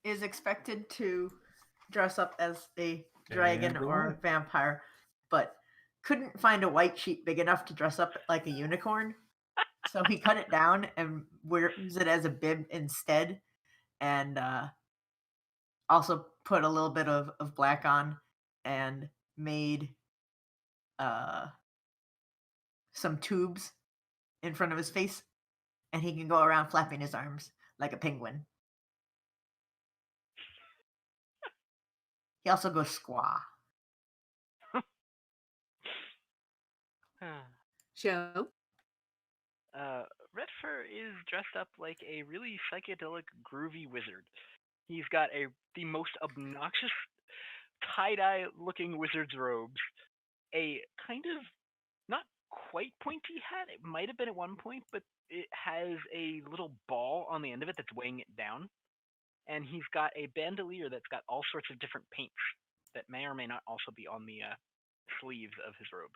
is expected to dress up as a dragon And or what? vampire, but couldn't find a white sheet big enough to dress up like a unicorn. So he cut it down and wears it as a bib instead, and also put a little bit of black on and made uh, some tubes in front of his face, and he can go around flapping his arms like a penguin. He also goes squaw. Show. Redfur is dressed up like a really psychedelic, groovy wizard. He's got the most obnoxious tie-dye looking wizard's robes, a kind of not quite pointy hat. It might have been at one point, but it has a little ball on the end of it that's weighing it down. And he's got a bandolier that's got all sorts of different paints that may or may not also be on the sleeves of his robe.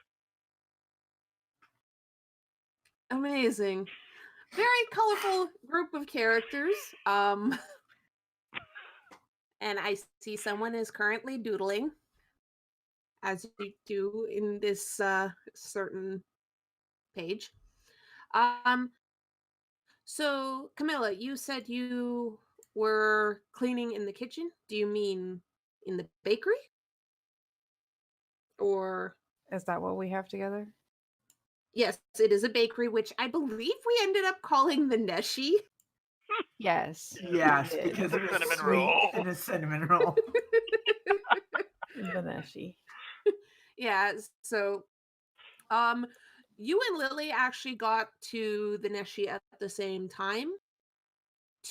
Amazing. Very colorful group of characters. And I see someone is currently doodling, as you do in this certain page. So Camilla, you said you were cleaning in the kitchen. Do you mean in the bakery? Or Is that what we have together? yes, it is a bakery, which I believe we ended up calling the Neshi. Yes. Yes, we did. because it was Cinnamon sweet roll. and a cinnamon roll. Vaneshi. Yeah, so you and Lily actually got to the Neshi at the same time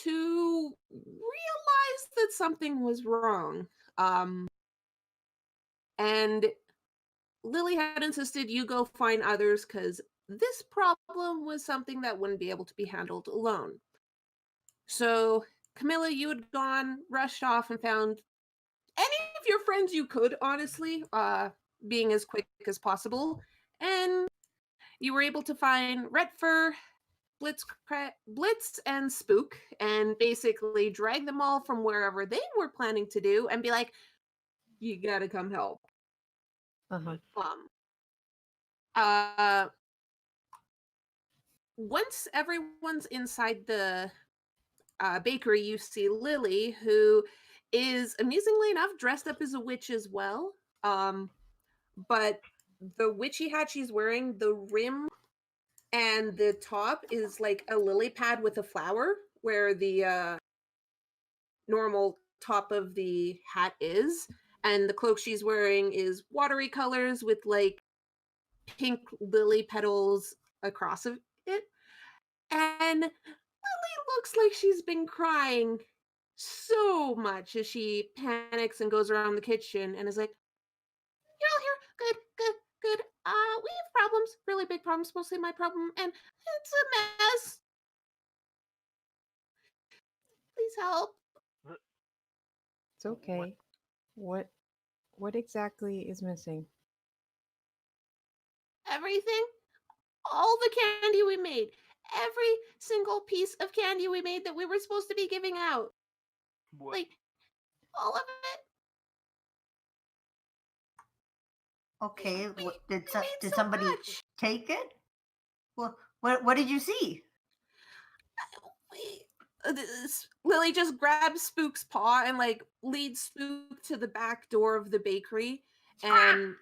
to realize that something was wrong. And Lily had insisted you go find others because this problem was something that wouldn't be able to be handled alone. So Camilla, you had gone, rushed off, and found any of your friends you could, honestly, being as quick as possible. And you were able to find Redfur, Blitz, and Spook, and basically drag them all from wherever they were planning to do and be like, you gotta come help. Once everyone's inside the bakery, you see Lily, who is amusingly enough dressed up as a witch as well. But the witchy hat she's wearing, the rim and the top is like a lily pad with a flower, where the normal top of the hat is. And the cloak she's wearing is watery colors with like pink lily petals across of it. And Lily looks like she's been crying so much as she panics and goes around the kitchen and is like, "You're all here. Good. We have problems, really big problems, mostly my problem, and it's a mess. Please help." It's okay. What exactly is missing? Everything. All the candy we made. Every single piece of candy we made that we were supposed to be giving out. What? Like, all of it. Okay, did made so somebody much. take it? Well, what did you see? Lily just grabs Spook's paw and like leads Spook to the back door of the bakery, and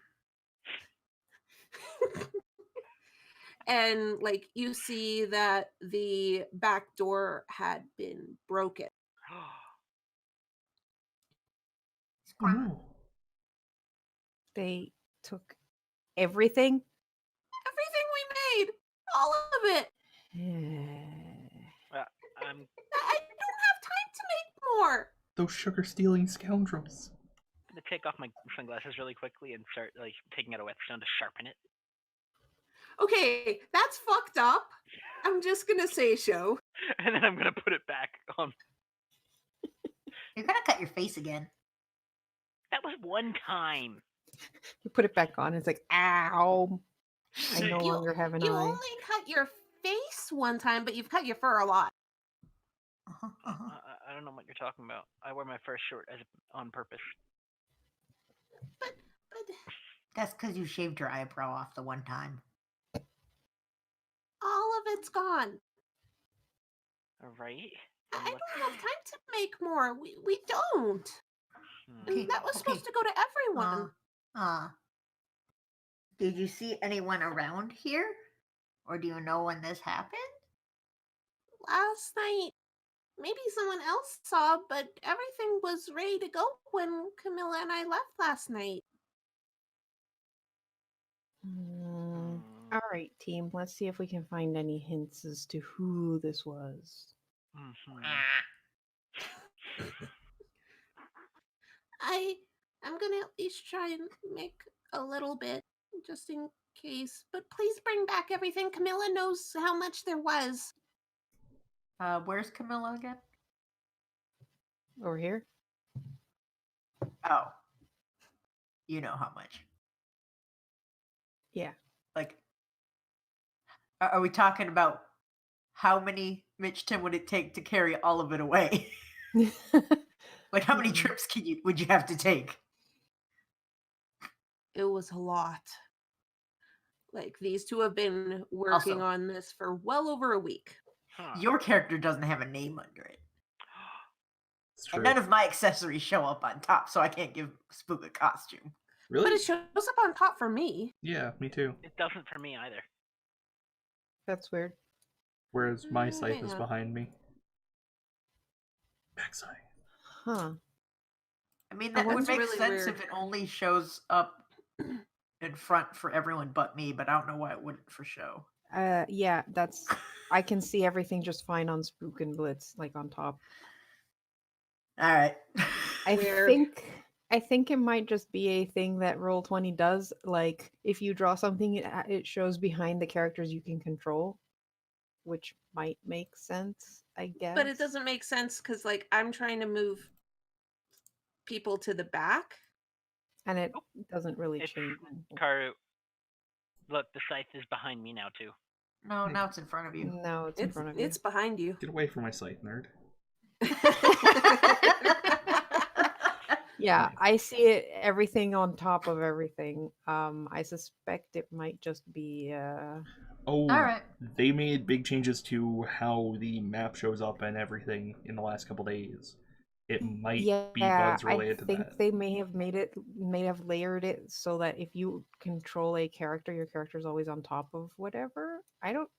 and like you see that the back door had been broken. Ooh. They took everything? Everything we made, all of it. I'm I don't have time to make more. Those sugar-stealing scoundrels. gonna take off my sunglasses really quickly and start like taking out a whetstone to sharpen it. Okay, that's fucked up. I'm just gonna say so. And then I'm gonna put it back on. You're gonna cut your face again. That was one time. You put it back on. It's like, ow. I no longer have an You eye. only cut your face one time, but you've cut your fur a lot. I don't know what you're talking about. I wear my first shirt on purpose. But That's because you shaved your eyebrow off the one time. all of it's gone. All right. I And don't what's- have time to make more. We don't. Okay, And that was supposed okay. to go to everyone. Did you see anyone around here? Or do you know when this happened? Last night, maybe someone else saw, but everything was ready to go when Camilla and I left last night. All right, team. Let's see if we can find any hints as to who this was. Mhm. I'm gonna at least try and make a little bit, just in case. But please bring back everything. Camilla knows how much there was. Where's Camilla again? Over here? Oh. You know how much. Yeah. Like, are we talking about how many Michtim would it take to carry all of it away? Like, how many trips would you have to take? It was a lot. Like, these two have been working Also- on this for well over a week. Huh. Your character doesn't have a name under it. It's And true. none of my accessories show up on top, so I can't give Spook a costume. Really? But it shows up on top for me. Yeah, me too. It doesn't for me either. That's weird. Whereas my scythe hang is on. behind me. Backside. Huh. I mean, Oh, that would what's make really sense weird- if it only shows up in front for everyone but me, but I don't know why it wouldn't for show. Yeah, that's. I can see everything just fine on Spook and Blitz, like on top. All right. Weird. I think it might just be a thing that Roll20 does. Like, if you draw something, it shows behind the characters you can control, which might make sense, I guess. But it doesn't make sense because, like, I'm trying to move people to the back. And it doesn't really It's- change. Karu, look, the scythe is behind me now too. No, now it's in front of you. No, it's in front of you. It's behind you. Get away from my scythe, nerd. Yeah, I see it. Everything on top of everything. I suspect it might just be. Oh, All right. they made big changes to how the map shows up and everything in the last couple days. It might be bugs related I to think that. they may have layered it so that if you control a character, your character's always on top of whatever. I don't.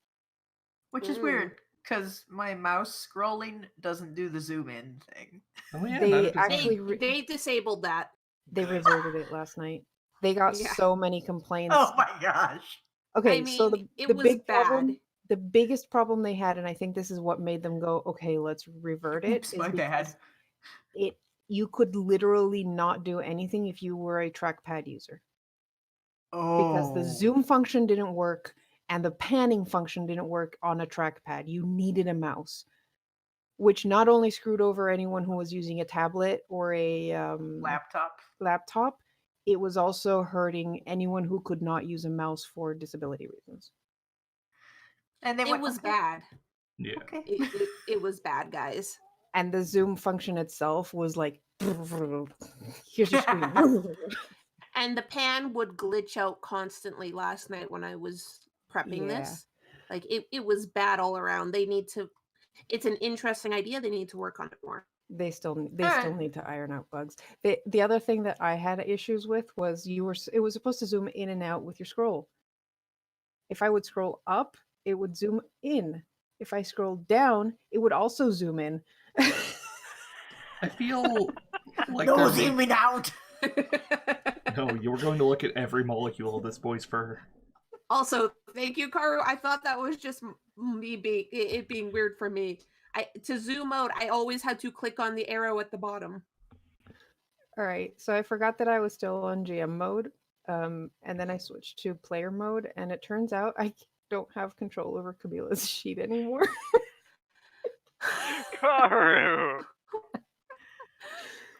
Which is weird, because my mouse scrolling doesn't do the zoom in thing. Oh yeah, They none of it's actually done. They disabled that. They reverted it last night. They got Yeah. so many complaints. Oh my gosh. Okay, I so mean, the it was big bad. problem, the biggest problem they had, and I think this is what made them go, okay, let's revert it. Oops, is my bad. because you could literally not do anything if you were a trackpad user because the Oh. zoom function didn't work and the panning function didn't work on a trackpad. You needed a mouse, which not only screwed over anyone who was using a tablet or a laptop, it was also hurting anyone who could not use a mouse for disability reasons. And they It went, was okay, bad. Yeah. Okay. It was bad, guys. And the zoom function itself was like, here's your screen. And the pan would glitch out constantly last night when I was prepping Yeah. this. Like, it was bad all around. They need to. It's an interesting idea. They need to work on it more. They still Alright. need to iron out bugs. The other thing that I had issues with was it was supposed to zoom in and out with your scroll. If I would scroll up, it would zoom in. If I scroll down, it would also zoom in. I feel like No they're zooming out. No, you were going to look at every molecule of this boy's fur. Also, thank you, Karu. I thought that was just me being weird for me. To zoom out, I always had to click on the arrow at the bottom. All right, so I forgot that I was still on GM mode, and then I switched to player mode, and it turns out I don't have control over Camilla's sheet anymore. Karu!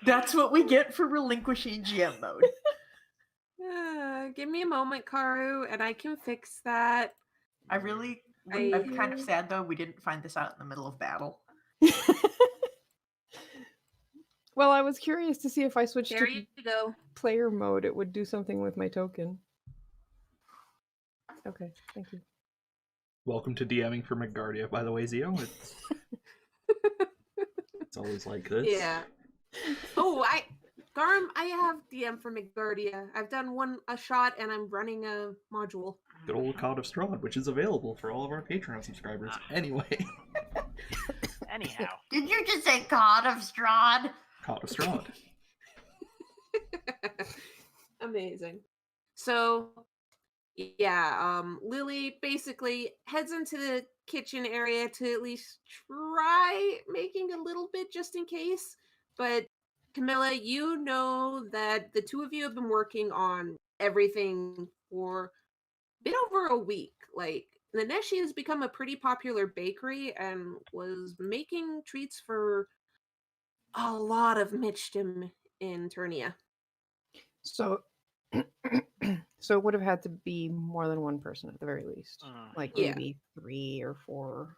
That's what we get for relinquishing GM mode. Give me a moment, Karu, and I can fix that. I'm kind of sad though we didn't find this out in the middle of battle. Well, I was curious to see if I switched There to you go. player mode, it would do something with my token. Okay, thank you. Welcome to DMing for McGuardia, by the way, Zio. It's always like this. Yeah. Oh, Garm, I have DM for McGuardia. I've done a shot and I'm running a module. Good old Cod of Strahd, which is available for all of our Patreon subscribers. Anyway. Anyhow. Did you just say God of Strahd? Cod of Strahd. Amazing. So, yeah, Lily basically heads into the kitchen area to at least try making a little bit just in case. But Camilla, you know that the two of you have been working on everything for a bit over a week. Like, Naneshi has become a pretty popular bakery and was making treats for a lot of Michtim in Turnia. So, so it would have had to be more than one person at the very least. Like Yeah. maybe 3 or 4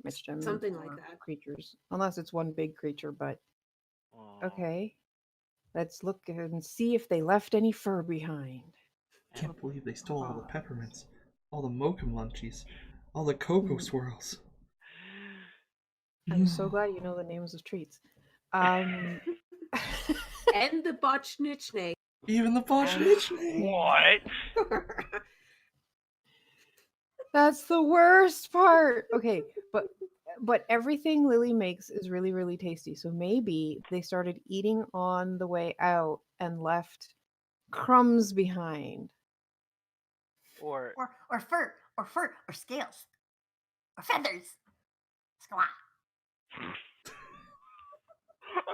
Michtim Something or like that. creatures. Unless it's one big creature, but okay. Let's look and see if they left any fur behind. I can't believe they stole all the peppermints, all the mocha munchies, all the cocoa swirls. I'm so glad you know the names of treats. And the botchnichne. Even the botchnichne. What? That's the worst part. Okay, but everything Lily makes is really, really tasty. So maybe they started eating on the way out and left crumbs behind. Or fur, or scales, or feathers. Come on.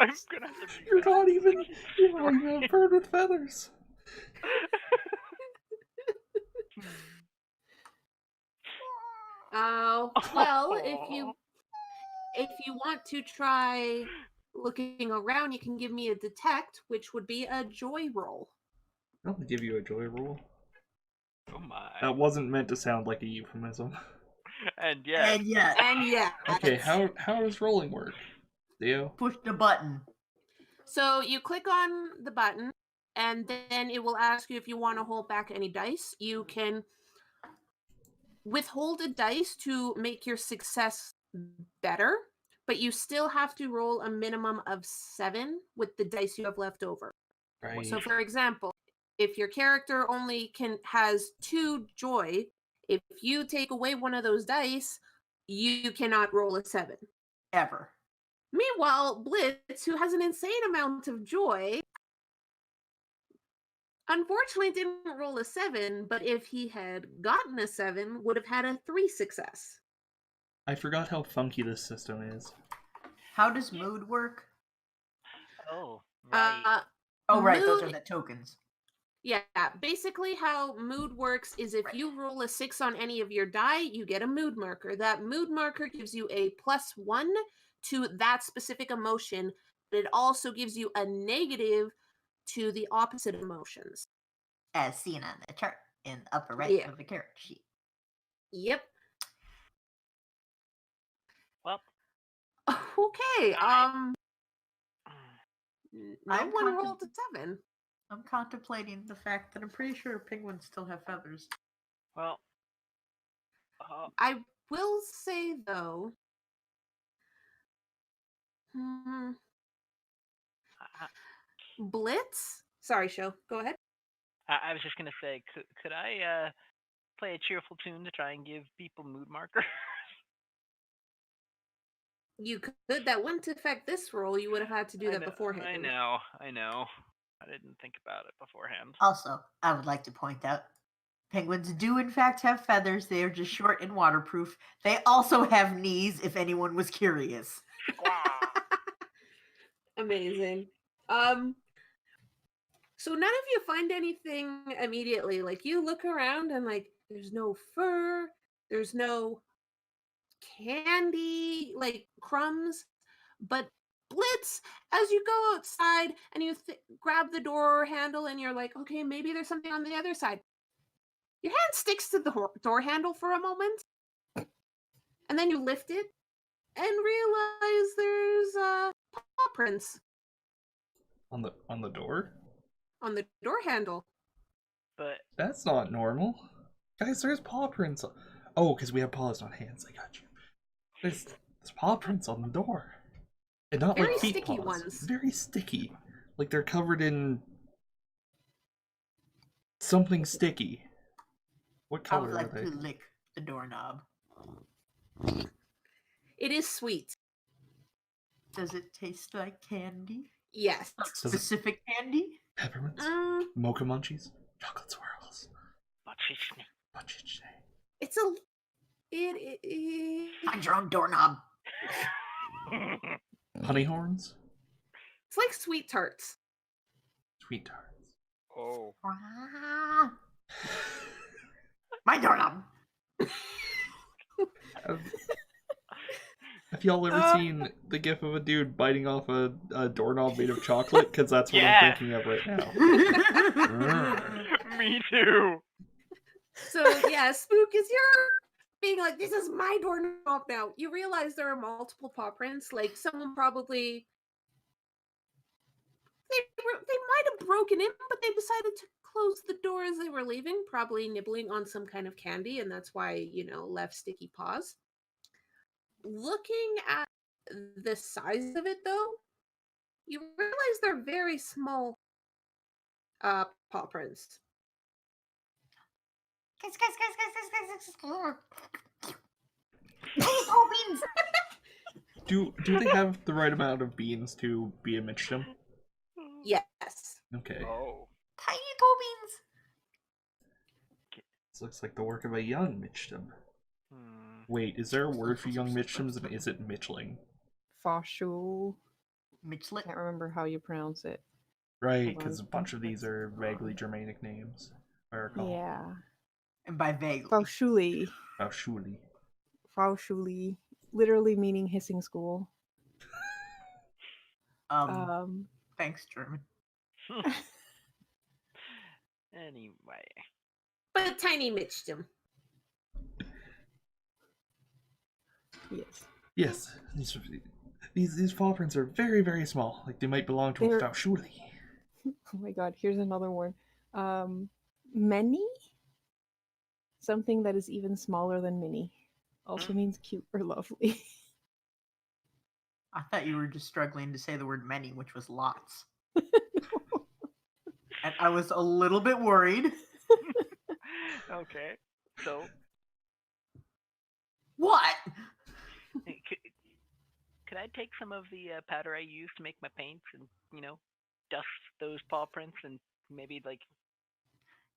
I'm gonna have to. You're not even a bird with feathers. Well, if you want to try looking around, you can give me a detect, which would be a joy roll. I'll give you a joy roll. Oh my. That wasn't meant to sound like a euphemism. And yeah. Okay, how does rolling work? Theo? Push the button. So you click on the button, and then it will ask you if you want to hold back any dice. You can withhold a dice to make your success better, but you still have to roll a minimum of 7 with the dice you have left over. Right. So, for example, if your character only has 2 joy, if you take away one of those dice, you cannot roll a 7. Ever. Meanwhile, Blitz, who has an insane amount of joy, unfortunately didn't roll a 7, but if he had gotten a 7, would have had a 3 success. I forgot how funky this system is. How does mood work? Oh, right. Right, those are the tokens. Yeah, basically how mood works is if you roll a 6 on any of your die, you get a mood marker. That mood marker gives you a +1 to that specific emotion, but it also gives you a negative to the opposite emotions. As seen on the chart in the upper right of the character sheet. Yep. Well. Okay. No one rolled a 7. I'm contemplating the fact that I'm pretty sure penguins still have feathers. Well. I will say though. Blitz? Sorry, Show. Go ahead. I was just gonna say, could I play a cheerful tune to try and give people mood markers? You could. That wouldn't affect this roll. You would have had to do that beforehand. I know. I didn't think about it beforehand. Also, I would like to point out, penguins do in fact have feathers. They are just short and waterproof. They also have knees, if anyone was curious. Amazing. So none of you find anything immediately. Like, you look around and, like, there's no fur, there's no candy, like crumbs, but Blitz, as you go outside and you grab the door handle and you're like, okay, maybe there's something on the other side. Your hand sticks to the door handle for a moment, and then you lift it and realize there's paw prints On the door? On the door handle. But That's not normal. Guys, there's paw prints. Oh, because we have paws, not hands. I got you. There's paw prints on the door. And not Very like feet sticky paws. ones. Very sticky. Like they're covered in something sticky. What I color would are like they? to lick the doorknob. It is sweet. Does it taste like candy? Yes. Does it- Specific candy? Peppermints? Mm, Mocha munchies? Chocolate swirls? Munchies. it's a. It. Find your own doorknob. Honey horns? It's like sweet tarts. Sweet tarts. Oh. Ah. My doorknob. Have y'all ever seen the gif of a dude biting off a doorknob made of chocolate? Because that's what Yeah. I'm thinking of right now. Me too. So yeah, Spook is your being like, this is my doorknob now. You realize there are multiple paw prints. Like someone probably they might have broken in, but they decided to close the door as they were leaving, probably nibbling on some kind of candy, and that's why, left sticky paws. Looking at the size of it though, you realize they're very small paw prints. Guys. Oh, beans. Do they have the right amount of beans to be a Michtim? Yes. Okay. Oh. Tiny toe beans. This looks like the work of a young Michtim. Hmm. Wait, is there a word for young Michtims, and is it Mitchling? Foshu. Mitchlet. Can't remember how you pronounce it. Right, Hold on. because a bunch of these are vaguely Germanic names, if I recall. Yeah. And by vaguely. Faushuli. Oh, surely. Faushuli. Literally meaning hissing school. Thanks, German. Anyway. But tiny Michtim. Yes. Yes, these paw prints are very, very small. Like they might belong to a They're- Faushuli. Oh my god, here's another word. Many? Something that is even smaller than mini. Also means cute or lovely. I thought you were just struggling to say the word many, which was lots. And I was a little bit worried. Okay. So, What? could I take some of the powder I used to make my paints and, dust those paw prints and maybe like.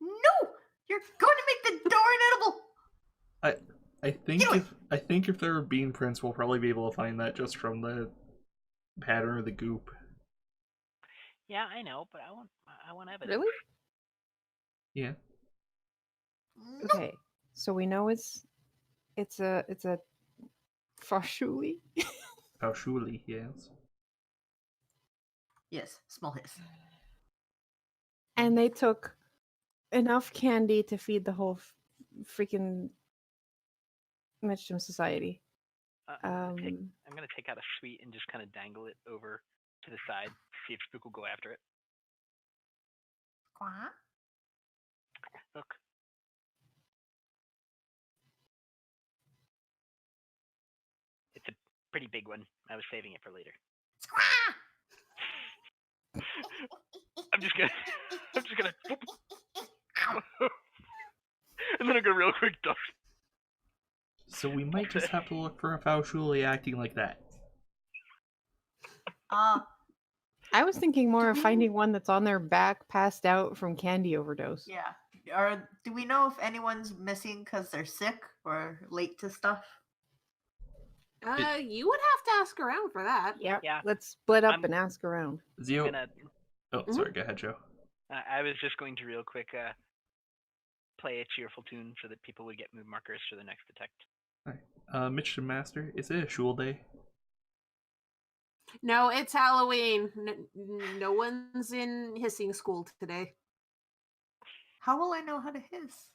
No! You're going to make the door inedible! I think if there are bean prints, we'll probably be able to find that just from the pattern of the goop. Yeah, I know, but I want evidence. Really? Yeah. No. Okay. So we know it's a Faushuli. Faushuli, yes. Yes, small hiss. And they took enough candy to feed the whole freaking Michtim society. I'm gonna take out a sweet and just kind of dangle it over to the side, see if Spook will go after it. Quack. Look. It's a pretty big one. I was saving it for later. Squaw! I'm just gonna and then I'm gonna real quick dust. So we might just have to look for a Faushuli acting like that. I was thinking more of finding one that's on their back, passed out from candy overdose. Yeah. Do we know if anyone's missing because they're sick or late to stuff? You would have to ask around for that. Yeah. Yeah. Let's split up I'm- and ask around. Zio. Gonna, Oh, sorry. Go ahead, Joe. I was just going to real quick play a cheerful tune so that people would get mood markers for the next detect. Michtim Master, is it a shul day? No, it's Halloween. No one's in hissing school today. How will I know how to hiss?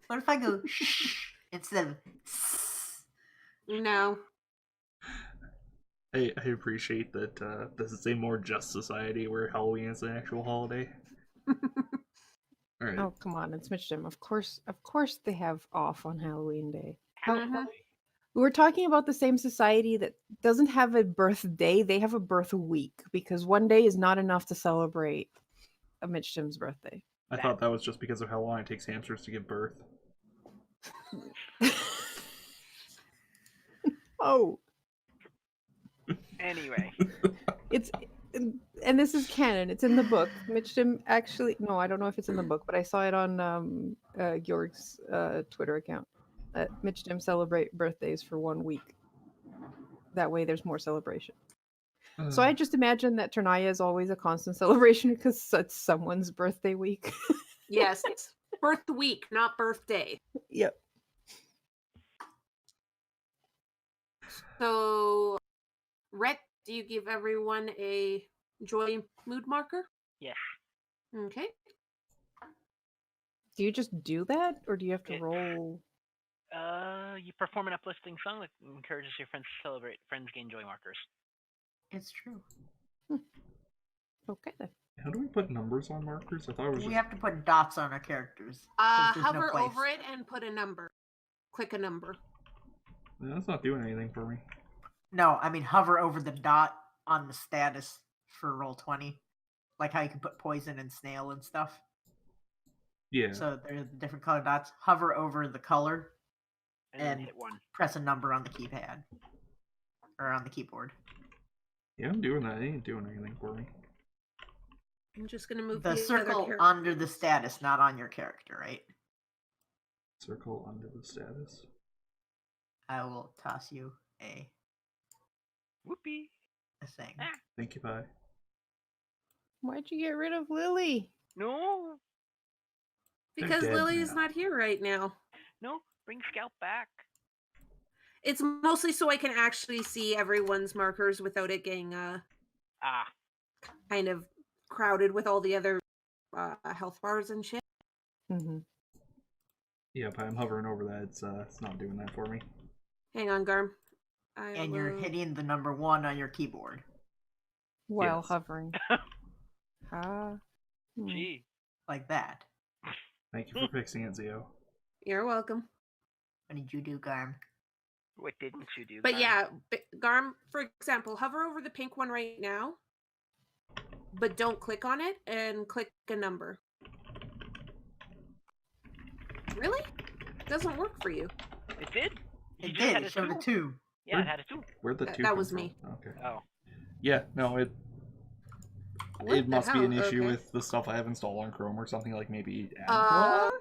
What if I go shh instead of sss? No. I appreciate that this is a more just society where Halloween is an actual holiday. All right. Oh, come on, it's Michtim. Of course they have off on Halloween Day. Mhm. We're talking about the same society that doesn't have a birthday, they have a birth week because one day is not enough to celebrate a Michtim's birthday. I thought that was just because of how long it takes hamsters to give birth. Oh, Anyway, it's and this is canon. It's in the book. Michtim actually, no, I don't know if it's in the book, but I saw it on Georg's Twitter account. Michtim celebrate birthdays for 1 week. That way, there's more celebration. So I just imagine that Ternaya is always a constant celebration because it's someone's birthday week. Yes, it's birth week, not birthday. Yep. So, Rhett, do you give everyone a joy mood marker? yes. Okay. Do you just do that, or do you have to It- roll? You perform an uplifting song that encourages your friends to celebrate. Friends gain joy markers. It's true. Okay then. How do we put numbers on markers? I thought it was We just... have to put dots on our characters. 'cause there's no Hover place. over it and put a number. Click a number. Yeah, that's not doing anything for me. No, I mean hover over the dot on the status for roll 20. Like how you can put poison and snail and stuff. Yeah. So there's the different color dots. Hover over the color And then and hit 1. press a number on the keypad. Or on the keyboard. Yeah, I'm doing that. It ain't doing anything for me. I'm just gonna move The other circle character. under the status, not on your character, right? Circle under the status. I will toss you a Whoopee. thing. Ah. Thank you, bye. Why'd you get rid of Lily? No. They're Because dead Lily is now. not here right now. No. Bring Scout back. It's mostly so I can actually see everyone's markers without it getting Ah. kind of crowded with all the other health bars and shit. Mm-hmm. Yep, I'm hovering over that. It's not doing that for me. Hang on, Garm. And you're hitting the number 1 on your keyboard. While Yes. hovering. Gee. Like that. Thank you for fixing it, Zio. You're welcome. What did you do, Garm? What didn't you do? But Garm? yeah, Garm, for example, hover over the pink one right now, but don't click on it and click a number. Really? Doesn't work for you. It did. You It just did. had It a showed a 2. 2. Yeah, it had a 2. Where'd the That- two that come was from? me. Okay. Oh. Yeah, no, it What it the must be an hell? issue Okay. with the stuff I have installed on Chrome or something, like maybe Uh, Adblock?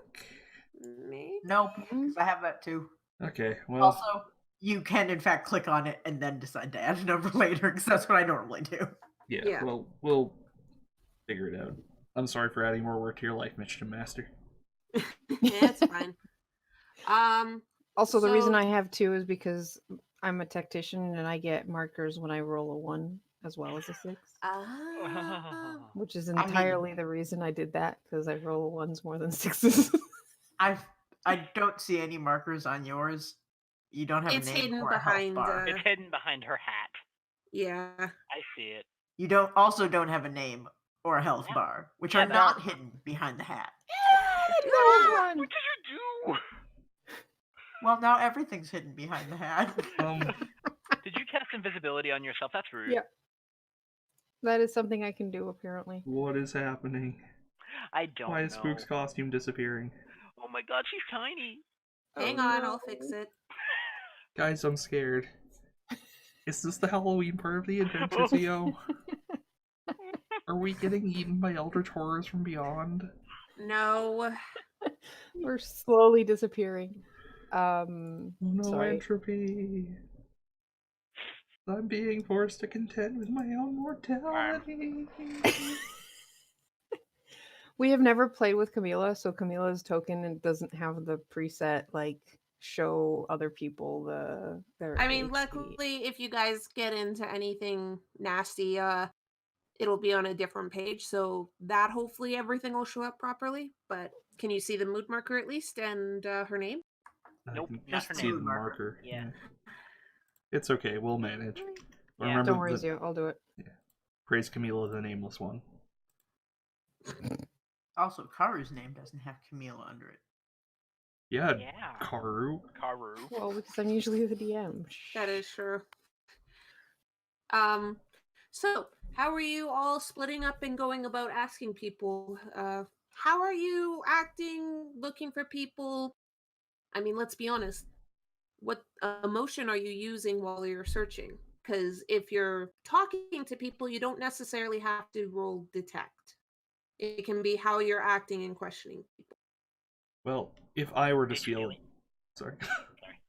Maybe? Nope, 'cause I have that too. Okay, well, Also, you can in fact click on it and then decide to add a number later, because that's what I normally do. yeah, yeah. well, we'll figure it out. I'm sorry for adding more work to your life, Michtim Master. Yeah, it's fine. Also, the reason So- I have 2 is because I'm a tactician and I get markers when I roll a 1 as well as a 6. Which is mean- entirely the reason I did that, because I roll 1s more than 6s. I don't see any markers on yours. You don't have It's a name hidden or a health behind, bar. It's hidden behind her hat. Yeah. I see it. You don't have a name or a health Yeah. bar, which Yeah, are but not hidden behind the hat. That was one. What did you do? Well, now everything's hidden behind the hat. Did you cast invisibility on yourself? That's rude. Yeah. That is something I can do, apparently. What is happening? I don't Why know. is Spook's costume disappearing? Oh my god, she's tiny. Hang Oh, on, no. I'll fix it. Guys, I'm scared. Is this the Halloween part of the adventure, Zio? Are we getting eaten by eldritch horrors from beyond? No. We're slowly disappearing. Oh no, Sorry. entropy. I'm being forced to contend with my own mortality. We have never played with Camila, so Camila's token doesn't have the preset, like, show other people their I mean, HP. luckily, if you guys get into anything nasty, it'll be on a different page, so that hopefully everything will show up properly. But can you see the mood marker at least and her name? I Nope, can not her see name. the marker. Yeah. It's okay, we'll manage. But Yeah. remember Don't worry, the Zio. I'll do it. praise Camila, the nameless one. Also, Karu's name doesn't have Camila under it. Yeah, Yeah. Karu. Karu. Well, because I'm usually the DM. That is true. So how are you all splitting up and going about asking people? How are you acting, looking for people? I mean, let's be honest. What emotion are you using while you're searching? Because if you're talking to people, you don't necessarily have to roll detect. It can be how you're acting and questioning people. Well, if I were to Did you do steal, it? sorry, Sorry.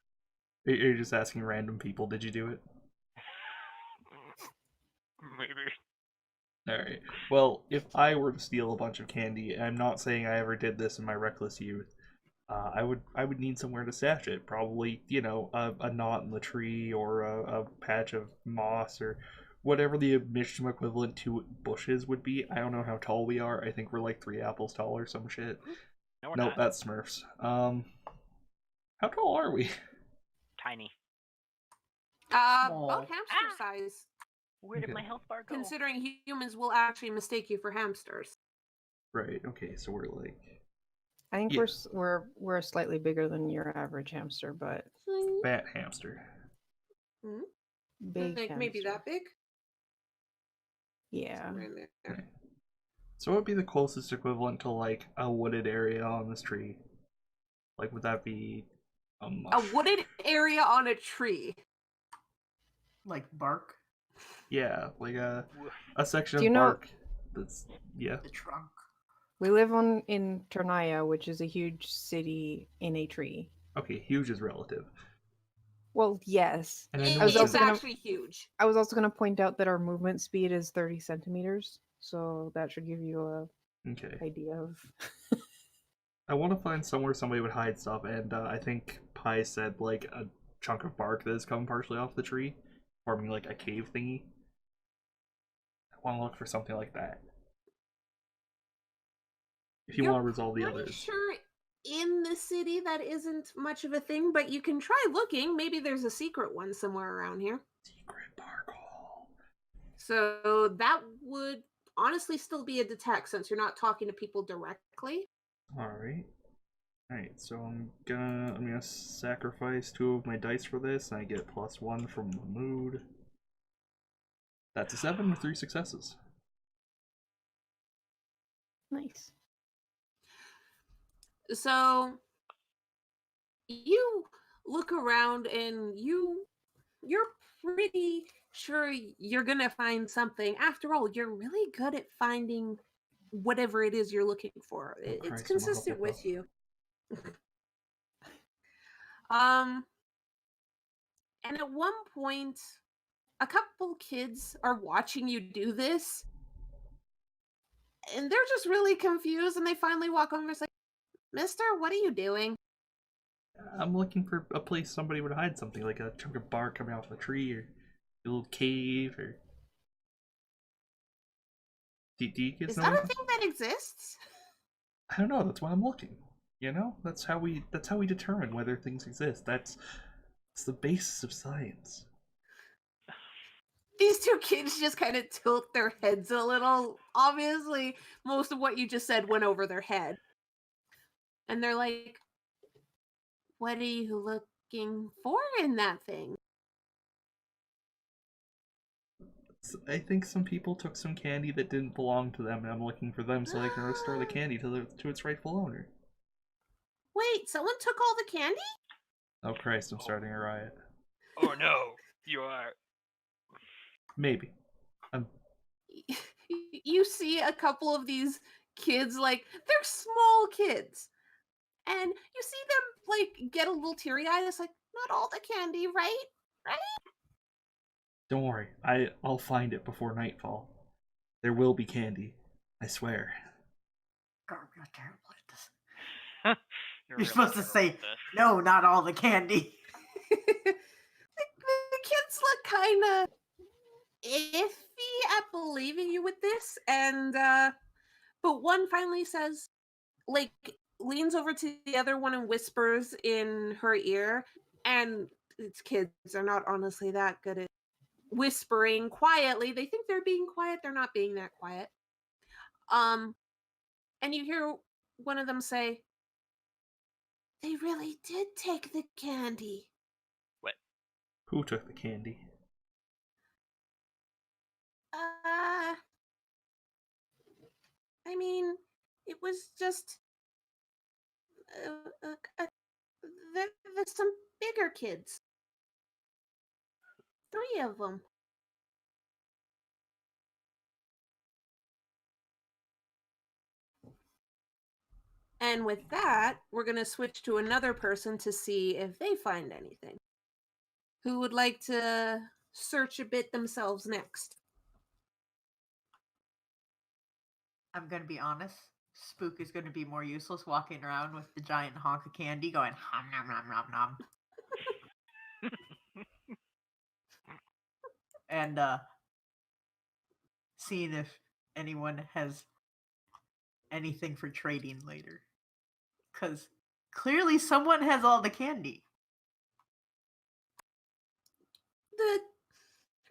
are you just asking random people? Did you do it? Maybe. All right. Well, if I were to steal a bunch of candy, I'm not saying I ever did this in my reckless youth. I would need somewhere to stash it. Probably, a knot in the tree or a patch of moss or whatever the Michtim equivalent to bushes would be. I don't know how tall we are. I think we're like 3 apples tall or some shit. No, we're Nope, not. that's Smurfs. How tall are we? Tiny. Small. About hamster size. Where did Okay. my health bar go? Considering humans will actually mistake you for hamsters. Right. Okay. So we're like, I think Yeah. we're slightly bigger than your average hamster, but fat hamster. big Like maybe hamster. that big? Yeah. Somewhere in there. Okay. So what would be the closest equivalent to like a wooded area on this tree? Like, would that be a A mush? wooded area on a tree. Like bark, Yeah, like a Woof. section Do you of know- bark. That's yeah. the trunk. We live in Ternaya, which is a huge city in a tree. Okay, huge is relative. Well, yes. And I know I was It's also gonna- actually huge. I was also going to point out that our movement speed is 30 centimeters, so that should give you a Okay. idea of. I want to find somewhere somebody would hide stuff, and I think Pi said like a chunk of bark that has come partially off the tree, forming like a cave thingy. I want to look for something like that. If you You're want to resolve the pretty others. sure in the city that isn't much of a thing, but you can try looking. Maybe there's a secret one somewhere around here. Secret bark hole. So that would honestly still be a detect since you're not talking to people directly. Alright. Alright, so I'm gonna sacrifice 2 of my dice for this, and I get +1 from the mood. That's a 7 with 3 successes. Nice. So you look around and you're pretty sure you're gonna find something. After all, you're really good at finding whatever it is you're looking for. Oh, It's Christ, I'm a consistent with Hufflepuff. you. And at one point, a couple kids are watching you do this, and they're just really confused. And they finally walk over and say, "Mister, what are you doing?" I'm looking for a place somebody would hide something, like a chunk of bark coming off a tree, or a little cave, or... Do you guys Is know that a anything? thing that exists? I don't know, that's why I'm looking. That's how we determine whether things exist. It's the basis of science. These two kids just kind of tilt their heads a little. Obviously, most of what you just said went over their head. And they're like, "What are you looking for in that thing?" I think some people took some candy that didn't belong to them, and I'm looking for them so they can restore the candy to its rightful owner. Wait, someone took all the candy? Oh Christ, I'm starting a riot. Oh no, you are. Maybe. You see a couple of these kids, like, they're small kids. And you see them, like, get a little teary-eyed. It's like, not all the candy, right? Don't worry, I'll find it before nightfall. There will be candy. I swear. Gar, you're terrible at this. You're really supposed to terrible say, at this. no, not all the candy. The kids look kind of iffy at believing you with this, and but one finally says, like, leans over to the other one and whispers in her ear, and it's kids are not honestly that good at whispering quietly. They think they're being quiet. They're not being that quiet. And you hear one of them say, "They really did take the candy." What? Who took the candy? I mean, it was just there's some bigger kids. 3 of them. And with that, we're going to switch to another person to see if they find anything. Who would like to search a bit themselves next? I'm going to be honest. Spook is going to be more useless walking around with the giant honk of candy going hom nom nom nom nom. And seeing if anyone has anything for trading later. Because clearly someone has all the candy. The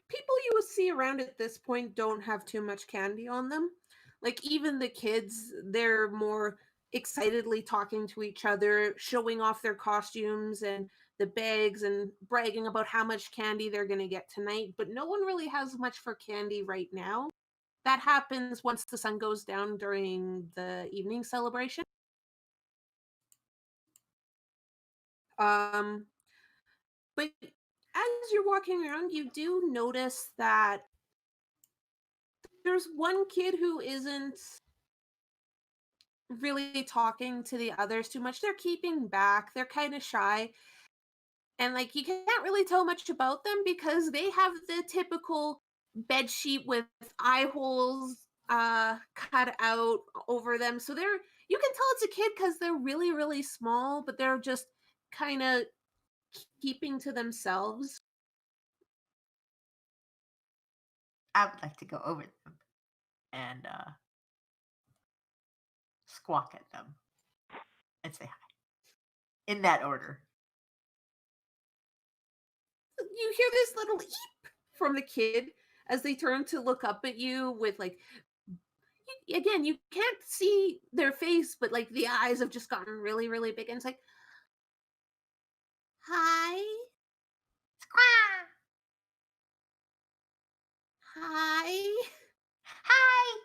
people you will see around at this point don't have too much candy on them. Like, even the kids, they're more excitedly talking to each other, showing off their costumes and the bags and bragging about how much candy they're going to get tonight. But no one really has much for candy right now. That happens once the sun goes down during the evening celebration. But as you're walking around, you do notice that there's one kid who isn't really talking to the others too much. They're keeping back. They're kind of shy. And like, you can't really tell much about them because they have the typical bed sheet with eye holes cut out over them. So you can tell it's a kid because they're really, really small, but they're just kind of keeping to themselves. I would like to go over them and squawk at them and say hi. In that order. You hear this little eep from the kid as they turn to look up at you with like, again, you can't see their face, but like the eyes have just gotten really, really big. And it's like, hi. Squawk! Hi. Hi!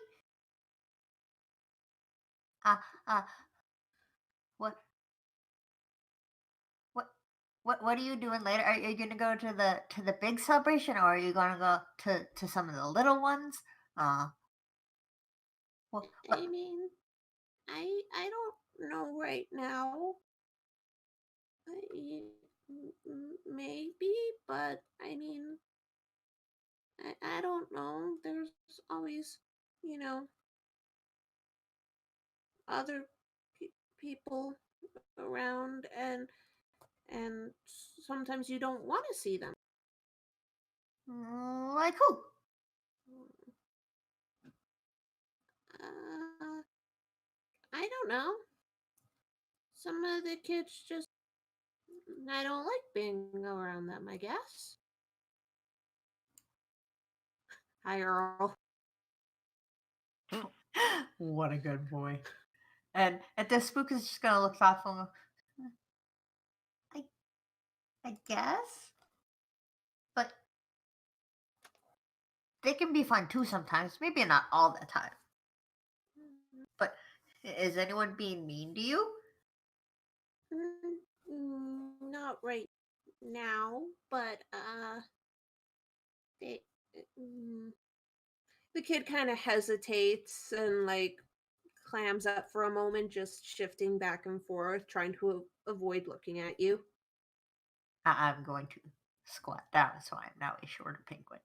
What are you doing later? Are you gonna go to the big celebration, or are you gonna go to some of the little ones? What? I mean, I don't know right now. Maybe, but I mean, I don't know. There's always, you know, other people around, and sometimes you don't want to see them. Like who? I don't know. Some of the kids just, I don't like being around them, I guess. Hi, Earl. What a good boy. And the spook is just gonna look thoughtful and go, I guess. But they can be fun too sometimes. Maybe not all the time. But is anyone being mean to you? Not right now, but they, the kid kind of hesitates and like clams up for a moment, just shifting back and forth, trying to avoid looking at you. I'm going to squat down, so I am now a shorter penguin.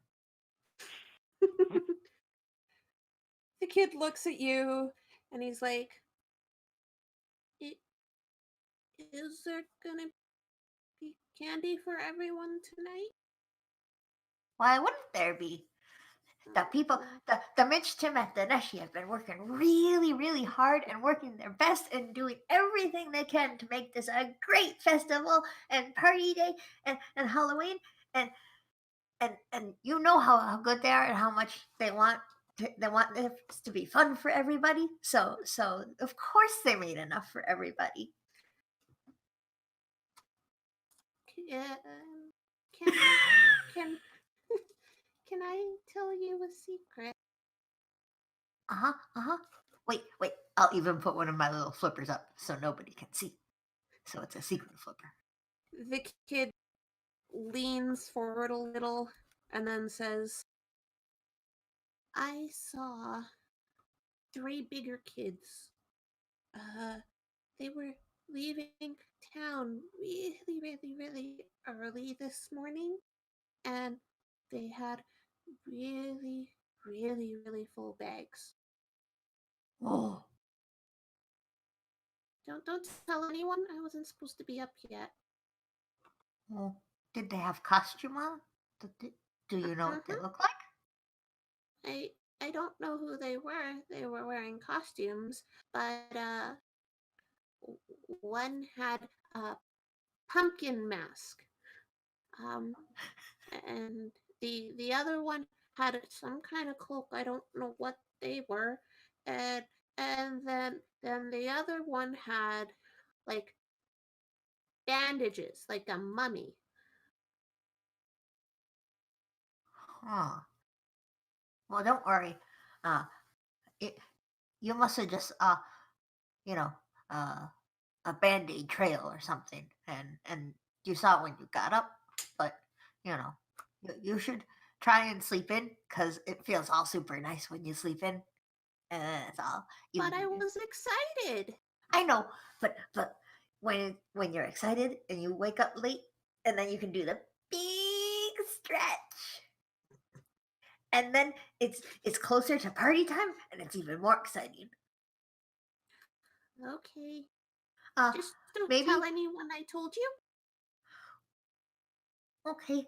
The kid looks at you and he's like, is there gonna be candy for everyone tonight? Why wouldn't there be? The people, the Michtim at the Neshi have been working really, really hard and working their best and doing everything they can to make this a great festival and party day and Halloween. And and you know how good they are and how much they want this to be fun for everybody. So of course they made enough for everybody. Can can can I tell you a secret? Wait. I'll even put one of my little flippers up so nobody can see. So it's a secret flipper. The kid leans forward a little and then says, I saw 3 bigger kids. They were leaving town really early this morning, and they had really full bags. Oh, Don't tell anyone. I wasn't supposed to be up yet. well, did they have costume on? Do you know what they Mhm. look like? I don't know who they were. They were wearing costumes, but one had a pumpkin mask. Um, and the other one had some kind of cloak. I don't know what they were, and then the other one had like bandages, like a mummy. Huh. Well, don't worry. Uh, it, you must have just you know, uh, a band-aid trail or something, and you saw it when you got up. But you know, you should try and sleep in because it feels all super nice when you sleep in, and it's all. But I was excited. I know, but when you're excited and you wake up late, and then you can do the big stretch, and then it's closer to party time, and it's even more exciting. Okay. Uh, Just don't maybe tell anyone I told you. okay.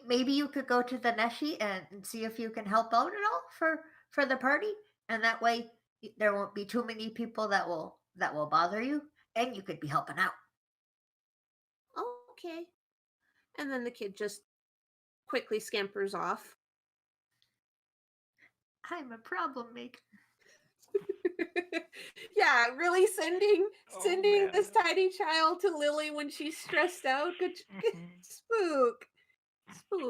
Maybe you could go to the Neshi and see if you can help out at all for the party, and that way there won't be too many people that will bother you, and you could be helping out. Okay. And then the kid just quickly scampers off. I'm a problem maker. Yeah, really sending Oh, sending man. this tiny child to Lily when she's stressed out. Good spook. But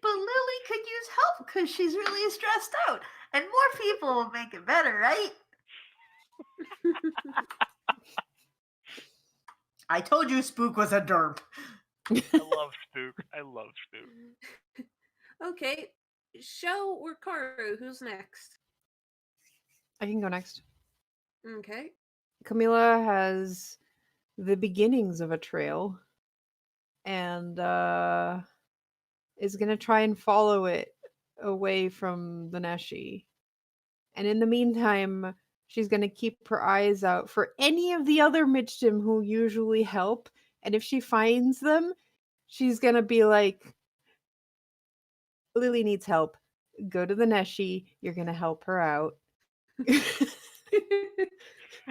Lily could use help because she's really stressed out, and more people will make it better, right? I told you Spook was a derp. I love Spook. Okay, Sho or Karu, who's next? I can go next. Okay. Camila has the beginnings of a trail and is going to try and follow it away from the Neshi. And in the meantime, she's going to keep her eyes out for any of the other Michtim who usually help. And if she finds them, she's going to be like, Lily needs help. Go to the Neshi. You're going to help her out.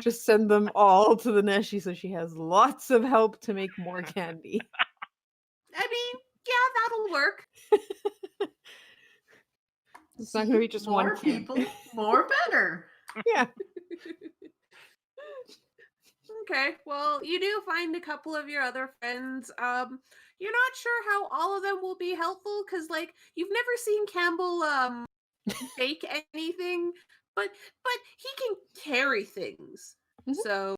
Just send them all to the Neshi so she has lots of help to make more candy. I mean, yeah, that'll work. It's not going to be just more one kid. people, more better. Yeah. Okay, well, you do find a couple of your other friends. You're not sure how all of them will be helpful because, like, you've never seen Campbell bake anything, but he can carry things. Mhm. So,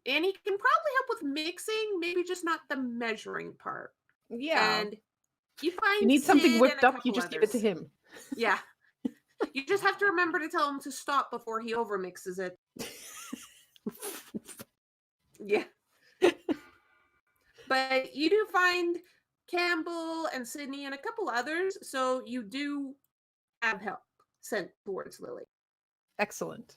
and he can probably help with mixing, maybe just not the measuring part. Yeah. And you find You need something Sid whipped and a up, you couple just give it to others. him. Yeah. You just have to remember to tell him to stop before he overmixes it. Yeah. But you do find Campbell and Sydney and a couple others, so you do have help sent towards Lily. Excellent.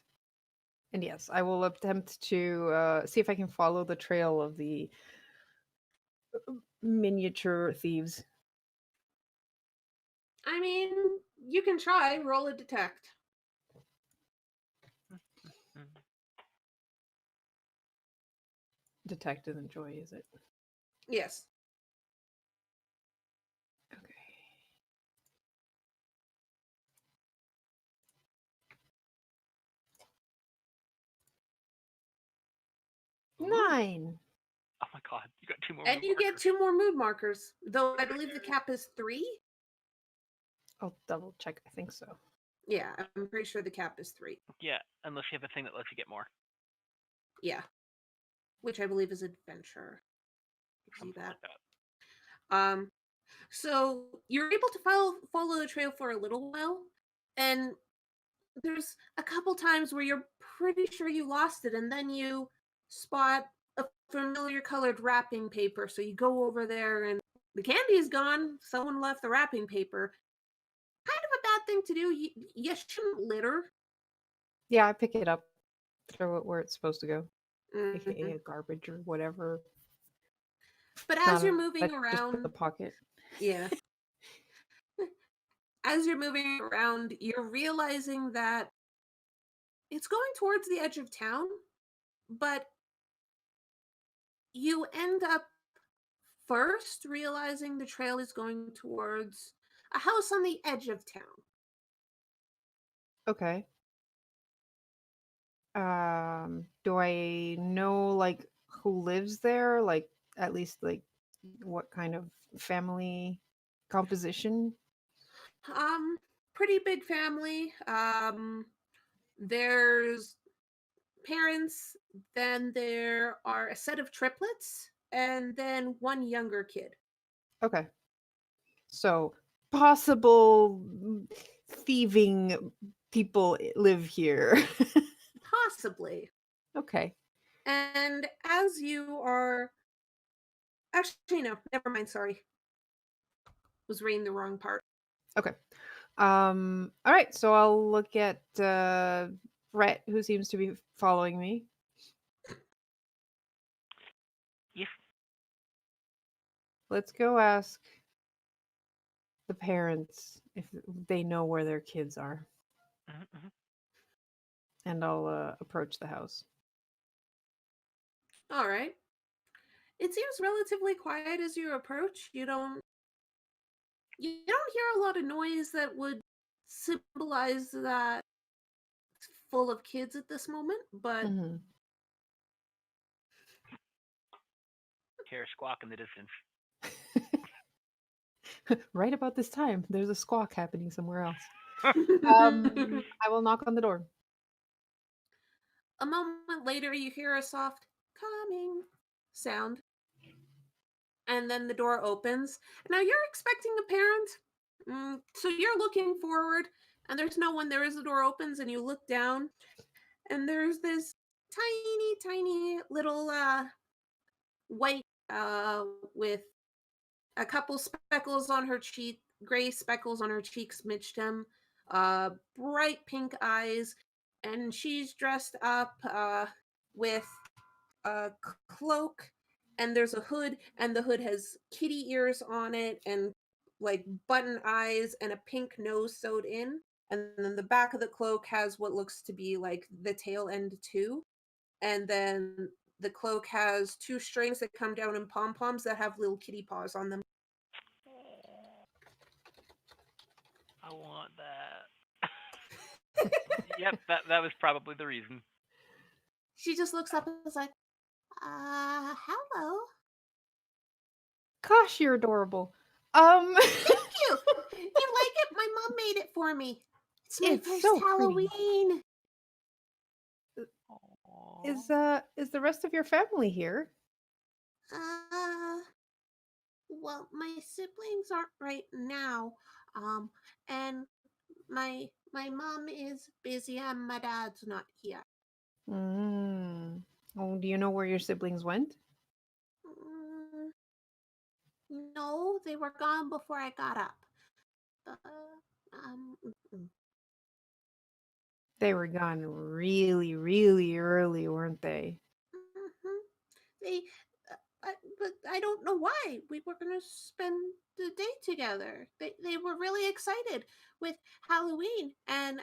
And yes, I will attempt to see if I can follow the trail of the miniature thieves. I mean, you can try, roll a detect. Detect and enjoy, is it? Yes. Okay. Ooh. 9. Oh my god, you got 2 more. And you get markers. 2 more mood markers, though I believe the cap is 3. I'll double check. I think so. Yeah, I'm pretty sure the cap is 3. Yeah, unless you have a thing that lets you get more. Yeah, which I believe is adventure. See Something that? like that. So you're able to follow the trail for a little while, and there's a couple times where you're pretty sure you lost it, and then you spot a familiar colored wrapping paper. So you go over there, and the candy is gone. Someone left the wrapping paper. Kind of a bad thing to do. You shouldn't litter. Yeah, I pick it up, throw it where it's supposed to go, Mhm. aka garbage or whatever. But Not as you're a- moving just put in around, the pocket. yeah. As you're moving around, you're realizing that it's going towards the edge of town, but you end up first realizing the trail is going towards a house on the edge of town. Okay. Do I know like who lives there? Like at least like what kind of family composition? Pretty big family. There's parents, then there are a set of triplets, and then one younger kid. Okay. So possible thieving people live here. Possibly. Okay. And as you are actually no, never mind, sorry. Was reading the wrong part. Okay. All right, so I'll look at Rhett, who seems to be following me. Yes. Let's go ask the parents if they know where their kids are, Mm-hmm. and I'll approach the house. All right. It seems relatively quiet as you approach. You don't hear a lot of noise that would symbolize that it's full of kids at this moment, but Mhm. Hear a squawk in the distance. Right about this time, there's a squawk happening somewhere else. I will knock on the door. a moment later you hear a soft coming sound. And then the door opens. Now you're expecting a parent. So you're looking forward and there's no one there as the door opens and you look down and there's this tiny little white with a couple speckles on her cheek, gray speckles on her cheeks, Michtim, bright pink eyes, and she's dressed up with a cloak, and there's a hood, and the hood has kitty ears on it, and like button eyes, and a pink nose sewed in. And then the back of the cloak has what looks to be like the tail end too. And then the cloak has 2 strings that come down in pom poms that have little kitty paws on them. I want that. Yep, that was probably the reason. She just looks up and is like, hello. Gosh, you're adorable. Thank you. You like it? My mom made it for me. It's my It's first so pretty. Halloween. Is the rest of your family here? Well, my siblings aren't right now. And my mom is busy and my dad's not here. Oh, do you know where your siblings went? Mm, no, they were gone before I got up. Mm-mm. They were gone really, really early, weren't they? Mhm. They, but I don't know why. We were gonna spend the day together. They were really excited with Halloween, and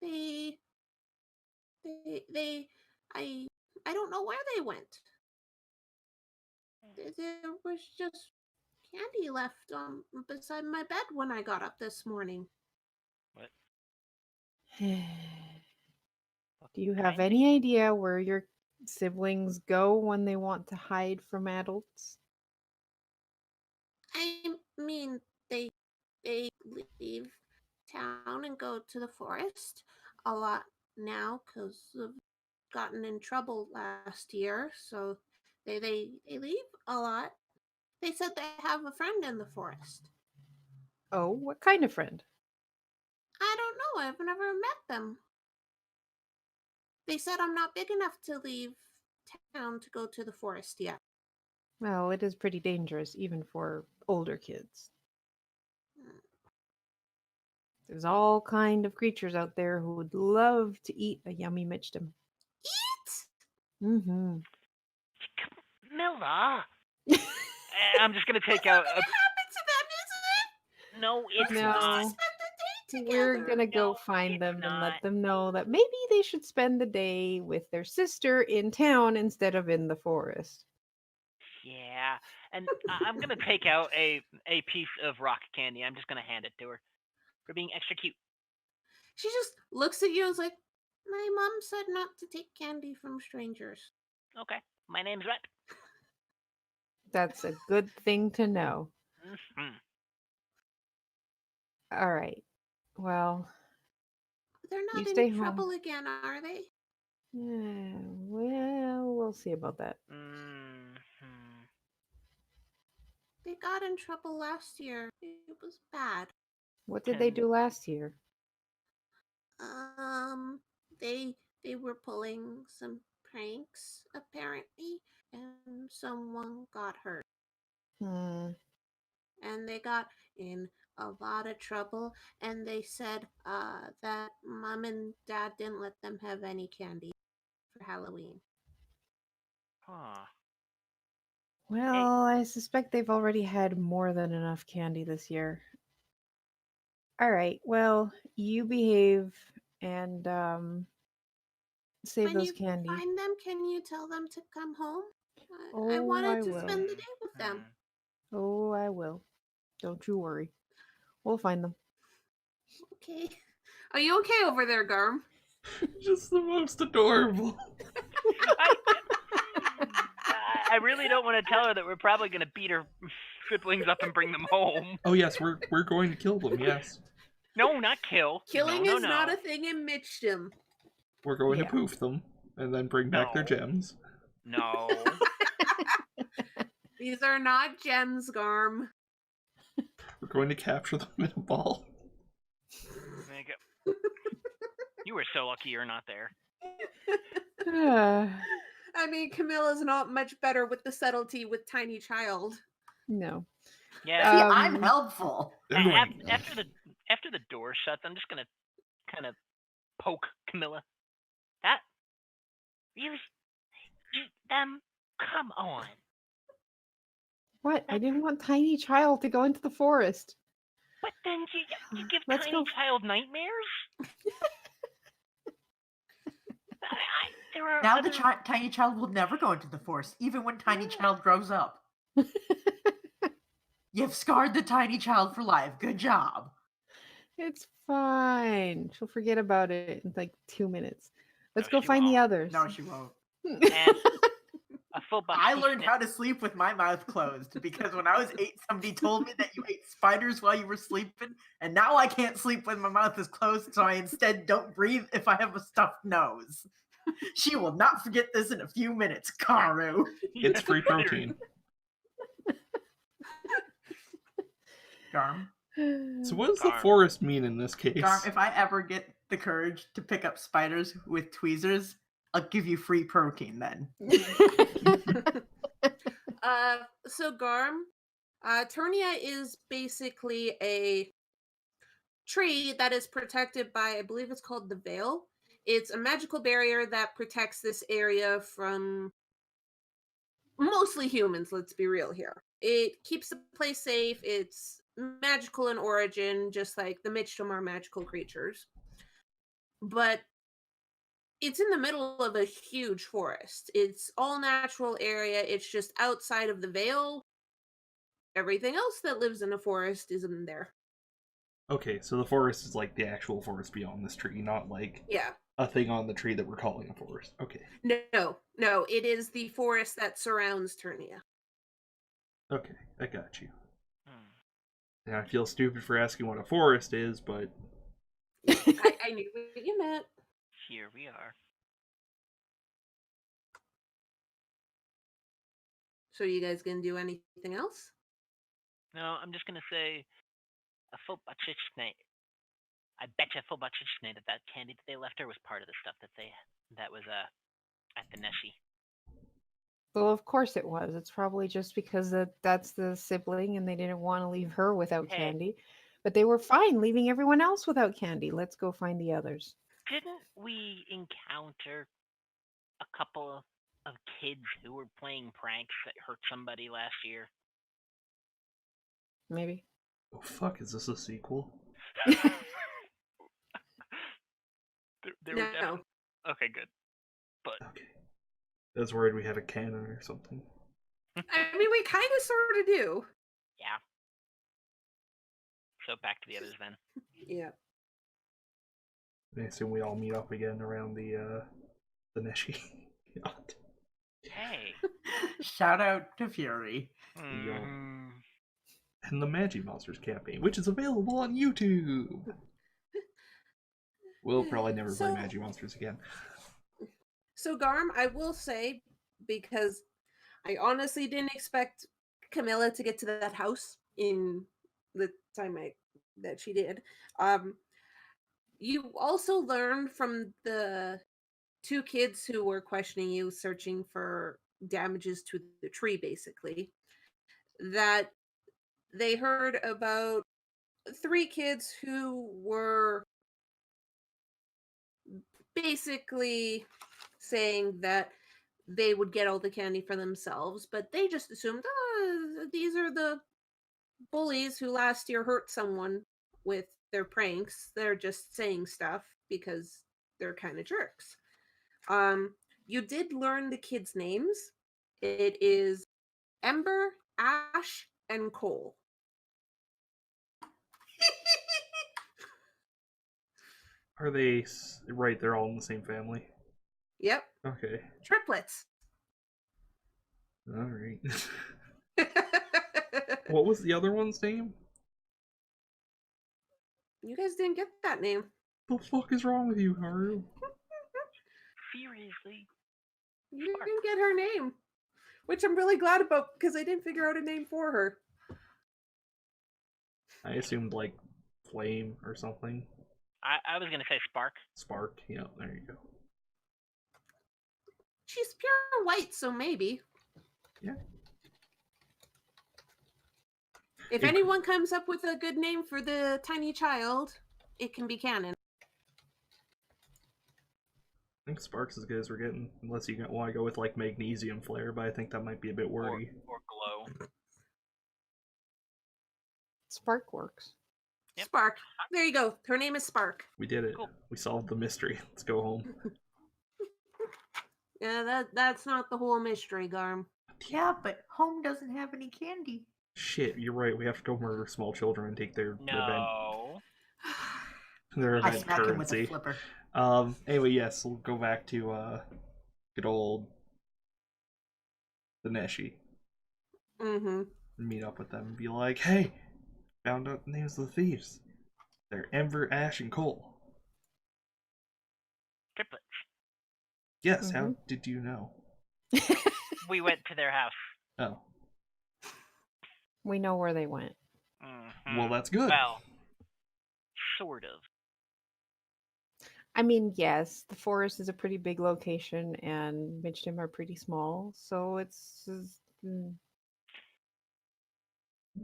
they they I don't know where they went. There was just candy left beside my bed when I got up this morning. What? Do you have Kind of? any idea where your siblings go when they want to hide from adults? I mean, they leave town and go to the forest a lot now because of gotten in trouble last year. So they leave a lot. They said they have a friend in the forest. Oh, what kind of friend? I don't know. I've never met them. They said I'm not big enough to leave town to go to the forest yet. Well, it is pretty dangerous, even for older kids. There's all kind of creatures out there who would love to eat a yummy Michtim. Eat? Mm-hmm. Miller. I'm just gonna take out What a. happened to them, is it? No, it's No. not. Spend the day We're together. gonna go No, find it's them and let not. them know that maybe they should spend the day with their sister in town instead of in the forest. Yeah, and I'm gonna take out a piece of rock candy. I'm just gonna hand it to her for being extra cute. She just looks at you and is like, my mom said not to take candy from strangers. Okay, my name's Rhett. That's a good thing to know. Mm-hmm. All right. Well, They're you not stay in home. trouble again, are they? Yeah, well, we'll see about that. Mm-hmm. They got in trouble last year. It was bad. What did they Can do last year? Um, they they were pulling some pranks apparently, and someone got hurt, Hmm. and they got in a lot of trouble. And they said that mom and dad didn't let them have any candy for Halloween. Huh. Hey, Well, I suspect they've already had more than enough candy this year. All right. Well, you behave and save When those you candy. find them, can you tell them to come home? I Oh, I wanted to will. spend the day with them. Oh, I will. Don't you worry. We'll find them. Okay. Are you okay over there, Garm? Just the most adorable. I, I really don't want to tell her that we're probably gonna beat her siblings up and bring them home. Oh yes, we're going to kill them. Yes, No, not kill. Killing no, is no, not no. a thing in Michtim. we're going Yeah. to poof them and then bring back their No. gems. No. These are not gems, Garm. We're going to capture them in a ball. There you go. You were so lucky you're not there. I mean, Camilla's not much better with the subtlety with Tiny Child. No. Yeah. See, I'm Um, helpful. Annoying. After the door shuts, I'm just gonna kind of poke Camilla. That really eat them? Come on. What? I didn't want Tiny Child to go into the forest. But then you give Let's Tiny go. Child nightmares? There are Now other... the tiny child will never go into the forest, even when tiny child grows up. You've scarred the tiny child for life. Good job. It's fine. She'll forget about it in like 2 minutes. Let's No, go she find the won't. others. No, she won't. And a full bunch I of learned how to sleep with my mouth closed because when I was 8, somebody told me that you ate spiders while you were sleeping, and now I can't sleep when my mouth is closed, so I instead don't breathe if I have a stuffed nose. She will not forget this in a few minutes, Karu. It's free protein. Garm. So what does the Garm. forest mean in this case? Garm, if I ever get the courage to pick up spiders with tweezers, I'll give you free protein then. So Garm, Turnia is basically a tree that is protected by, I believe it's called the Veil. It's a magical barrier that protects this area from mostly humans, let's be real here. It keeps the place safe. It's magical in origin, just like the Michtim are magical creatures. But it's in the middle of a huge forest. It's all natural area. It's just outside of the Veil. Everything else that lives in a forest is in there. Okay, so the forest is like the actual forest beyond this tree, not like... Yeah. a thing on the tree that we're calling a forest. Okay. No, it is the forest that surrounds Turnia. Okay, I got you. Hmm. And I feel stupid for asking what a forest is, but I knew what you meant. Here we are. So you guys gonna do anything else? No, I'm just gonna say a full-butchichne. I bet you a full-butchichne that candy that they left her was part of the stuff that was at the Neshi. Well, of course it was. It's probably just because that's the sibling and they didn't want to leave her without Hey. candy. But they were fine leaving everyone else without candy. Let's go find the others. Didn't we encounter a couple of kids who were playing pranks that hurt somebody last year? Maybe. oh fuck, is this a sequel? There were No. definitely... Okay, good. But Okay. I was worried we had a canon or something. I mean, we kind of sort of do. yeah. So back to the others then. Yeah. I assume we all meet up again around the Neshi. God. Hey. Shout out to Fury. Mhm. And the Magi Monsters campaign, which is available on YouTube. We'll probably never play So- Magi Monsters again. So Garm, I will say, because I honestly didn't expect Camilla to get to that house in the time that she did. You also learned from the two kids who were questioning you, searching for damages to the tree, basically, that they heard about 3 kids who were basically saying that they would get all the candy for themselves, but they just assumed, oh, these are the bullies who last year hurt someone with their pranks. They're just saying stuff because they're kind of jerks. You did learn the kids' names. It is Ember, Ash, and Cole. Are they right? They're all in the same family. Yep, Okay. triplets. All right. What was the other one's name? You guys didn't get that name. The fuck is wrong with you, Haru? Seriously? You Spark. didn't get her name, which I'm really glad about because I didn't figure out a name for her. I assumed like Flame or something. I was gonna say Spark. Spark. Yeah, there you go. She's pure white, so maybe. Yeah. If It- anyone comes up with a good name for the tiny child, it can be canon. I think Spark's as good as we're getting, unless you want to go with like Magnesium Flare, but I think that might be a bit wordy. Or Glow. Spark works. Yep. Spark. There you go. Her name is Spark. We did it. Cool. We solved the mystery. Let's go home. Yeah, that's not the whole mystery, Garm. Yeah, but home doesn't have any candy. Shit, you're right. We have to go murder small children and take their No. their I event smack him with a currency. flipper. Anyway, yes, we'll go back to good old the Neshi. Mm-hmm. Meet up with them and be like, hey, found out the names of the thieves. They're Ember, Ash, and Cole. Triplets. Yes, how did you know? We went to their house. Oh. We know where they went. Mhm. Well, that's good. Well, sort of. I mean, yes, the forest is a pretty big location and Michtim are pretty small, so it's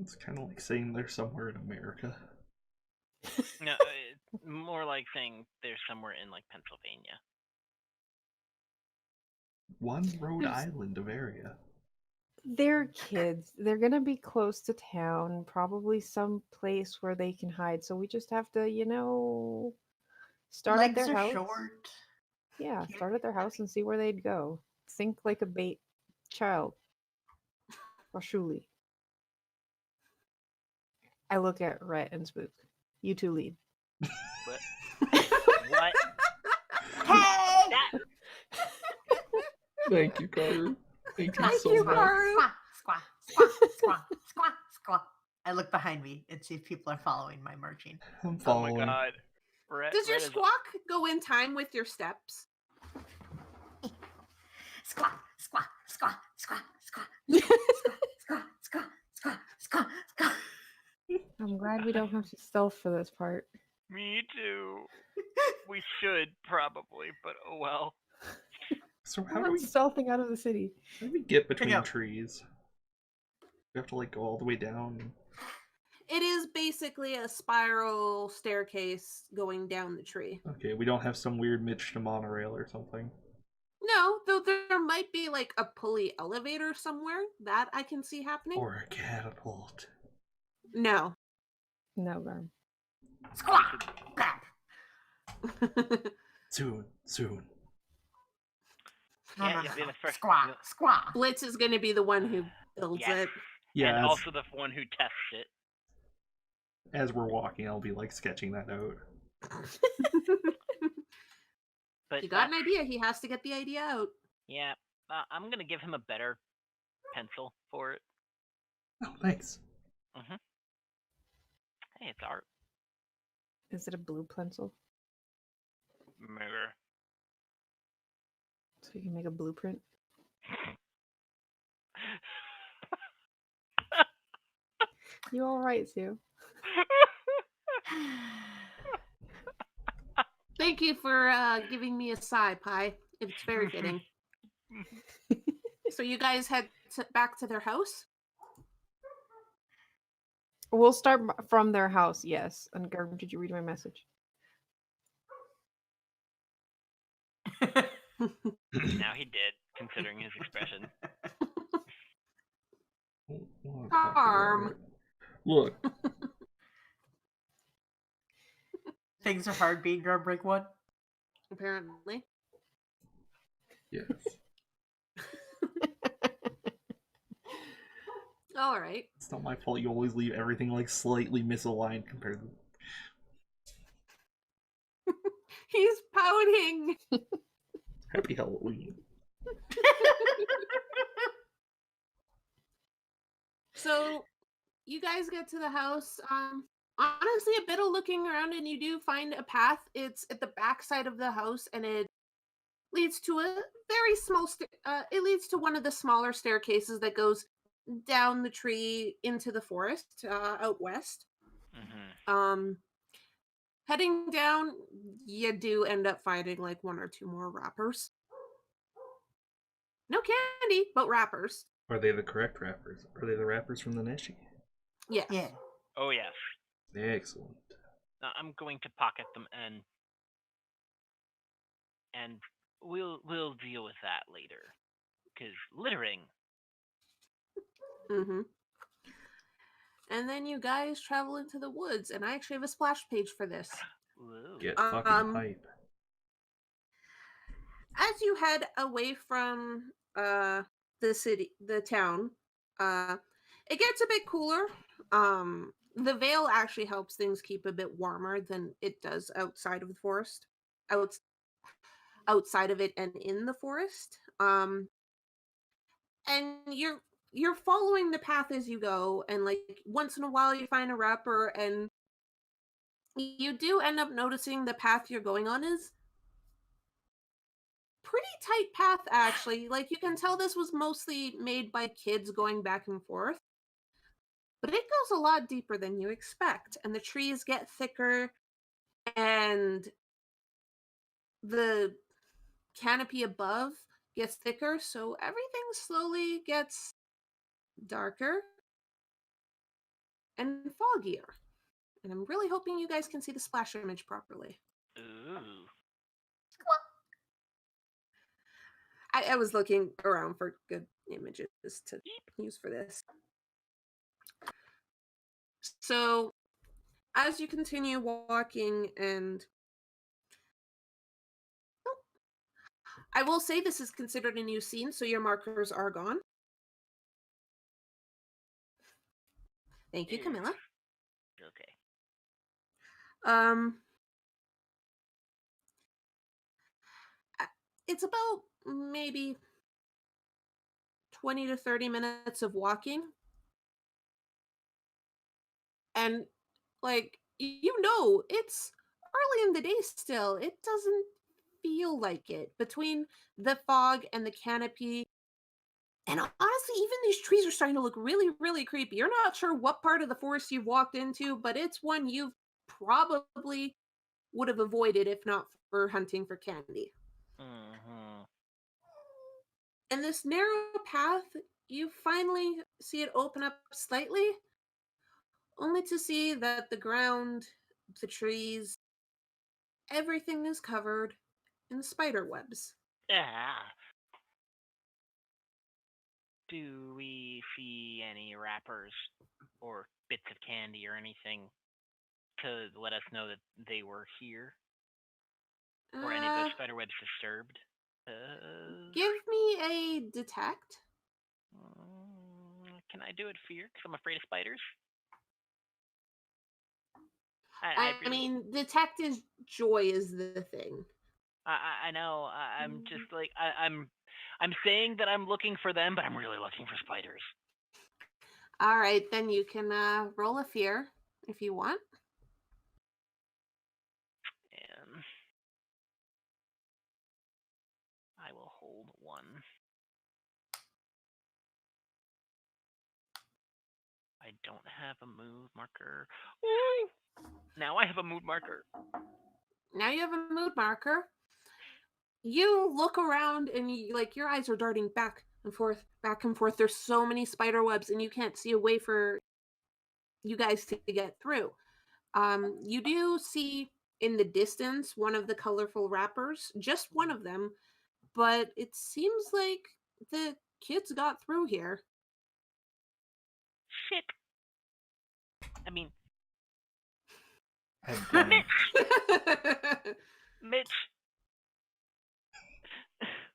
It's kind of like saying they're somewhere in America. No, more like saying they're somewhere in like Pennsylvania. One Rhode There's- Island of area. they're kids. They're gonna be close to town, probably some place where they can hide. So we just have to, start at Legs their are house. short. Yeah, start at their house and see where they'd go. Think like a bait child. Or Shuli. I look at Rhett and Spook. You two lead. What? What? Thank you, Karu. Thank you Thank so you, much. Karu. Squawk, squawk, squawk, squawk, squawk, squawk. I look behind me and see if people are following my marching. I'm Oh my following. god. Red, Does your Red is- squawk go in time with your steps? Squawk, squawk, squawk, squawk, squawk, squawk, squawk, squawk, squawk, squawk, squawk. I'm glad we don't have to stealth for this part. Me too. We should probably, but oh well. So We're how do not we stealthing out of the city. get between up. trees? We have to like go all the way down. It is basically a spiral staircase going down the tree. Okay, we don't have some weird Michtim monorail or something. No, though there might be like a pulley elevator somewhere that I can see happening. Or a catapult. No. No, Garm. Squawk, crap. Soon. No, Yeah, no, you'll no, be no. the first- Squawk, you'll- squawk. Blitz is going to be the one who builds Yes. it. Yeah, and as, also the one who tests it. as we're walking, I'll be like sketching that out. But You got an that's- idea. He has to get the idea out. Yeah, I'm gonna give him a better pencil for it. Oh, thanks. Hey, it's art. Is it a blue pencil? Maybe. So you can make a blueprint? You all right, Sue? Thank you for giving me a sigh, Pie. It's very fitting. So you guys head back to their house? We'll start from their house, yes. And Garm, did you read my message? Now he did, considering his expression. Harm. Look, Things are hard being Drum Break 1. Apparently. yes. All right. It's not my fault you always leave everything like slightly misaligned compared to... He's pouting. Happy Halloween. So you guys get to the house. Honestly, a bit of looking around, and you do find a path. It's at the back side of the house, and it leads to a very small. It leads to one of the smaller staircases that goes down the tree into the forest out west. Heading down, you do end up finding like one or two more wrappers. No candy, but wrappers. Are they the correct rappers? Are they the rappers from the Neshi? Yes. Yeah. Oh yes. Excellent. Now, I'm going to pocket them and we'll deal with that later. Because littering. Mm-hmm. And then you guys travel into the woods, and I actually have a splash page for this. Whoa. Get fucking hype. As you head away from the town, it gets a bit cooler. The veil actually helps things keep a bit warmer than it does outside of the forest. Outside of it and in the forest. And you're following the path as you go, and like once in a while you find a wrapper, and you do end up noticing the path you're going on is pretty tight path, actually. Like you can tell this was mostly made by kids going back and forth, but it goes a lot deeper than you expect, and the trees get thicker, and the canopy above gets thicker, so everything slowly gets darker and foggier. And I'm really hoping you guys can see the splash image properly. Ooh. I was looking around for good images to use for this. So as you continue walking, and I will say this is considered a new scene, so your markers are gone. Thank you, Camilla. Okay. It's about maybe 20 to 30 minutes of walking. And like it's early in the day still. It doesn't feel like it between the fog and the canopy. And honestly, even these trees are starting to look really, really creepy. You're not sure what part of the forest you've walked into, but it's one you probably would have avoided if not for hunting for candy. Mhm. And this narrow path, you finally see it open up slightly, only to see that the ground, the trees, everything is covered in spider webs. Ah. Do we see any wrappers or bits of candy or anything to let us know that they were here? Or any of those Uh, spider webs disturbed? Give me a detect. Can I do it fear? Because I'm afraid of spiders. I I mean, detect is joy is the thing. I know. I'm just like I'm saying that I'm looking for them, but I'm really looking for spiders. All right, then you can roll a fear if you want. And I will hold one. I don't have a mood marker. Ooh! Now I have a mood marker. Now you have a mood marker. You look around and your eyes are darting back and forth, back and forth. There's so many spider webs and you can't see a way for you guys to get through. You do see in the distance one of the colorful wrappers, just one of them, but it seems like the kids got through here. Shit. I mean, Mitch.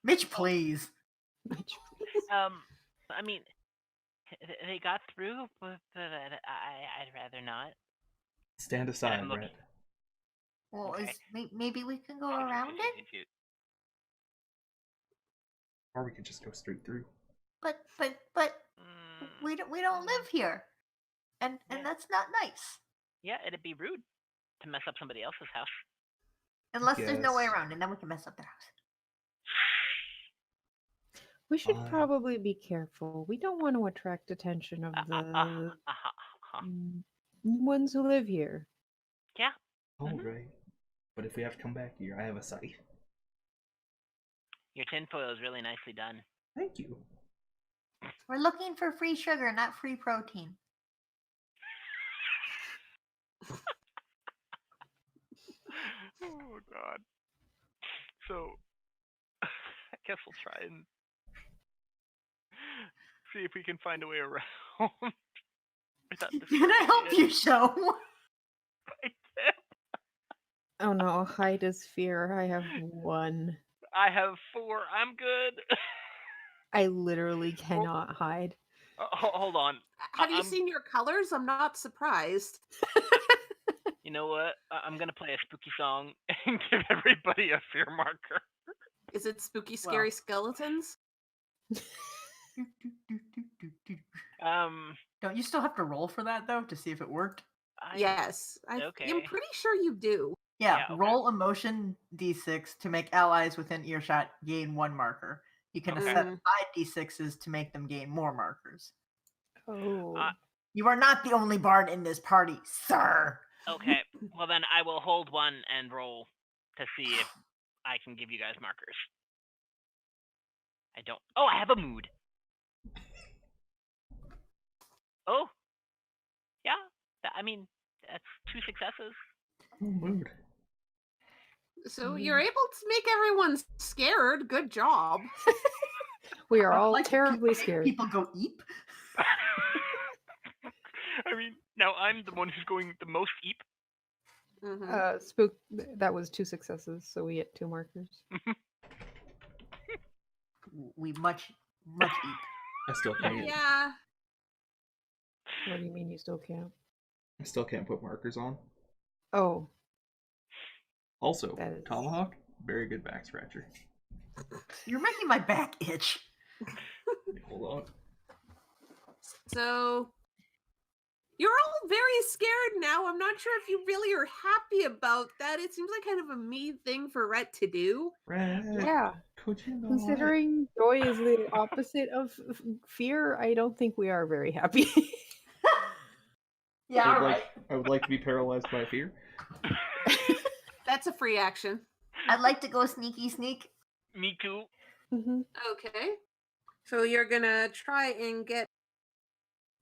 Mitch, please. I mean, they got through, but I'd rather not. Stand aside, I'm Brett. Well, Okay. maybe we can go around it? Or we could just go straight through. But we don't live here. And Yeah. that's not nice. Yeah, it'd be rude to mess up somebody else's house. Unless there's no way Yes. around it, then we can mess up their house. We should Fine. probably be careful. We don't want to attract attention of the ones who live here. Yeah. All right. But if we have to come back here, I have a scythe. Your tinfoil is really nicely done. Thank you. We're looking for free sugar, not free protein. Oh God. So I guess we'll try and see if we can find a way around. Can I help you, show? Oh no, hide is fear. I have 1. I have 4. I'm good. I literally cannot hide. Hold on. Have you seen your colors? I'm not surprised. You know what? I'm gonna play a spooky song and give everybody a fear marker. Is it spooky, scary skeletons? Don't you still have to roll for that though to see if it worked? Yes. I'm pretty sure you do. Yeah, roll emotion d6 to make allies within earshot gain 1 marker. You can set 5 d6s to make them gain more markers. Oh. You are not the only bard in this party, sir. Okay, well then I will hold 1 and roll to see if I can give you guys markers. I don't. Oh, I have a mood. Oh, yeah. I mean, that's 2 successes. Oh, mood. So you're able to make everyone scared. Good job. We are all terribly scared. People go eep. I mean, now I'm the one who's going the most eep. Spook. That was 2 successes, so we get 2 markers. We much eep. I still can't. Yeah. What do you mean you still can't? I still can't put markers on. Oh. Also, Tomahawk, very good back scratcher. You're making my back itch. Hold on. So you're all very scared now. I'm not sure if you really are happy about that. It seems like kind of a mean thing for Rhett to do. Red, Yeah. could you not? Considering joy is the opposite of fear, I don't think we are very happy. Yeah, I all would right. like. I would like to be paralyzed by fear. That's a free action. I'd like to go sneaky sneak. Me too. Mhm. Okay. So you're gonna try and get.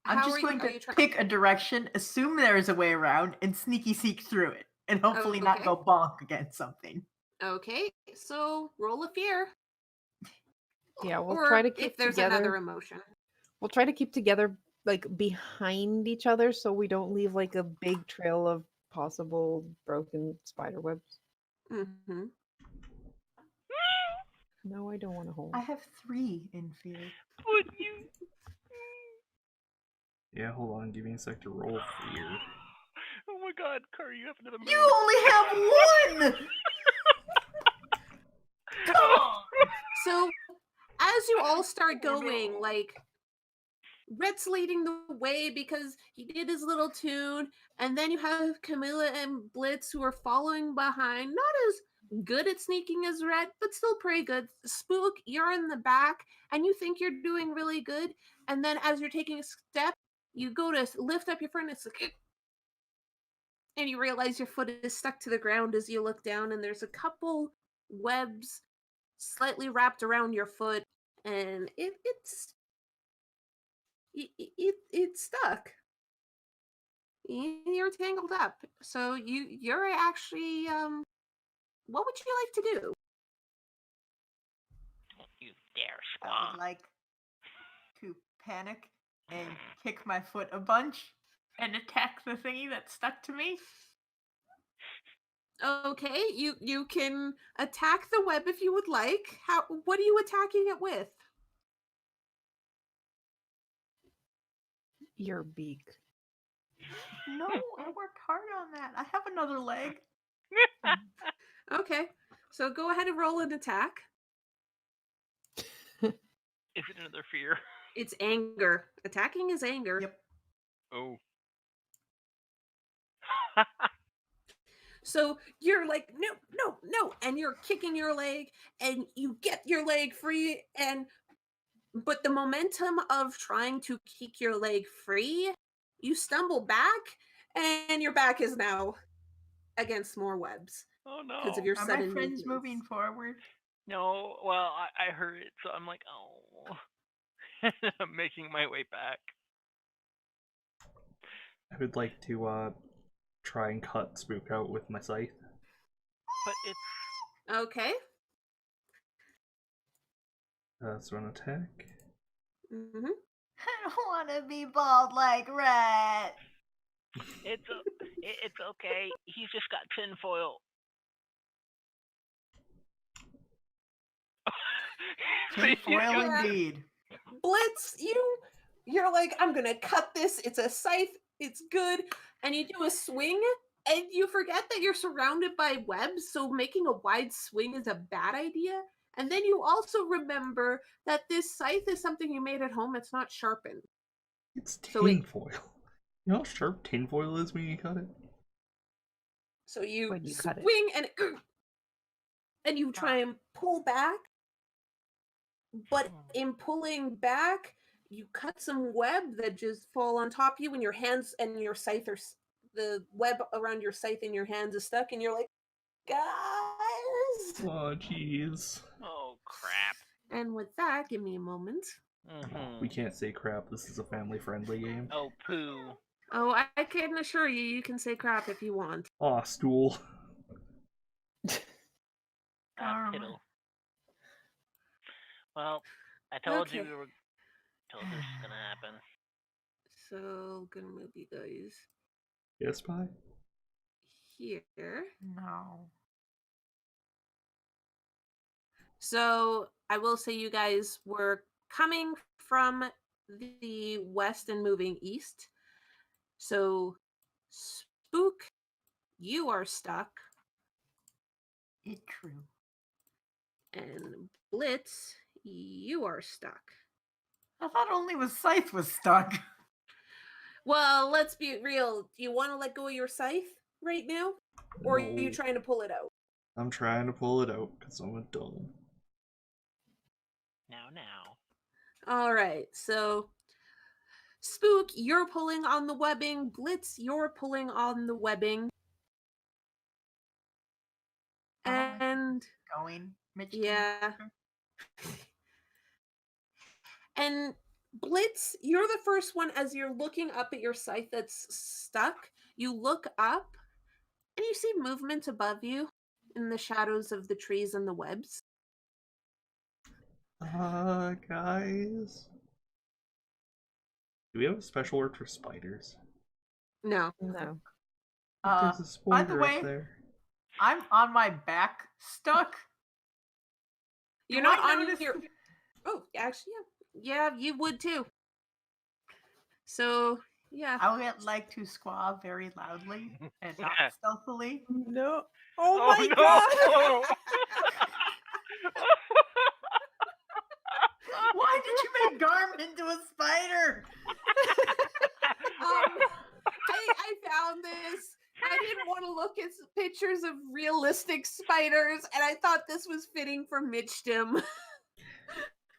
I'm just going to pick a direction, assume there is a way around, and sneaky seek through it, and hopefully not Okay. go bonk against something. Okay, so roll a fear. Yeah, we'll Or try to keep if there's together. another emotion. We'll try to keep together like behind each other so we don't leave like a big trail of possible broken spider webs. Mm-hmm. No, I don't want to hold. I have 3 in fear. Would you? Yeah, hold on. Give me a sec to roll fear. Oh my God, Car, you have another mood. You only have 1. Come on. So as you all start going, like Rhett's leading the way because he did his little tune, and then you have Camilla and Blitz who are following behind, not as good at sneaking as Rhett, but still pretty good. Spook, you're in the back, and you think you're doing really good, and then as you're taking a step, you go to lift up your foot, and it's like, and you realize your foot is stuck to the ground as you look down, and there's a couple webs slightly wrapped around your foot, and it's stuck. You're tangled up. So you're actually what would you like to do? You dare I squawk. would like to panic and kick my foot a bunch and attack the thingy that's stuck to me. Okay, you can attack the web if you would like. What are you attacking it with? Your beak. No, I worked hard on that. I have another leg. Okay. So go ahead and roll an attack. Is it another fear? It's anger. Attacking is anger. Yep. Oh. So you're like, no, and you're kicking your leg, and you get your leg free, but the momentum of trying to kick your leg free, you stumble back, and your back is now against more webs Oh no. because of your Are sudden my friends movements. moving forward? No, well, I heard it, so I'm like, oh. I'm making my way back. I would like to try and cut Spook out with my scythe. But it's Okay. So an attack. Mm-hmm. I don't want to be bald like Rat. it's okay. He's just got tinfoil. Tinfoil indeed. Blitz, you're like, I'm gonna cut this. It's a scythe. It's good. And you do a swing, and you forget that you're surrounded by webs, so making a wide swing is a bad idea. And then you also remember that this scythe is something you made at home. It's not sharpened. It's So it- tinfoil. You know how sharp tinfoil is when you cut it? So you When you cut it. swing and you try and pull back, but in pulling back, you cut some web that just fall on top of you, and your hands and your scythe are the web around your scythe in your hands is stuck, and you're like, guys. Oh, jeez. Oh crap. And with that, give me a moment. Mm-hmm. We can't say crap. This is a family-friendly game. Oh poo. Oh, I can assure you, you can say crap if you want. Aw, stool. Ah, piddle. Well, I told you Okay. we were told this was gonna happen. So, gonna move you guys Yes, Pie? here. No. So I will say you guys were coming from the west and moving east. So Spook, you are stuck. It true. And Blitz, you are stuck. I thought only Scythe was stuck. Well, let's be real. Do you want to let go of your scythe right now? Or are you No. trying to pull it out? I'm trying to pull it out because I'm a dumb. Now. All right, so Spook, you're pulling on the webbing. Blitz, you're pulling on the webbing. And Going, Michtim. yeah. And Blitz, you're the first one as you're looking up at your scythe that's stuck. You look up and you see movement above you in the shadows of the trees and the webs. Guys. Do we have a special word for spiders? No. No. There's a By the spider way, up there. I'm on my back stuck. You're Do not I on notice- your... Oh, actually, yeah. Yeah, you would too. So, yeah. I would like to squaw very loudly and not stealthily. No. Oh, Oh, my no! god! Why did you make Garm into a spider? I found this. I didn't want to look at pictures of realistic spiders, and I thought this was fitting for Michtim.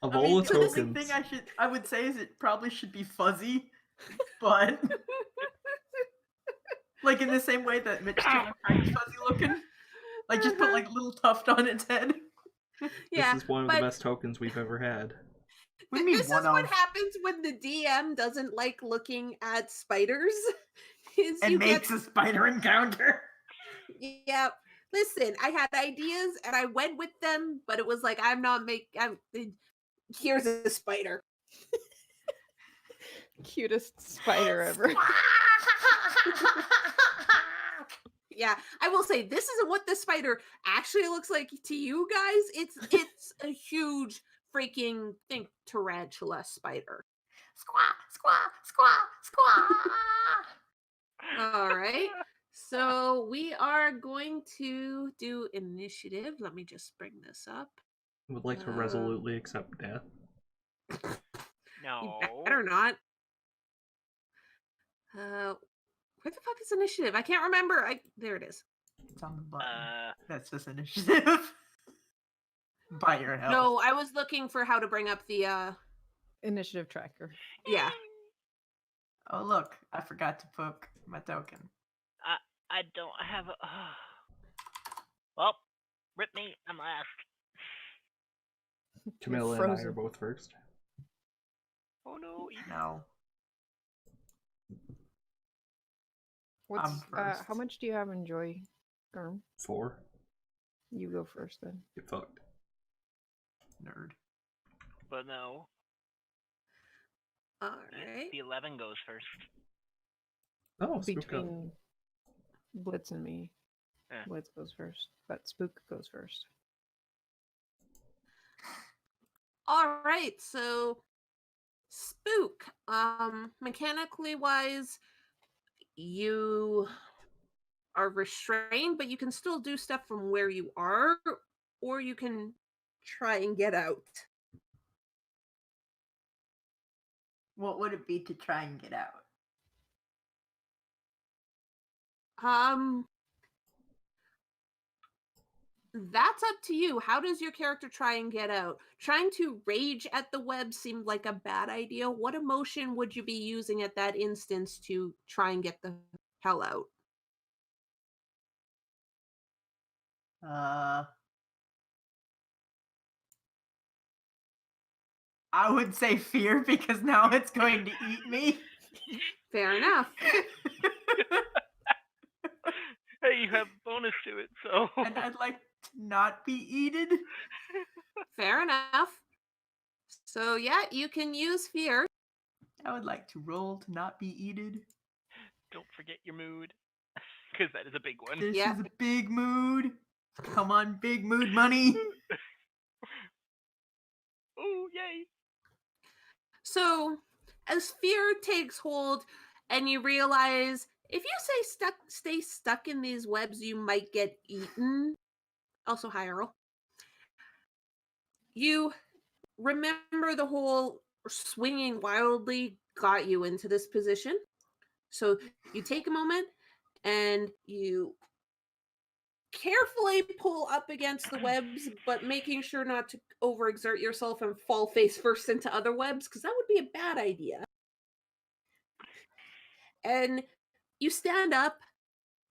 Of I all mean, the the only tokens, thing I would say is it probably should be fuzzy, but like in the same way that Michtim is fuzzy looking. Like just put like a little tuft on its head. Yeah, this is one of the but best tokens we've ever had. What do you mean this is one what of? happens when the DM doesn't like looking at spiders. Is And you makes get... a spider encounter. Yeah. Listen, I had ideas and I went with them, but it was like here's a spider. Cutest spider ever. Yeah, I will say this isn't what the spider actually looks like to you guys. It's a huge freaking tarantula spider. Squaw, squaw, squaw, squaw. All right. So we are going to do initiative. Let me just bring this up. I would like to resolutely accept death. No. You better not. Where the fuck is initiative? I can't remember. There it is. It's on the button. That's just initiative. By your health. No, I was looking for how to bring up the Initiative tracker. yeah. Oh look, I forgot to poke my token. I don't have a... Well, rip me, I'm last. Camilla and I frozen. are both first. Oh no. No. What's first. how much do you have in joy, Garm? 4. You go first then. Get fucked. Nerd. But no. All right. The 11 goes first. Oh, Spook up. Between Blitz and me. Yeah. Blitz goes first, but Spook goes first. All right. So Spook, mechanically wise, you are restrained, but you can still do stuff from where you are, or you can try and get out. What would it be to try and get out? That's up to you. How does your character try and get out? Trying to rage at the web seemed like a bad idea. What emotion would you be using at that instance to try and get the hell out? I would say fear because now it's going to eat me. Fair enough. Hey, you have bonus to it, so... And I'd like to not be eaten. Fair enough. So yeah, you can use fear. I would like to roll to not be eaten. Don't forget your mood, because that is a big one. This Yeah. is a big mood. Come on, big mood money. Oh, yay! So as fear takes hold and you realize if you stay stuck in these webs, you might get eaten. Also, hi, Earl. You remember the whole swinging wildly got you into this position. So you take a moment and you carefully pull up against the webs, but making sure not to overexert yourself and fall face first into other webs, because that would be a bad idea. And you stand up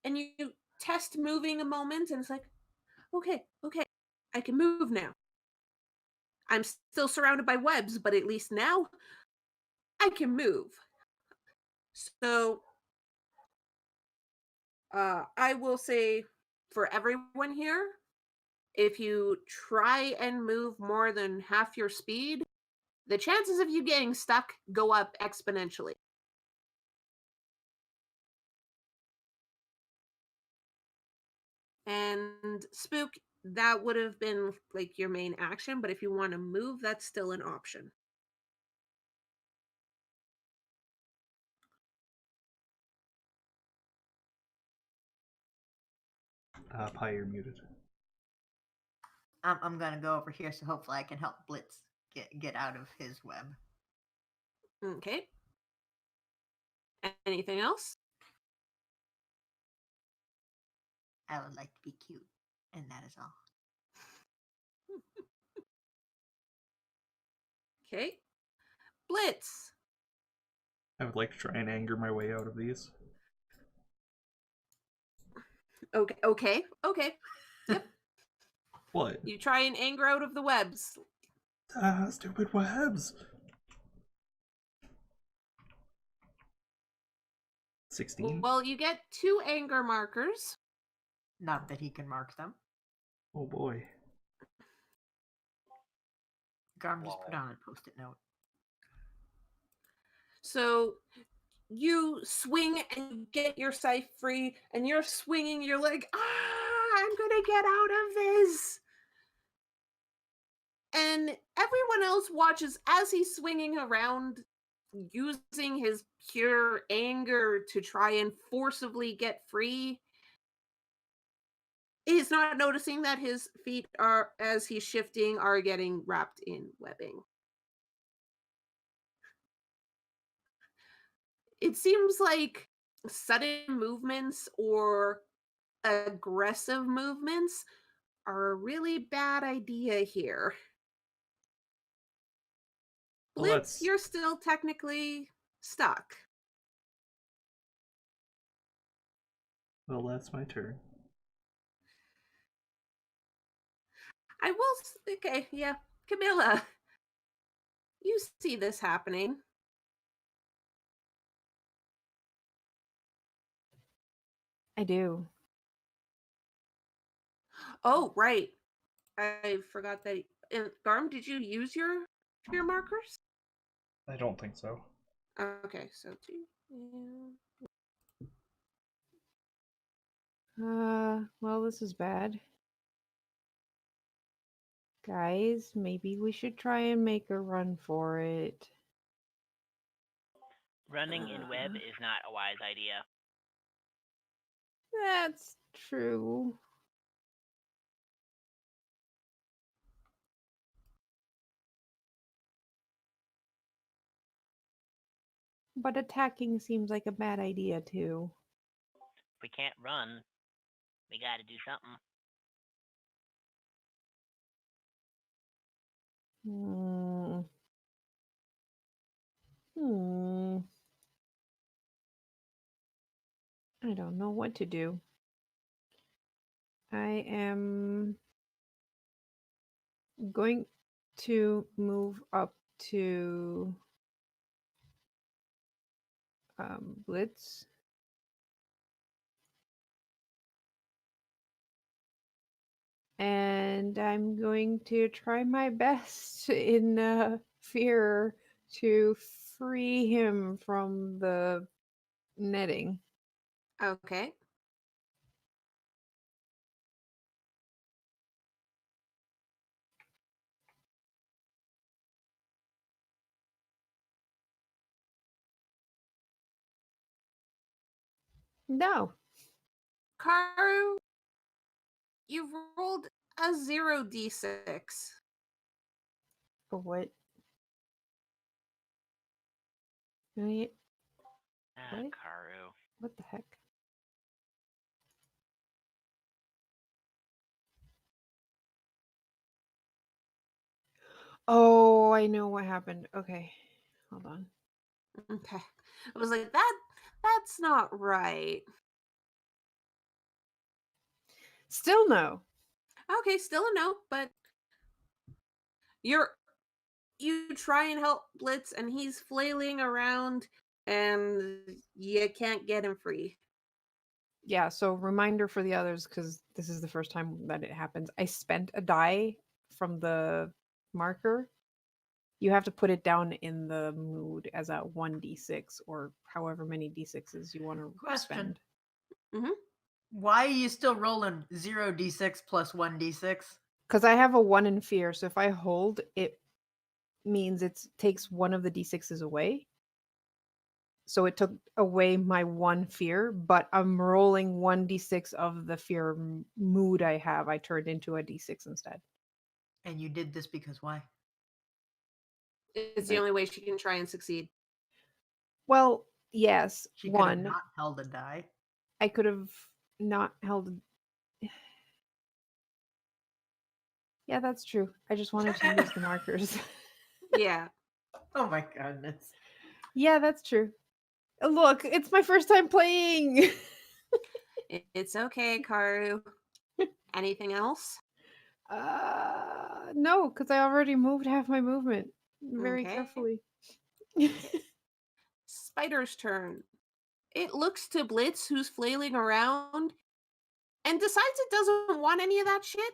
and you test moving a moment, and it's like, okay, I can move now. I'm still surrounded by webs, but at least now I can move. So I will say for everyone here, if you try and move more than half your speed, the chances of you getting stuck go up exponentially. And Spook, that would have been like your main action, but if you want to move, that's still an option. Pi, you're muted. I'm gonna go over here, so hopefully I can help Blitz get out of his web. Okay. Anything else? I would like to be cute, and that is all. Okay. Blitz. I would like to try and anger my way out of these. Okay. Yep. What? You try and anger out of the webs. Stupid webs. 16? Well, you get 2 anger markers. Not that he can mark them. Oh boy. Garm just put on a post-it note. So you swing and you get your scythe free, and you're swinging. You're like, I'm gonna get out of this. And everyone else watches as he's swinging around, using his pure anger to try and forcibly get free. He's not noticing that his feet are, as he's shifting, are getting wrapped in webbing. It seems like sudden movements or aggressive movements are a really bad idea here. Well, Blitz, you're still technically stuck. Well, that's my turn. Okay, yeah. Camilla, you see this happening. I do. Oh, right. I forgot that. Garm, did you use your markers? I don't think so. Okay, so 2. Well, this is bad. Guys, maybe we should try and make a run for it. Running in web is not a wise idea. That's true. But attacking seems like a bad idea too. If we can't run, we gotta do something. I don't know what to do. I am going to move up to Blitz. And I'm going to try my best in fear to free him from the netting. Okay. No. Karu, you've rolled a 0d6. For what? Wait, what? Karu. What the heck? Oh, I know what happened. Okay, hold on. Okay. I was like, that's not right. Still no. Okay, still a no, but you try and help Blitz and he's flailing around and you can't get him free. Yeah, so reminder for the others, because this is the first time that it happens. I spent a die from the marker. You have to put it down in the mood as a 1d6 or however many d6s you want to Question. spend. Why are you still rolling 0d6 plus 1d6? Because I have a 1 in fear, so if I hold, it means it takes one of the d6s away. So it took away my 1 fear, but I'm rolling 1d6 of the fear mood I have. I turned into a d6 instead. And you did this because why? It's the only way she can try and succeed. Well, yes. She could have One, not held a die. I could have not held. Yeah, that's true. I just wanted to use the markers. Yeah. Oh my goodness. Yeah, that's true. Look, it's my first time playing. It's okay, Karu. Anything else? No, because I already moved half my movement very Okay. carefully. Spider's turn. It looks to Blitz, who's flailing around, and decides it doesn't want any of that shit.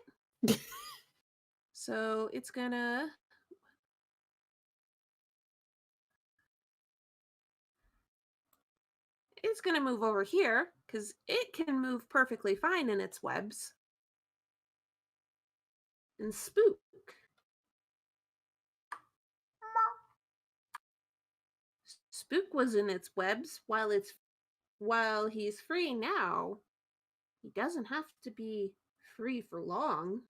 So it's gonna move over here because it can move perfectly fine in its webs. And spook. Spook was in its webs while he's free now. He doesn't have to be free for long.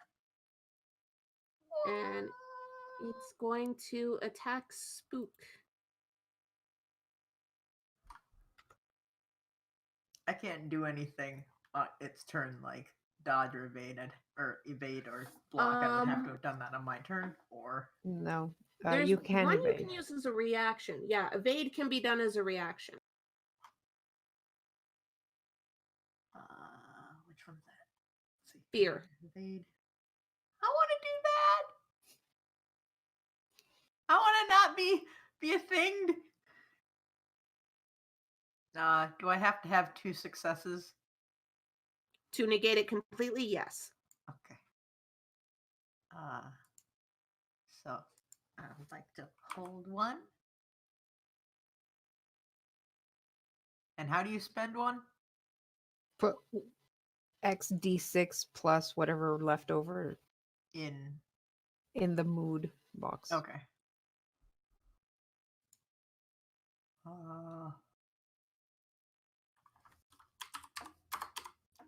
And it's going to attack Spook. I can't do anything its turn, like dodge or evade or block. I would have to have done that on my turn, or No, There's you can one evade. you can use as a reaction. Yeah, evade can be done as a reaction. which one's that? Let's see. Fear. Evade. I want to do that. I want to not be a thing. Do I have to have 2 successes? To negate it completely, yes. Okay. So I would like to hold 1. And how do you spend 1? Put X d6 plus whatever left over In the mood box. Okay.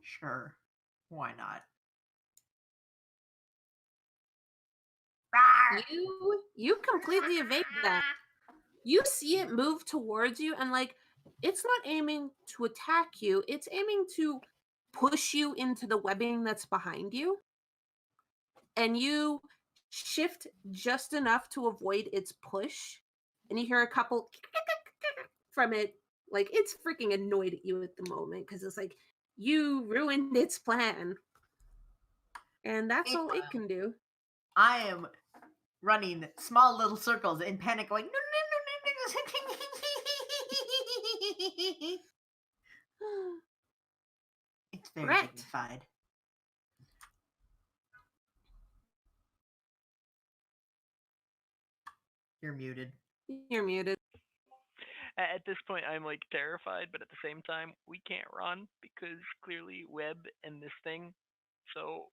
Sure. Why not? You completely evade that. You see it move towards you, and like it's not aiming to attack you, it's aiming to push you into the webbing that's behind you. And you shift just enough to avoid its push. And you hear a couple from it. Like it's freaking annoyed at you at the moment because it's like you ruined its plan. And that's all it can do. I am running small little circles in panic, going, no, no, no, no, no. It's very Brett. dignified. You're muted. You're muted. At this point, I'm like terrified, but at the same time, we can't run because clearly web and this thing. So,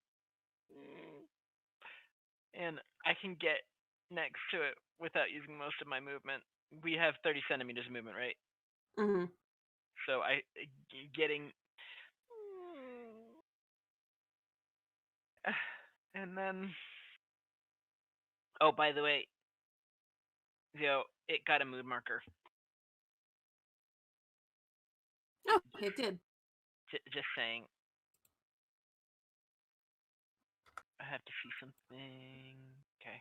and I can get next to it without using most of my movement. We have 30 centimeters of movement, right? Mm-hmm. So getting, and then. Oh, by the way, So it got a mood marker. Oh, it did. Just saying. I have to see something. Okay.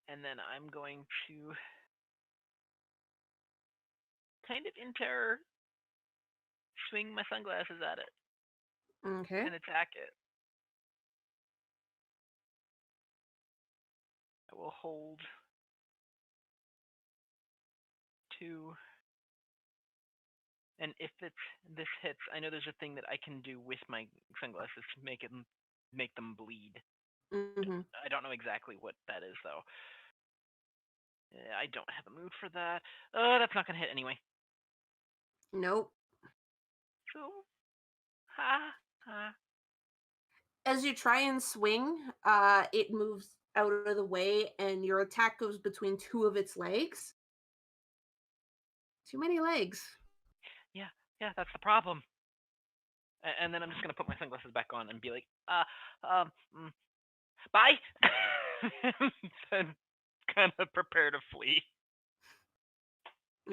And then I'm going to kind of in terror swing my sunglasses at it Okay. and attack it. I will hold 2. And if this hits, I know there's a thing that I can do with my sunglasses to make them bleed. Mm-hmm. I don't know exactly what that is though. I don't have a mood for that. That's not gonna hit anyway. Nope. So, ha. As you try and swing, it moves out of the way, and your attack goes between 2 of its legs. Too many legs. Yeah, that's the problem. And then I'm just gonna put my sunglasses back on and be like, bye. And kind of prepare to flee.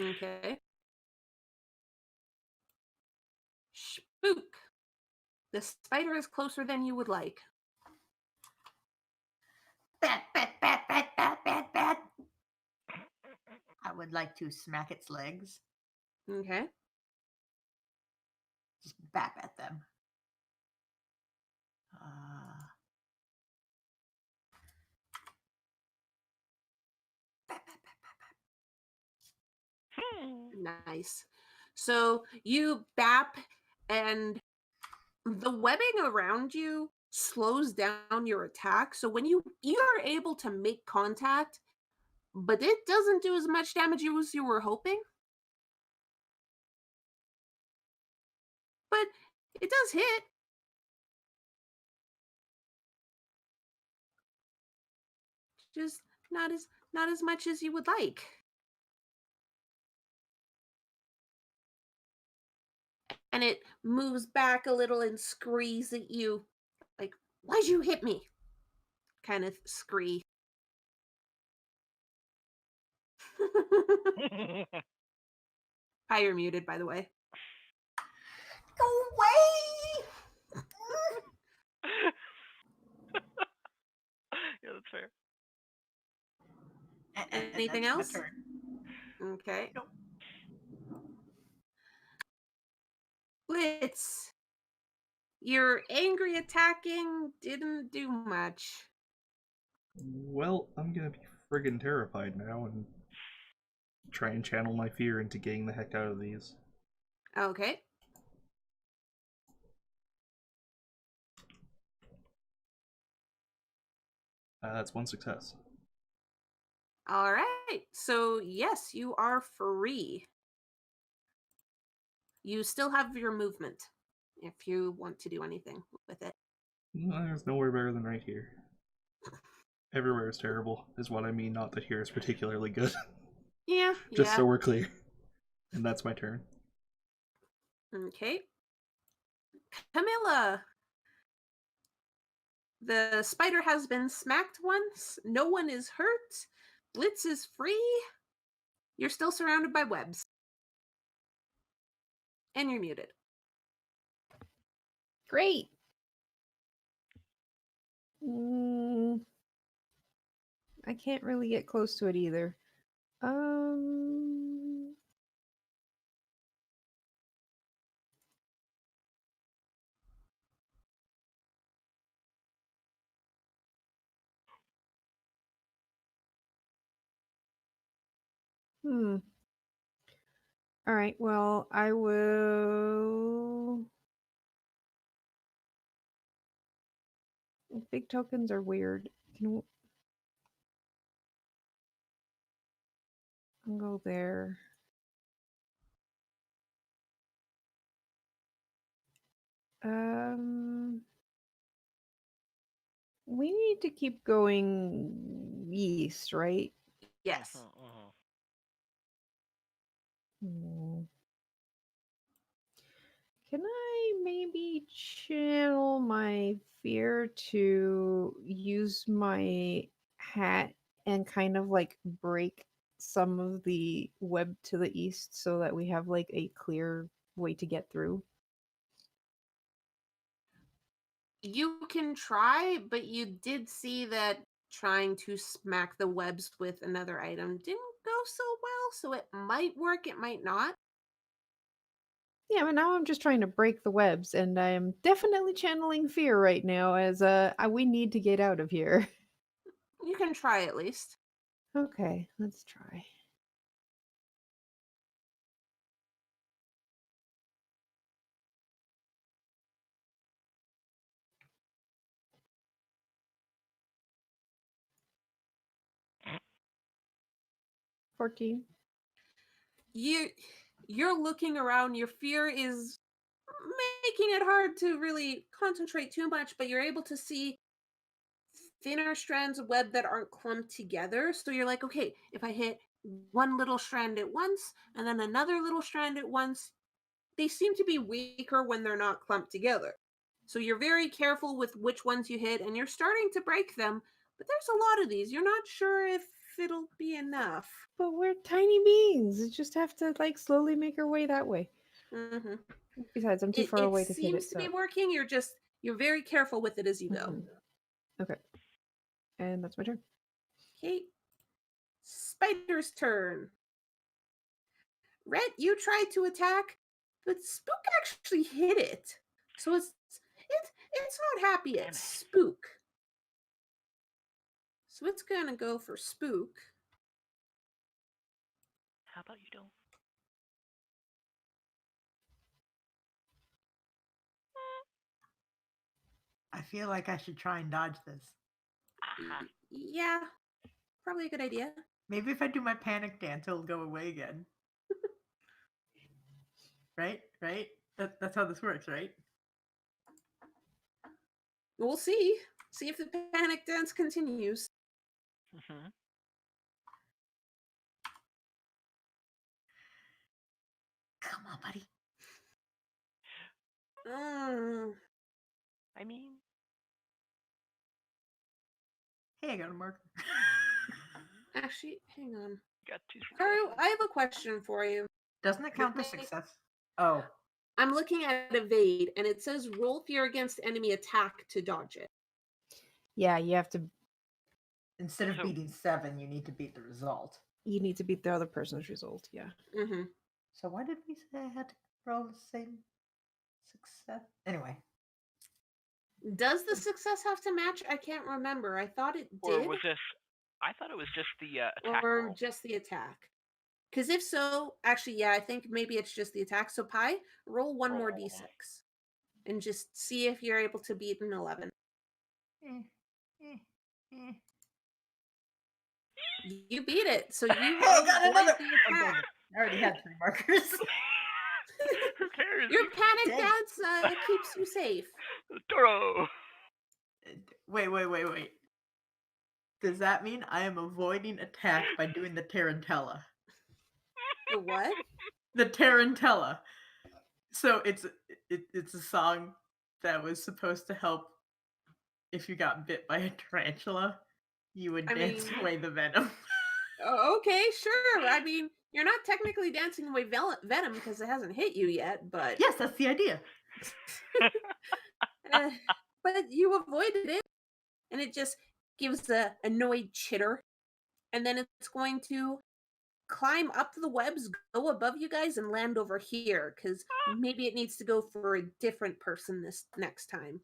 Okay. Spook. The spider is closer than you would like. Bat, bat, bat, bat, bat, bat, bat. I would like to smack its legs. Okay. Just bap at them. Bat, bat, bat. Nice. So you bap, and the webbing around you slows down your attack. So when you are able to make contact, but it doesn't do as much damage as you were hoping. But it does hit. Just not as much as you would like. And it moves back a little and screes at you, like, "Why'd you hit me?" Kind of scree. Hi, you're muted, by the way. Go away! Yeah, that's fair. Anything That's my else? turn. Okay. Nope. Blitz. Your angry attacking didn't do much. Well, I'm gonna be friggin' terrified now and try and channel my fear into getting the heck out of these. Okay. That's 1 success. All right. So, yes, you are free. You still have your movement if you want to do anything with it. There's nowhere better than right here. Everywhere is terrible, is what I mean, not that here is particularly good. Yeah. Just so we're clear. And that's my turn. Okay. Camilla. The spider has been smacked once. No one is hurt. Blitz is free. You're still surrounded by webs. And you're muted. Great. I can't really get close to it either. All right, well, I will. Big tokens are weird. I'll go there. We need to keep going east, right? Yes. Can I maybe channel my fear to use my hat and kind of like break some of the web to the east so that we have like a clear way to get through? You can try, but you did see that trying to smack the webs with another item didn't go so well, so it might work, it might not. Yeah, but now I'm just trying to break the webs, and I'm definitely channeling fear right now as we need to get out of here. You can try at least. Okay, let's try. $14. You're looking around, your fear is making it hard to really concentrate too much, but you're able to see thinner strands of web that aren't clumped together. So you're like, okay, if I hit one little strand at once and then another little strand at once, they seem to be weaker when they're not clumped together. So you're very careful with which ones you hit and you're starting to break them, but there's a lot of these. You're not sure if it'll be enough. But we're tiny beings. We just have to like slowly make our way that way. Mm-hmm. Besides, I'm too far It away to hit seems it. to be So. working. You're very careful with it as you go. Mhm. Okay. And that's my turn. Okay. Spider's turn. Red, you tried to attack, but Spook actually hit it. So it's not happy Damn at it. Spook. So it's gonna go for Spook. How about you don't? I feel like I should try and dodge this. Aha. Yeah, probably a good idea. Maybe if I do my panic dance, it'll go away again. Right? Right? That's how this works, right? We'll see. See if the panic dance continues. Mm-hmm. Come on, buddy. Mm, I mean, Hey, I got a marker. actually, hang on. you got 2 Karu, successes. I have a question for you. Doesn't it count as Okay. success? Oh, I'm looking at evade, and it says roll fear against enemy attack to dodge it. Yeah, you have to. instead of So- beating 7, you need to beat the result. You need to beat the other person's result. Yeah. Mm-hmm. So why did we say I had to roll the same success? Anyway, Does the success have to match? I can't remember. I thought it Or did. was this? I thought it was just the attack Or roll. just the attack. Because if so, actually, yeah, I think maybe it's just the attack. So Pi, roll one more Roll. d6. And just see if you're able to beat an 11. You beat it. So you Hey, I got avoid another. the Oh, dang attack. it. I already had 3 markers. Who cares? Your panic Dang. dance keeps you safe. Toro. Wait. Does that mean I am avoiding attack by doing the tarantella? The what? The tarantella. So it's a song that was supposed to help if you got bit by a tarantula, you would I dance mean- away the venom. Oh, okay, sure. I mean, you're not technically dancing away venom because it hasn't hit you yet, but Yes, that's the idea. but you avoided it, and it just gives a annoyed chitter, and then it's going to climb up the webs, go above you guys, and land over here because maybe it needs to go for a different person this next time.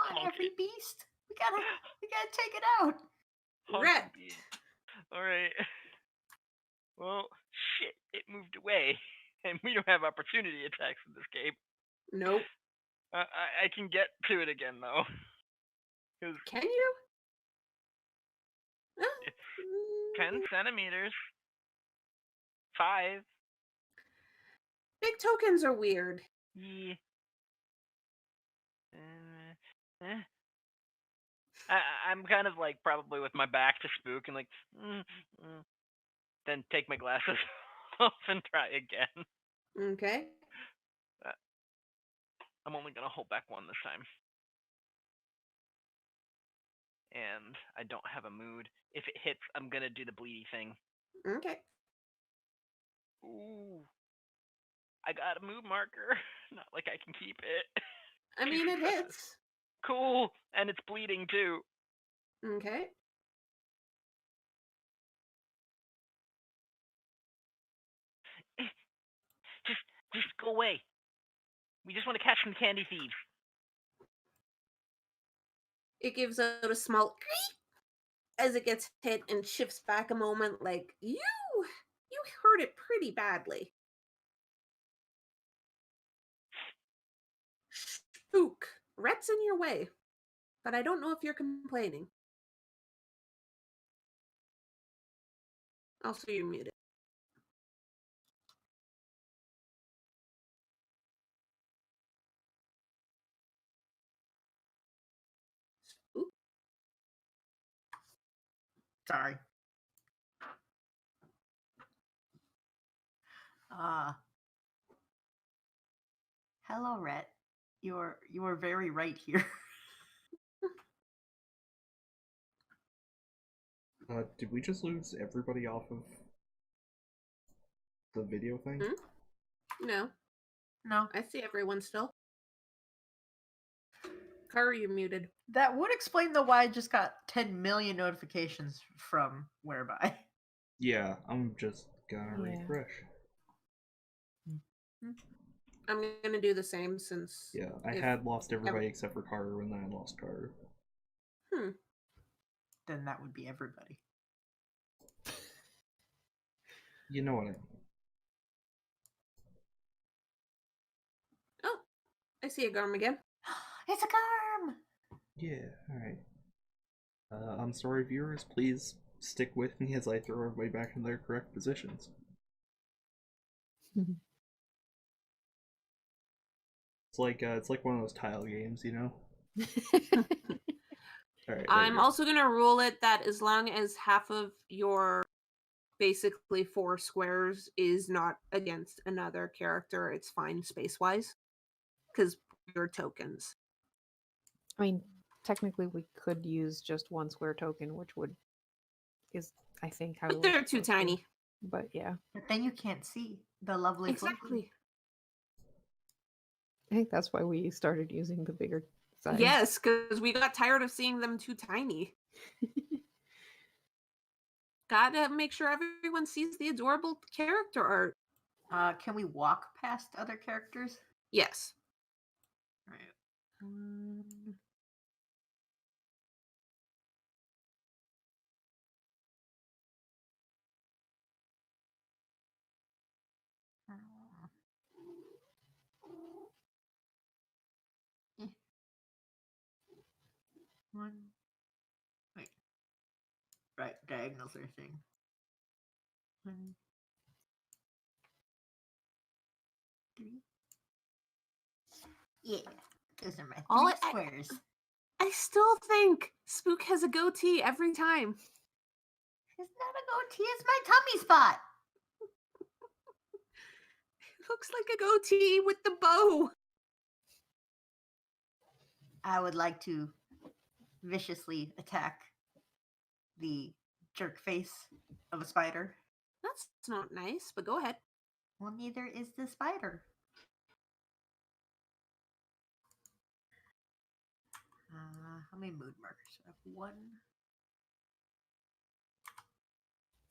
Come on, every beast. We gotta take it out. Ret. All right. Well, shit, it moved away, and we don't have opportunity attacks in this game. Nope. I can get to it again though. 'Cause Can you? it's 10 centimeters. 5. Big tokens are weird. Yeah. I'm kind of like probably with my back to Spook and like, then take my glasses off and try again. Okay. I'm only gonna hold back one this time. And I don't have a mood. If it hits, I'm gonna do the bleedy thing. Okay. Ooh. I got a mood marker. Not like I can keep it. I mean, it hits. Cool. And it's bleeding too. Okay. Just go away. We just want to catch some candy thieves. It gives out a small as it gets hit and shifts back a moment like, you hurt it pretty badly. Spook, Rhett's in your way, but I don't know if you're complaining. Also, you're muted. Spook? Sorry. Hello, Rhett. You are very right here. Did we just lose everybody off of the video thing? No, No. I see everyone still. Car, you're muted. That would explain the why I just got 10 million notifications from whereby. Yeah, I'm just gonna Yeah. refresh. I'm gonna do the same since. Yeah, I had lost everybody except for Carter, and then I lost Carter. Then that would be everybody. You know what I mean. Oh, I see a Garm again. It's a Garm! Yeah, alright. I'm sorry, viewers, please stick with me as I throw everybody back in their correct positions. It's like one of those tile games, you know? Alright, I'm also gonna rule it that as long as half of your basically 4 squares is not against another character, it's fine space-wise. Because your tokens. I mean, technically, we could use just 1 square token, which is I think how. But they're too tiny. But yeah, But then you can't see the lovely Exactly. I think that's why we started using the bigger size. Yes, because we got tired of seeing them too tiny. Gotta make sure everyone sees the adorable character art. Can we walk past other characters? Yes. Right. One. Wait. Right, diagonals are a thing. 1, 3. Yeah, those are my All 3 squares. I still think Spook has a goatee every time. It's not a goatee, it's my tummy spot. It looks like a goatee with the bow. I would like to viciously attack the jerk face of a spider. That's not nice, but go ahead. Well, neither is the spider. How many mood markers? I have 1.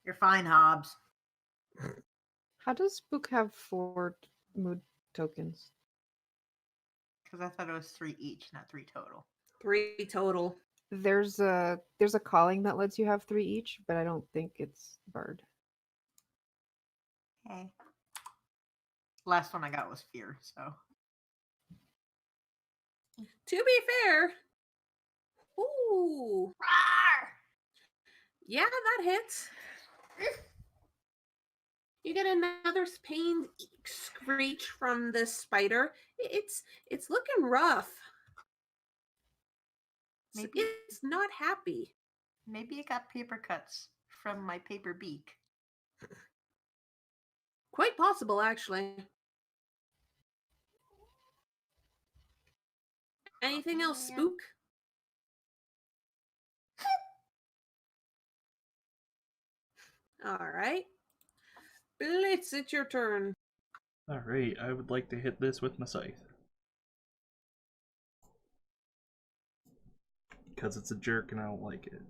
You're fine, Hobbs. How does Spook have 4 mood tokens? Because I thought it was 3 each, not 3 total. 3 total. There's a calling that lets you have 3 each, but I don't think it's Bard. Okay. Last one I got was fear, so. To be fair. Ooh. Rawr! Yeah, that hits. You get another pained screech from the spider. It's looking rough. Maybe It's not happy. Maybe it got paper cuts from my paper beak. Quite possible, actually. Anything else, Yeah. Spook? All right. Blitz, it's your turn. Alright, I would like to hit this with my scythe. Because it's a jerk and I don't like it.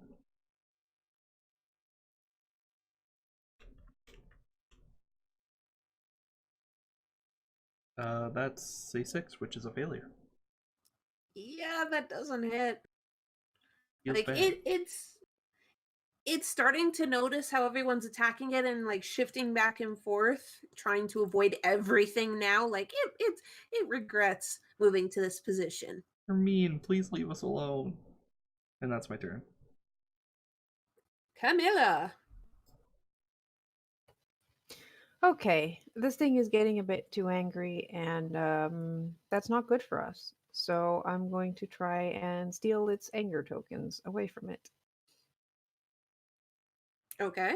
That's a 6, which is a failure. Yeah, that doesn't hit. Feels Like bad. it's starting to notice how everyone's attacking it and like shifting back and forth, trying to avoid everything now. Like it regrets moving to this position. You're mean, please leave us alone. And that's my turn. Camilla. Okay, this thing is getting a bit too angry, and that's not good for us. So I'm going to try and steal its anger tokens away from it. Okay.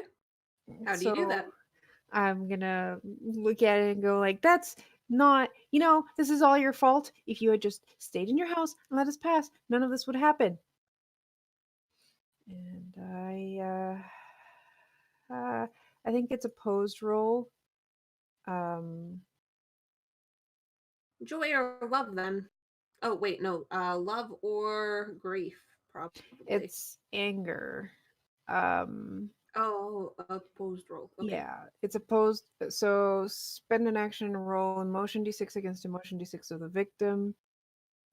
How do you do that? So I'm gonna look at it and go like, "That's not, this is all your fault. If you had just stayed in your house and let us pass, none of this would happen." And I think it's a posed roll. Joy or love then? Oh wait, no. Love or grief, probably. It's anger. Oh, opposed roll. Okay. Yeah, it's opposed. So spend an action and roll emotion d6 against emotion d6 of the victim.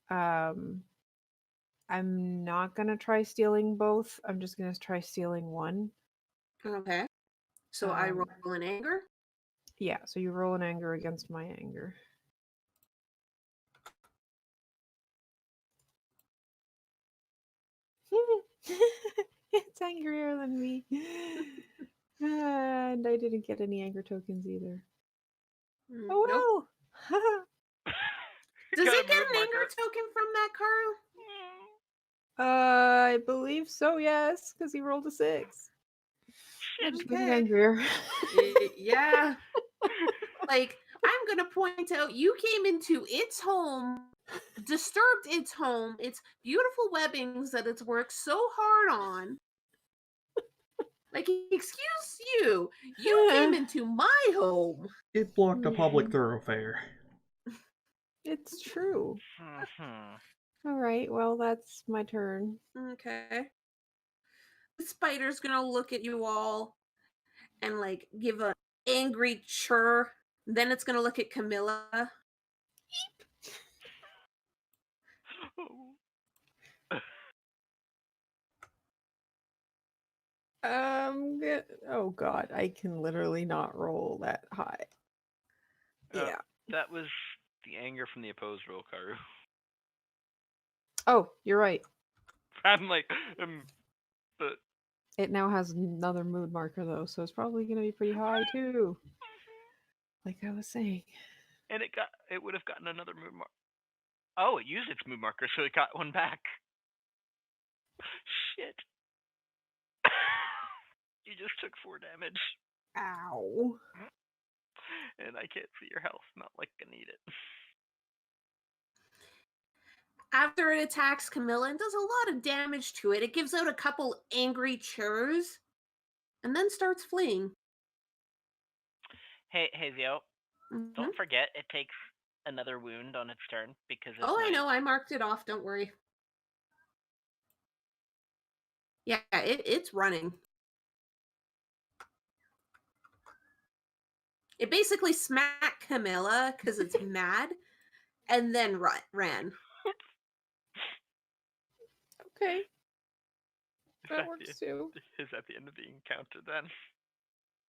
I'm not gonna try stealing both. I'm just gonna try stealing one. Okay. So I roll an anger. Yeah, so you roll an anger against my anger. It's angrier than me. And I didn't get any anger tokens either. Oh Nope. well. Does Got a it get mood an anger marker. token from that, Carl? I believe so, yes, because he rolled a 6. I just made it Okay. angrier. Yeah. Like, I'm gonna point out you came into its home, disturbed its home, its beautiful webbings that it's worked so hard on. Like, excuse you. You came into my home. It blocked a public Yeah. thoroughfare. It's true. Mhm. All right, well, that's my turn. Okay. The spider's gonna look at you all and like give an angry chirr. Then it's gonna look at Camilla. Oh god, I can literally not roll that high. Yeah. That was the anger from the opposed roll, Karu. Oh, you're right. I'm like, but It now has another mood marker though, so it's probably going to be pretty high too. Like I was saying. and it would have gotten another mood marker. Oh, it used its mood marker, so it got one back. Shit. You just took 4 damage, Ow. and I can't see your health. Not like I need it. After it attacks Camilla and does a lot of damage to it, it gives out a couple angry chirrs and then starts fleeing. Hey, Zio, Mhm. don't forget it takes another wound on its turn because it's Oh, I night. know. I marked it off. Don't worry. Yeah, it's running. It basically smacked Camilla because it's mad and then ran. Okay. Is That that works too. Is that the end of the encounter then?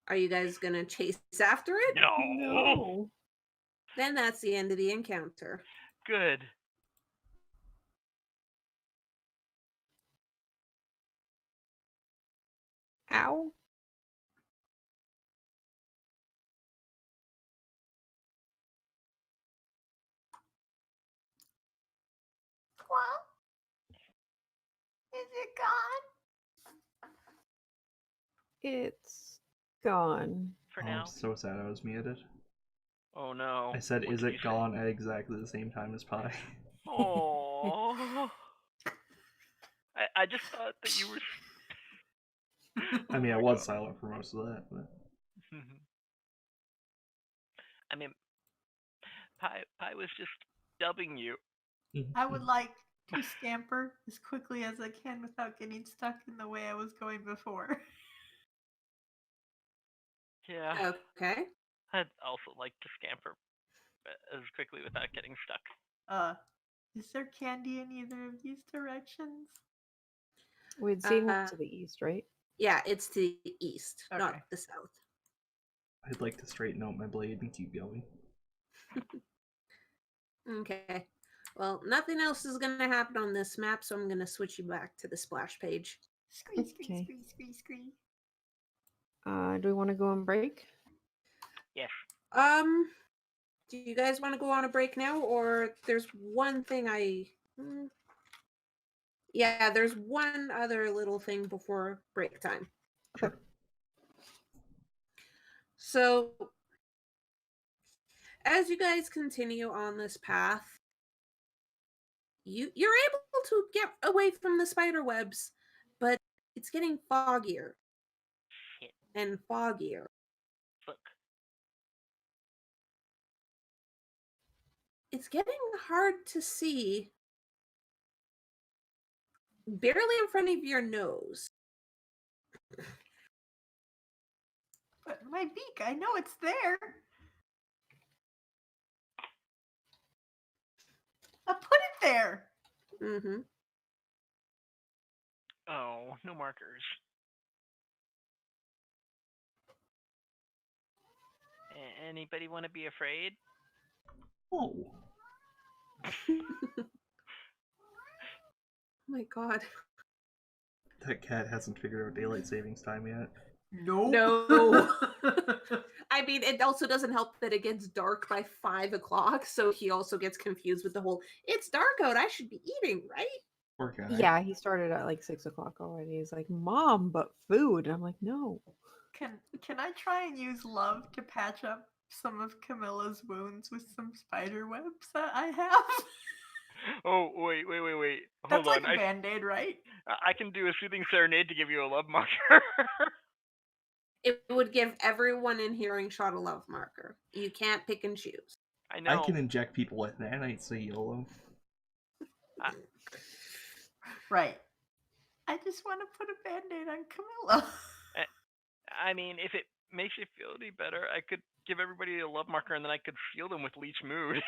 Are you guys going to chase after it? No. Then that's the end of the encounter. Good. Ow. Well, is it gone? It's gone. For Oh, now. I'm so sad I was muted. Oh no. I said, What is did it you say? gone at exactly the same time as Pi? Oh. Oh. I just thought that you were. I mean, Oh I my was God. silent for most of that, but I mean, Pie was just dubbing you. I would like to scamper as quickly as I can without getting stuck in the way I was going before. Yeah. Okay. I'd also like to scamper as quickly without getting stuck. Is there candy in either of these directions? We'd seen Uh, to the east, right? Yeah, it's to the east, not Okay. the south. I'd like to straighten out my blade and keep going. Okay. Well, nothing else is going to happen on this map, so I'm going to switch you back to the splash page. Scree, Okay. scree. Do we want to go on break? Yes. Do you guys want to go on a break now, or there's one thing Yeah, there's one other little thing before break time. Sure. So, as you guys continue on this path, you're able to get away from the spider webs, but it's getting foggier Shit. and foggier. Look. It's getting hard to see barely in front of your nose. But my beak, I know it's there. I put it there. Mm-hmm. Oh, no markers. Anybody want to be afraid? Oh, Oh my god. that cat hasn't figured out daylight savings time yet. No. I mean, it also doesn't help that it gets dark by 5 o'clock, so he also gets confused with the whole, it's dark out, I should be eating, right? Poor guy. Yeah, he started at like 6 o'clock already. He's like, Mom, but food. And I'm like, no. Can I try and use love to patch up some of Camilla's wounds with some spider webs that I have? Oh, wait. That's Hold like on. a band-aid, right? I can do a soothing serenade to give you a love marker. It would give everyone in hearing shot a love marker. You can't pick and choose. I I know. can inject people with nanites, so YOLO. Right. I just want to put a band-aid on Camilla. I mean, if it makes you feel any better, I could give everybody a love marker and then I could seal them with leech mood.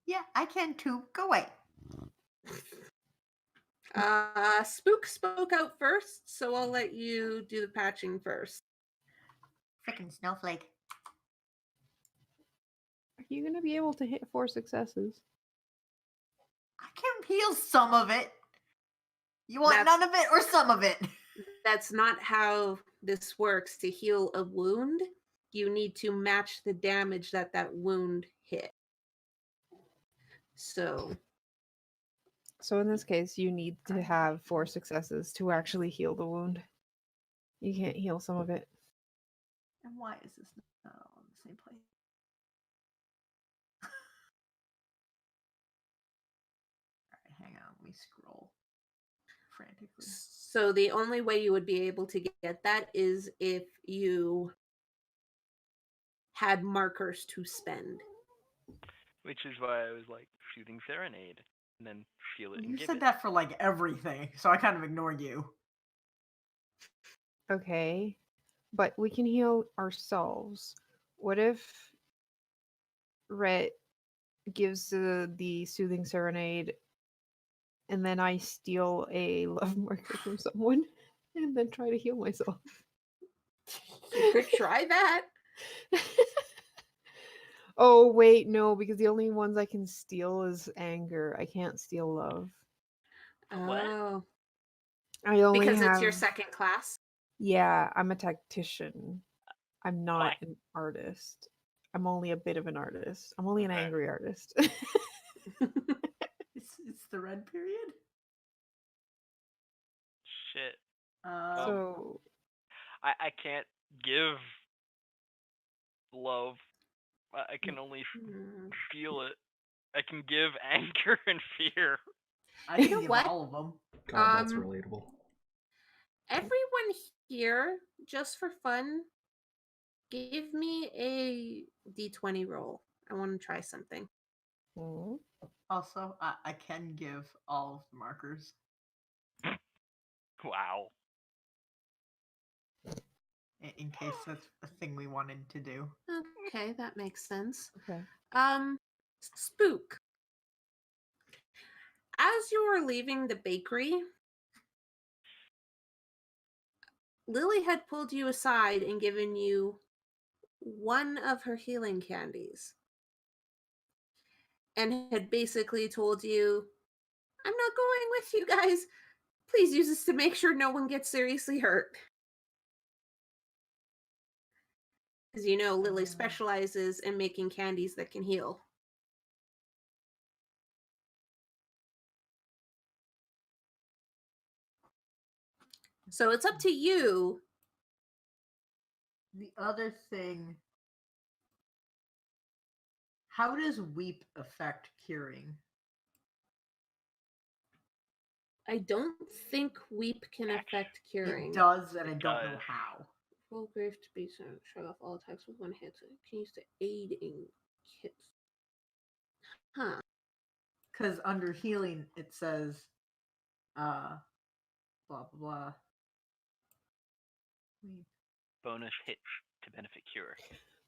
Yeah, I can too. Go away. Spook spoke out first, so I'll let you do the patching first. Frickin' snowflake. Are you going to be able to hit 4 successes? I can heal some of it. You want That's- none of it or some of it? That's not how this works. To heal a wound, you need to match the damage that wound hit. So So in this case, you need to have 4 successes to actually heal the wound. You can't heal some of it. And why is this not on the same place? Alright, hang on. Let me scroll frantically. So the only way you would be able to get that is if you had markers to spend. Which is why I was like, soothing serenade. And then seal it and You give said it. that for like everything, so I kind of ignored you. Okay. But we can heal ourselves. What if Rhett gives the soothing serenade and then I steal a love marker from someone and then try to heal myself? You could try that. Oh, wait, no, because the only ones I can steal is anger. I can't steal love. What? Oh, I only because have... it's your second class. Yeah, I'm a tactician. I'm not Why? an artist. I'm only a bit of an artist. I'm only an Okay. angry artist. It's the red period. Shit. So I can't give love. I can only feel it. I can give anger and fear. I You can know give what? all of them. God, that's Um, relatable. Everyone here, just for fun, give me a d20 roll. I want to try something. Mhm. Also, I can give all of the markers. Wow. In case that's a thing we wanted to do. Okay, that makes sense. Okay. Spook. As you are leaving the bakery, Lily had pulled you aside and given you one of her healing candies. And had basically told you, I'm not going with you guys. Please use this to make sure no one gets seriously hurt. Because you know, Lily specializes in making candies that can heal. So it's up to you. The other thing, how does weep affect curing? I don't think weep can affect curing. It does, and I It don't know does. how. Roll grave to be shut off all attacks with one hit. It can use to aid in hits. Huh. Because under healing, it says, blah, blah, blah. Weep. Bonus hits to benefit cure.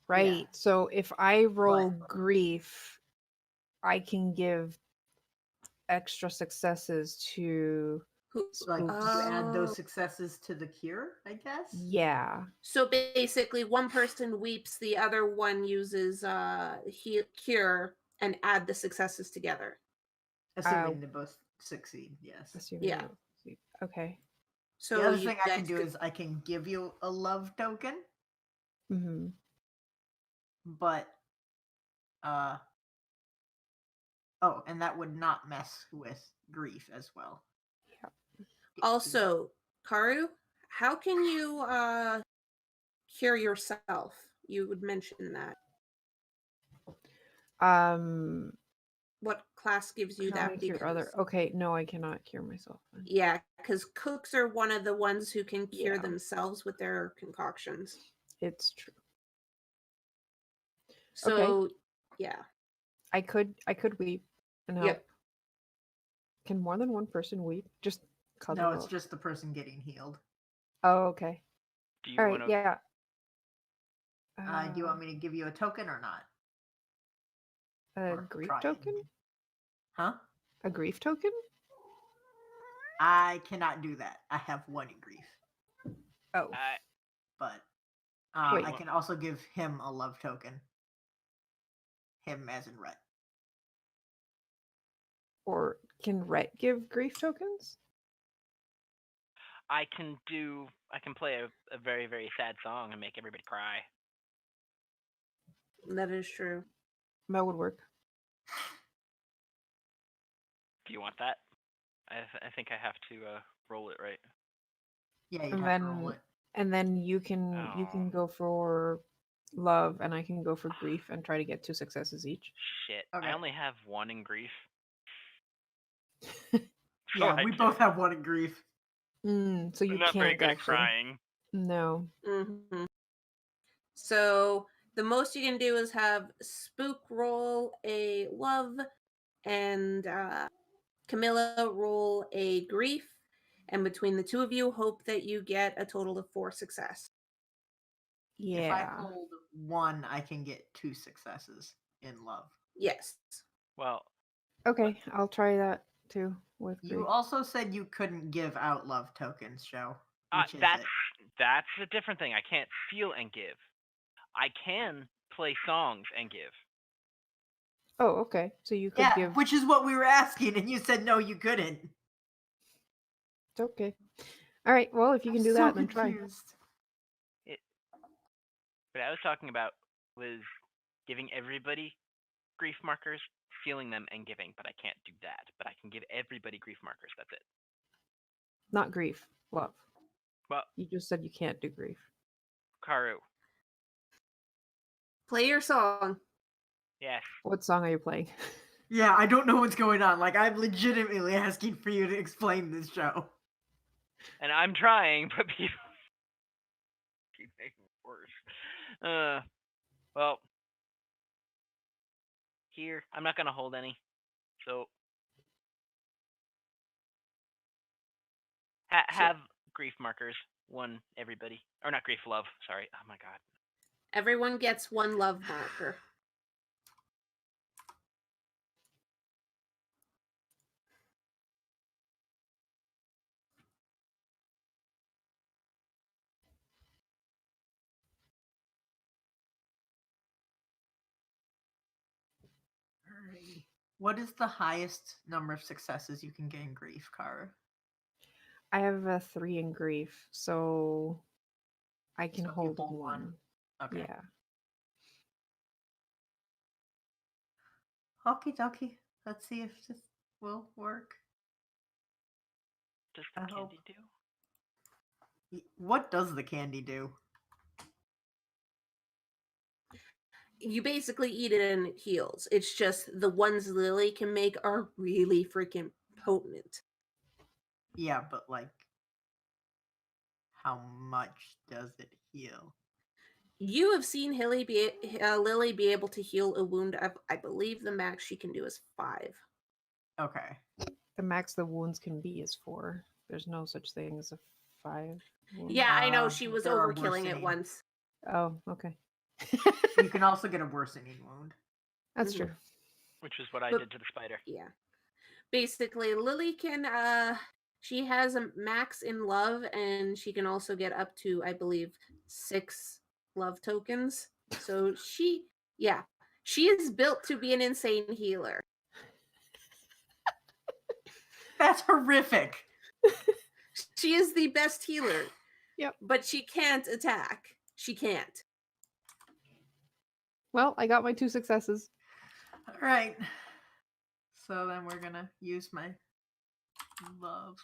Right. So if I roll But- grief, I can give extra successes to Who? Like, Oops. you add Oh. those successes to the cure, I guess? yeah. So basically, one person weeps, the other one uses cure, and add the successes together. Assuming they both succeed, yes. Assuming Yeah. Okay. So The other you thing I can guys do could- is I can give you a love token, Mm-hmm. but and that would not mess with grief as well. Yeah. Also, Karu, how can you cure yourself? You would mention that. What class gives you Can I that? cure other? Okay, no, I cannot cure myself. Then. Yeah, because cooks are one of the ones who can cure Yeah. themselves with their concoctions. It's true. So, yeah. I could weep and help. Yep. Can more than one person weep? Just cuddle No, it's up. just the person getting healed. Oh, okay. Do you All right. want to? Yeah. Do you want me to give you a token or not? A or grief try it? token? Huh? A grief token? I cannot do that. I have one in grief. Oh. But Wait. I can also give him a love token. Him as in Rhett. Or can Rhett give grief tokens? I can play a very, very sad song and make everybody cry. That is true. That would work. Do you want that? I think I have to roll it right. Yeah, you'd And have to roll it. And then you can go for love, and I can go for grief and try to get 2 successes each. Shit. Okay. I only have one in grief. Yeah, I we can't- both have one in grief. So you I'm not can't very good actually. at crying. No. Mm-hmm. So the most you can do is have Spook roll a love and Camilla roll a grief. And between the two of you, hope that you get a total of 4 success. Yeah. If I hold 1, I can get 2 successes in love. Yes. Well, Okay, I'll try that too with You grief. also said you couldn't give out love tokens, Joe. Which is that's a different thing. I can't feel and give. I can play songs and give. Oh, okay. So you could Yeah, give. which is what we were asking, and you said no, you couldn't. It's okay. All right. Well, if you can do that, then try. Confused. What I was talking about was giving everybody grief markers, feeling them, and giving, but I can't do that. But I can give everybody grief markers. That's it. Not grief. Love. Well, You just said you can't do grief. Karu. Play your song. Yes. What song are you playing? Yeah, I don't know what's going on. Like, I'm legitimately asking for you to explain this show. And I'm trying, but people keep making it worse. Well, here, I'm not gonna hold any. So have grief markers. One, everybody. Or not grief, love. Sorry. Oh my god. Everyone gets one love marker. Alright. What is the highest number of successes you can gain grief, Kara? I have a 3 in grief, so I can So you hold hold one. Okay. Yeah. Okie dokie. Let's see if this will work. Does the I candy hope. do? What does the candy do? You basically eat it and it heals. It's just the ones Lily can make are really freaking potent. Yeah, but like, how much does it heal? You have seen Lily be able to heal a wound. I believe the max she can do is 5. Okay. The max the wounds can be is 4. There's no such thing as a 5 wound. Yeah, I know she was there are overkilling it worsening. once. Oh, okay. You can also get a worsening wound. That's Mhm. true. Which is what I But- did to the spider. Yeah. Basically, Lily can she has a max in love, and she can also get up to, I believe, 6 love tokens. So she is built to be an insane healer. That's horrific. She is the best healer. Yep. But she can't attack. She can't. Well, I got my 2 successes. All right. So then we're gonna use my love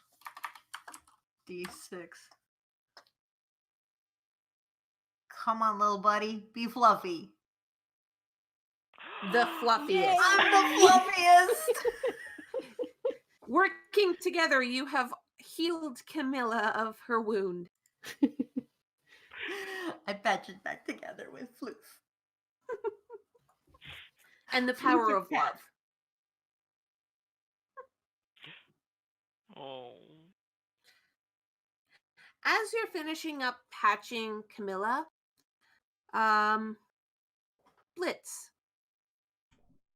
D6. Come on, little buddy, be fluffy. The fluffiest. I'm the fluffiest. Working together, you have healed Camilla of her wound. I patched it back together with floof. And the power of love. Oh. As you're finishing up patching Camilla, Blitz,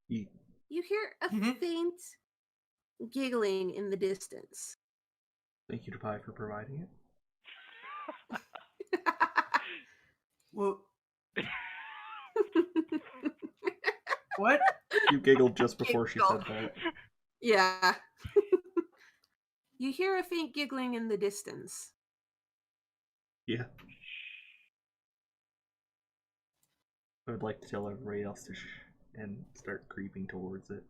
Ye- you hear a Mhm. faint giggling in the distance. Thank you to Pi for providing it. Well, what? You giggled just before she said that. Yeah. You hear a faint giggling in the distance. Yeah. I would like to tell everybody else to and start creeping towards it.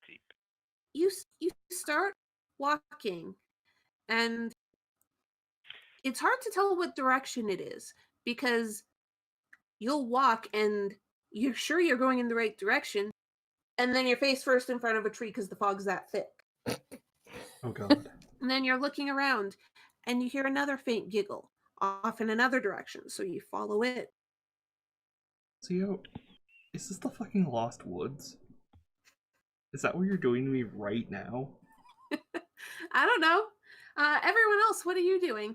Creep. You start walking, and it's hard to tell what direction it is, because you'll walk and you're sure you're going in the right direction, and then you're face first in front of a tree because the fog's that thick. Oh god. And then you're looking around and you hear another faint giggle off in another direction, so you follow it. So yo, is this the fucking Lost Woods? Is that what you're doing to me right now? I don't know. Everyone else, what are you doing?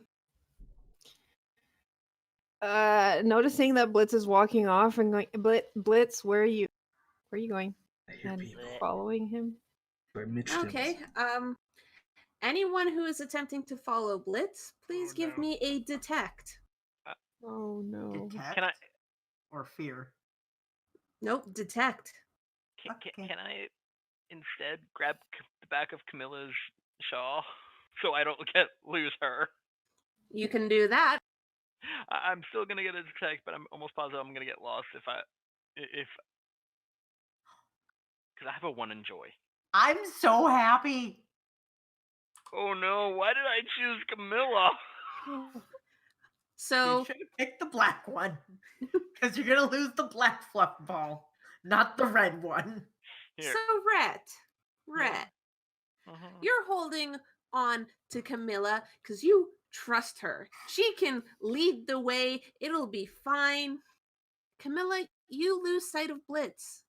Noticing that Blitz is walking off and going, Blitz, where are you? Where are you going? I hear And people. following him. By Michtims. Okay. Anyone who is attempting to follow Blitz, please Oh, give no. me a detect. Oh no. Detect Can I or fear? Nope, detect. Okay. can I instead grab the back of Camilla's shawl so I don't lose her? You can do that. I'm still gonna get a detect, but I'm almost positive I'm gonna get lost if because I have a 1 in joy. I'm so happy. Oh no! Why did I choose Camilla? So You should have picked the black one. Because you're gonna lose the black fluff ball, not the red one. Here. So, Rhett, Mhm. you're holding on to Camilla because you trust her. She can lead the way. It'll be fine. Camilla, you lose sight of Blitz.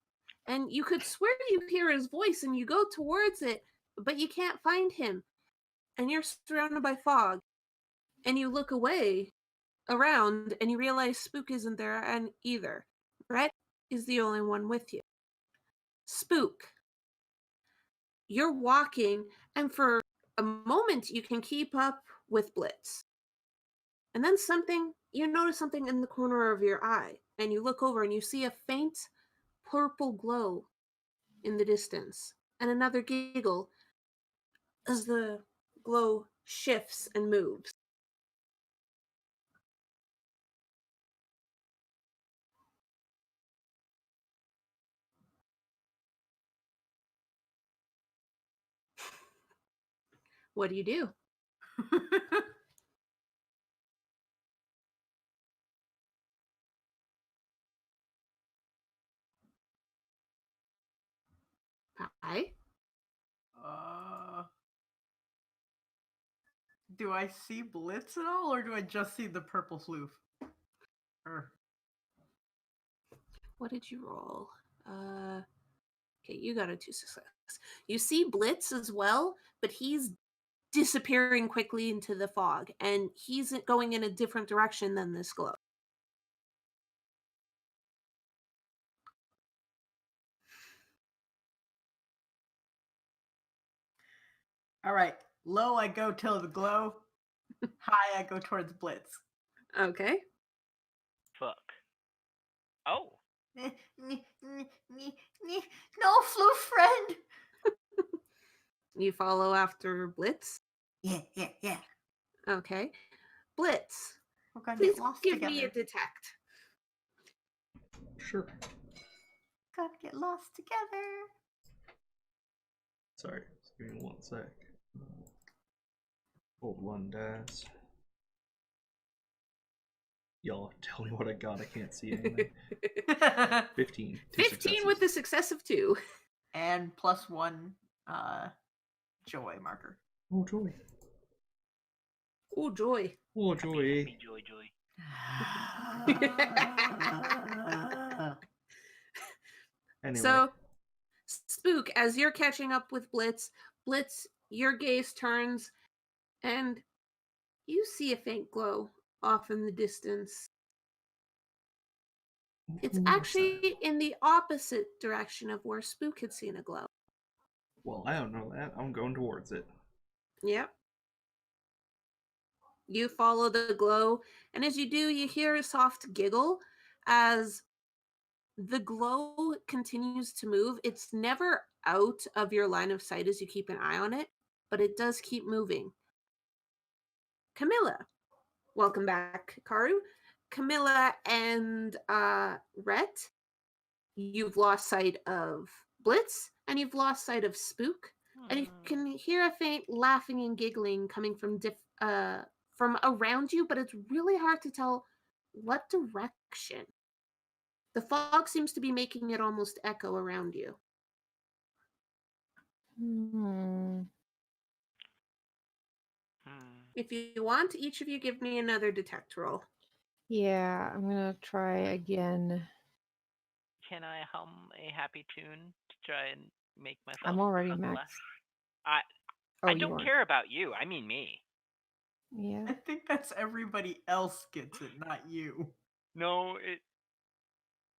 And you could swear you hear his voice and you go towards it, but you can't find him. And you're surrounded by fog. And you look away around and you realize Spook isn't there and either. Brett is the only one with you. Spook, you're walking, and for a moment you can keep up with Blitz. And then you notice something in the corner of your eye, and you look over and you see a faint purple glow in the distance, and another giggle as the glow shifts and moves. What do you do? Hi. Do I see Blitz at all, or do I just see the purple floof? What did you roll? Okay, you got a 2 success. You see Blitz as well, but he's disappearing quickly into the fog, and he's going in a different direction than this glow. All right. Low, I go till the glow. High, I go towards Blitz. Okay. Fuck. Oh. No, floof friend. You follow after Blitz? Yeah. Okay. Blitz, We're gonna please get lost give together. me a detect. Sure. Gonna get lost together. Sorry, just give me 1 sec. Hold 1 dice. Y'all tell me what I got. I can't see anything. 15. 15 with the success of 2. And +1 joy marker. Oh, joy. Oh, joy. Oh, joy. Happy joy. Anyway. So, Spook, as you're catching up with Blitz, your gaze turns and you see a faint glow off in the distance. It's actually in the opposite direction of where Spook had seen a glow. Well, I don't know that. I'm going towards it. Yep. You follow the glow, and as you do, you hear a soft giggle as the glow continues to move. It's never out of your line of sight as you keep an eye on it, but it does keep moving. Camilla, welcome back, Karu. Camilla and Rhett, you've lost sight of Blitz, and you've lost sight of Spook, and you can hear a faint laughing and giggling coming from around you, but it's really hard to tell what direction. The fog seems to be making it almost echo around you. If you want, each of you give me another detect roll. Yeah, I'm gonna try again. Can I hum a happy tune to try and make myself? I'm already sound maxed. less? I don't aren't. care about you. I mean me. Yeah. I think that's everybody else gets it, not you. No, it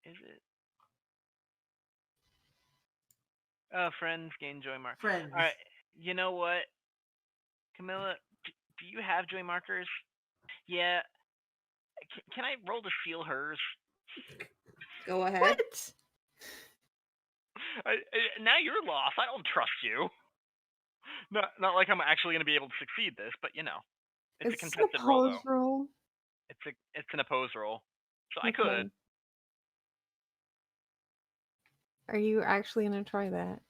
is it. Friends gain joy mark. Friends. All right. You know what, Camilla? Do you have joy markers? Yeah. Can I roll to steal hers? Go ahead. What? Now you're lost. I don't trust you. Not like I'm actually going to be able to succeed this, but you know, it's a contested roll though. Roll. It's an opposed roll, so I Okay. could. Are you actually gonna try that?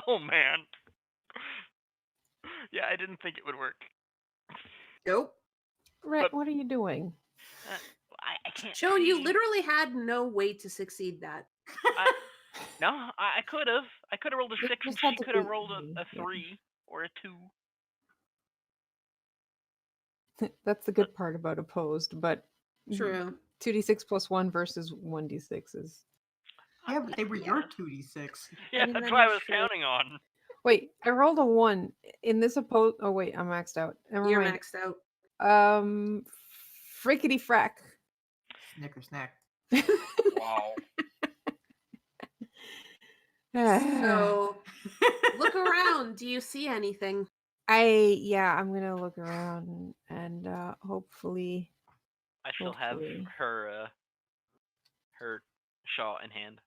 Oh man. Yeah, I didn't think it would work. Nope. Rhett, But- what are you doing? I can't Joe, you see. literally had no way to succeed that. No, I could have. I could have rolled a It 6 and just had she to could have be rolled me, a yeah. 3 or a 2. That's the good part about opposed, but True. 2d6 plus 1 versus 1d6 is. Yeah, but they were Yeah. your 2d6. Yeah, mean, that's that what I is was true. counting on. Wait, I rolled a 1 in this opposed. Oh wait, I'm maxed out. Never You're mind. maxed out. Frickety frack. Snicker snack. Wow. So look around. Do you see anything? I'm gonna look around and hopefully. I still have Hopefully. her shawl in hand.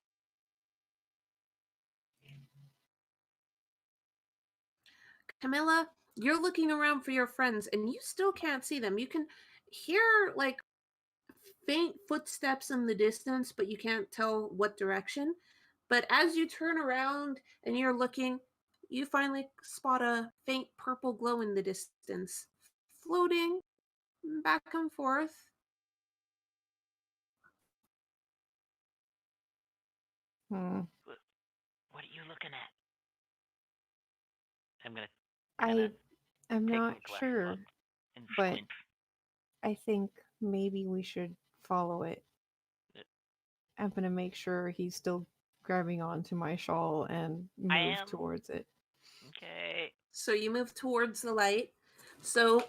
Camilla, you're looking around for your friends and you still can't see them. You can hear like faint footsteps in the distance, but you can't tell what direction. But as you turn around and you're looking, you finally spot a faint purple glow in the distance, floating back and forth. Hmm. What are you looking at? I'm gonna I'm take not my glasses sure, off and but squint. I think maybe we should follow it. Yeah. I'm gonna make sure he's still grabbing onto my shawl and I move am. towards it. Okay. So you move towards the light. So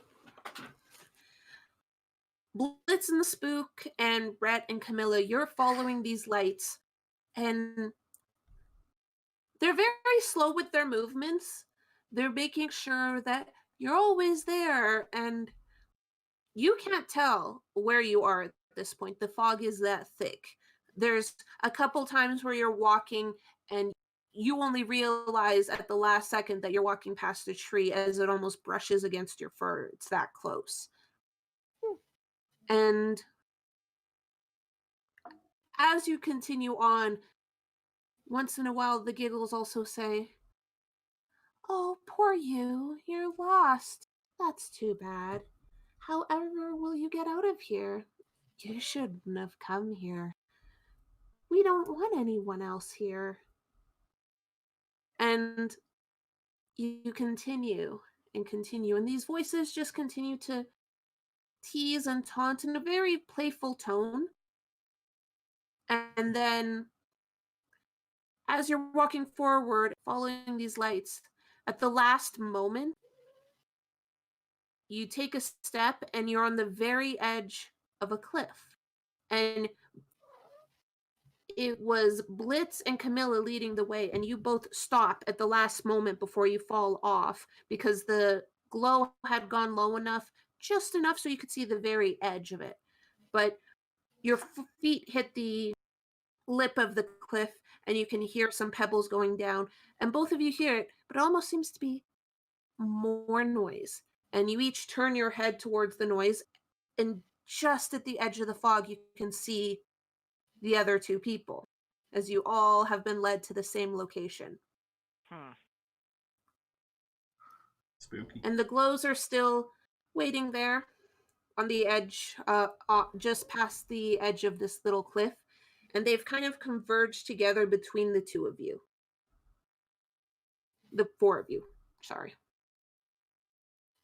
Blitz and the Spook and Brett and Camilla, you're following these lights, and they're very slow with their movements. They're making sure that you're always there, and you can't tell where you are at this point. The fog is that thick. There's a couple times where you're walking and you only realize at the last second that you're walking past a tree as it almost brushes against your fur. It's that close. And as you continue on, once in a while the giggles also say, "Oh, poor you. You're lost. That's too bad. However will you get out of here? You shouldn't have come here. We don't want anyone else here." And you continue and continue, and these voices just continue to tease and taunt in a very playful tone. And then, as you're walking forward, following these lights, at the last moment, you take a step and you're on the very edge of a cliff. And it was Blitz and Camilla leading the way, and you both stop at the last moment before you fall off because the glow had gone low enough, just enough so you could see the very edge of it. But your feet hit the lip of the cliff, and you can hear some pebbles going down, and both of you hear it, but it almost seems to be more noise. And you each turn your head towards the noise, and just at the edge of the fog, you can see the other two people, as you all have been led to the same location. Spooky. And the glows are still waiting there on the edge, just past the edge of this little cliff. And they've kind of converged together between the two of you. The four of you, sorry.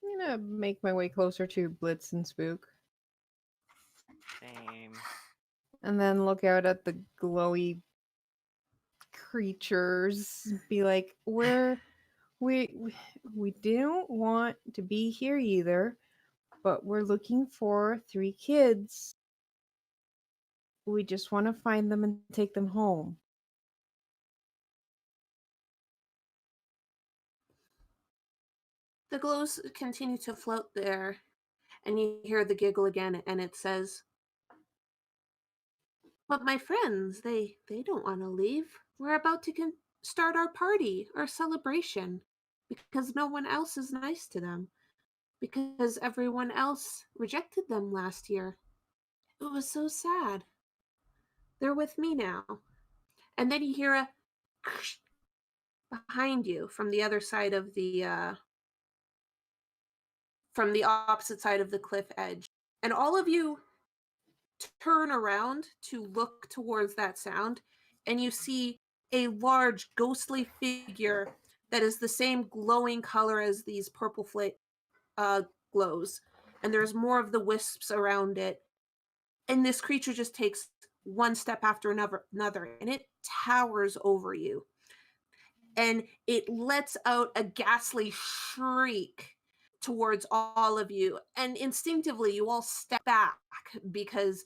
I'm gonna make my way closer to Blitz and Spook. Same. And then look out at the glowy creatures. Be like, we don't want to be here either, but we're looking for 3 kids. We just want to find them and take them home. The glows continue to float there, and you hear the giggle again, and it says, "But my friends, they don't want to leave. We're about to start our party, our celebration, because no one else is nice to them, because everyone else rejected them last year. It was so sad. They're with me now." And then you hear a behind you from the other side of from the opposite side of the cliff edge. And all of you turn around to look towards that sound, and you see a large ghostly figure that is the same glowing color as these purple glows, and there's more of the wisps around it. And this creature just takes one step after another, and it towers over you. And it lets out a ghastly shriek towards all of you. And instinctively, you all step back because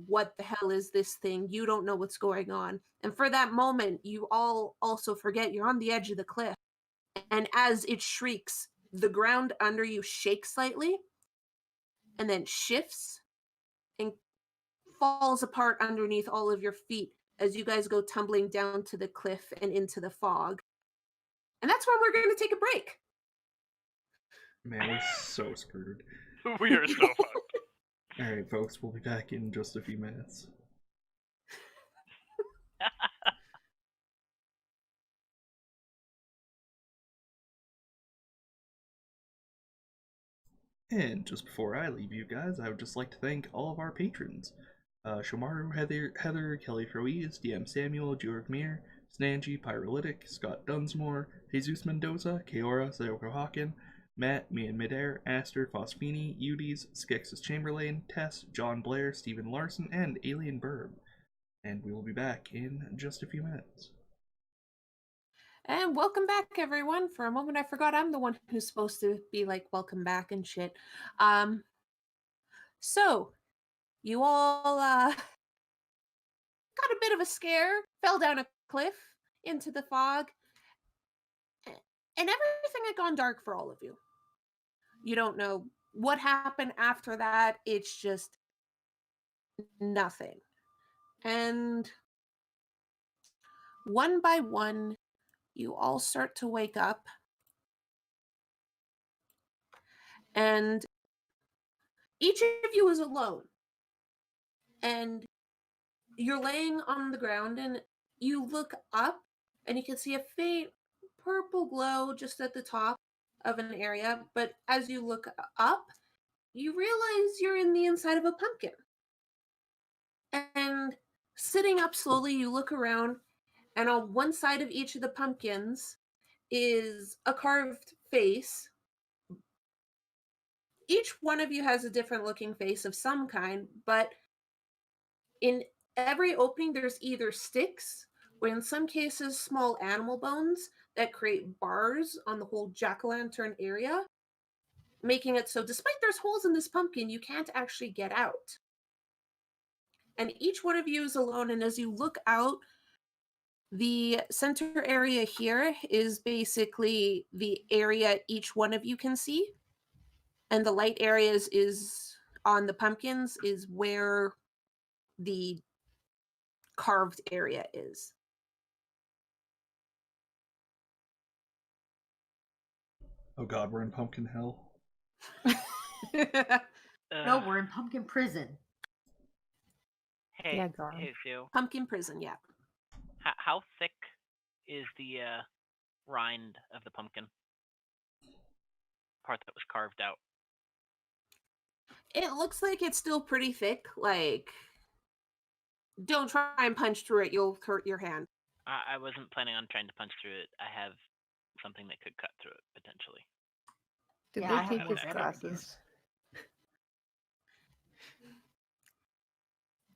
what the hell is this thing? You don't know what's going on. And for that moment, you all also forget you're on the edge of the cliff. And as it shrieks, the ground under you shakes slightly and then shifts and falls apart underneath all of your feet as you guys go tumbling down to the cliff and into the fog. And that's where we're going to take a break. Man, we're so screwed. We are so fucked. Alright, folks, we'll be back in just a few minutes. And just before I leave you guys, I would just like to thank all of our patrons. Shomaru, Heather, Kelly Froese, DM Samuel, Jurg Mir, Snanji, Pyrolytic, Scott Dunsmore, Jesus Mendoza, Keora, Sayoko Hawken, Matt, Me and Midair, Aster, Fosfini, Udis, Skexus Chamberlain, Tess, John Blair, Stephen Larson, and Alien Burb. And we will be back in just a few minutes. And welcome back, everyone. For a moment, I forgot I'm the one who's supposed to be like, welcome back and shit. So, you all got a bit of a scare, fell down a cliff into the fog, and everything had gone dark for all of you. You don't know what happened after that. It's just nothing. And one by one, you all start to wake up. And each of you is alone. And you're laying on the ground and you look up and you can see a faint purple glow just at the top of an area. But as you look up, you realize you're in the inside of a pumpkin. And sitting up slowly, you look around, and on one side of each of the pumpkins is a carved face. Each one of you has a different looking face of some kind, but in every opening, there's either sticks or in some cases, small animal bones that create bars on the whole jack-o'-lantern area, making it so despite there's holes in this pumpkin, you can't actually get out. And each one of you is alone, and as you look out, the center area here is basically the area each one of you can see. And the light areas is on the pumpkins is where the carved area is. Oh god, we're in pumpkin hell. No, we're in pumpkin prison. Hey, Yeah, Gar. hey, Sue. Pumpkin prison, yeah. How thick is the rind of the pumpkin? Part that was carved out. It looks like it's still pretty thick. Like, don't try and punch through it. You'll hurt your hand. I wasn't planning on trying to punch through it. I have something that could cut through it, potentially. Did Yeah, I they take have his one. glasses?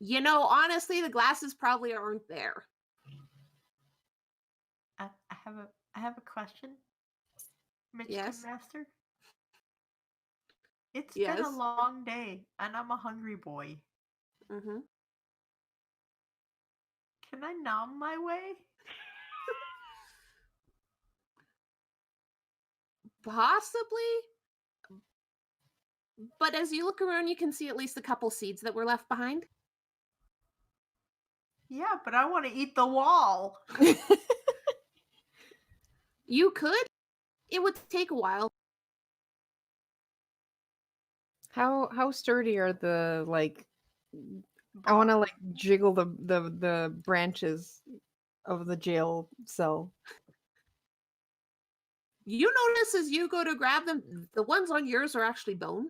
You know, honestly, the glasses probably aren't there. I have a question. Michtim Yes? Master. It's Yes? been a long day, and I'm a hungry boy. Mm-hmm. Can I nom my way? Possibly. But as you look around, you can see at least a couple seeds that were left behind. Yeah, but I want to eat the wall. You could. It would take a while. How sturdy are the like? I want to like jiggle the branches of the jail cell. You notice as you go to grab them, the ones on yours are actually bone.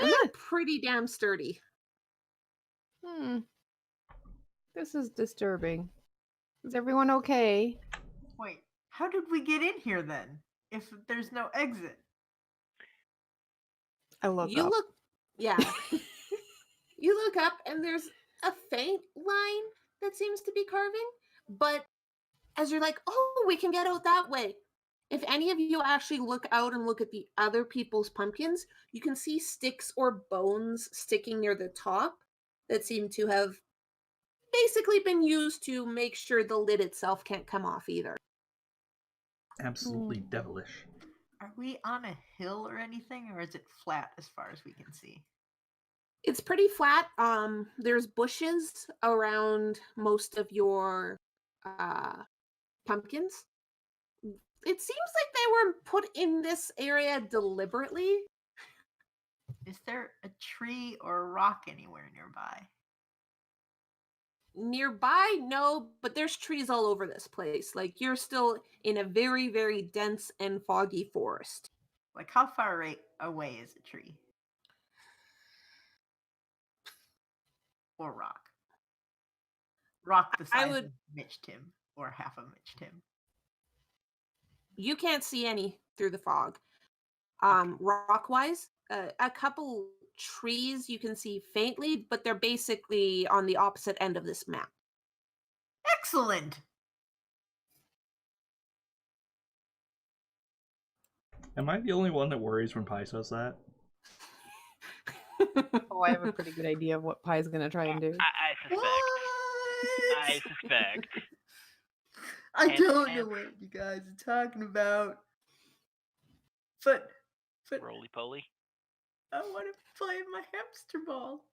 And they're pretty damn sturdy. This is disturbing. Is everyone okay? Wait, how did we get in here then? If there's no exit? I look You up. look, yeah. You look up and there's a faint line that seems to be carving, but as you're like, oh, we can get out that way. If any of you actually look out and look at the other people's pumpkins, you can see sticks or bones sticking near the top that seem to have basically been used to make sure the lid itself can't come off either. Absolutely devilish. Are we on a hill or anything, or is it flat as far as we can see? It's pretty flat. There's bushes around most of your pumpkins. It seems like they were put in this area deliberately. Is there a tree or a rock anywhere nearby? Nearby, no, but there's trees all over this place. Like, you're still in a very, very dense and foggy forest. Like, how far away is a tree? Or rock? Rock the size of Michtim, or half of Michtim. You can't see any through the fog. Rock-wise, a couple trees you can see faintly, but they're basically on the opposite end of this map. Excellent! Am I the only one that worries when Pi says that? Oh, I have a pretty good idea of what Pie's gonna try and do. I suspect. What? I suspect. I And- don't and- know what you guys are talking about. But Roly poly. I want to play my hamster ball.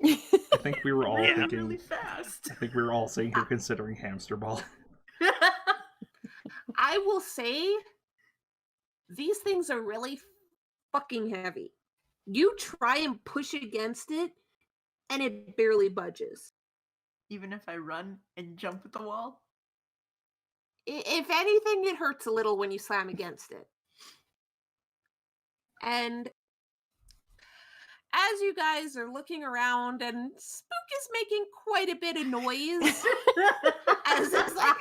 I think we were all Really, thinking. really fast. I think we were all sitting here considering hamster ball. I will say, these things are really fucking heavy. You try and push against it, and it barely budges. Even if I run and jump at the wall? If anything, it hurts a little when you slam against it. And as you guys are looking around, and Spook is making quite a bit of noise, as it's like,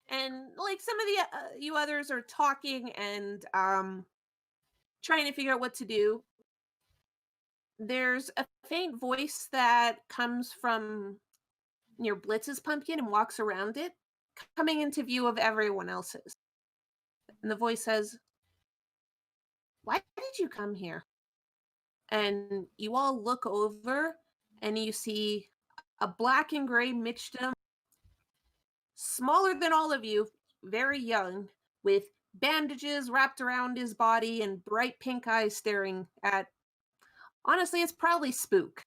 and like some of the you others are talking and trying to figure out what to do. There's a faint voice that comes from near Blitz's pumpkin and walks around it, coming into view of everyone else's. And the voice says, "Why did you come here?" And you all look over and you see a black and gray Michtim, smaller than all of you, very young, with bandages wrapped around his body and bright pink eyes staring at. Honestly, it's probably Spook.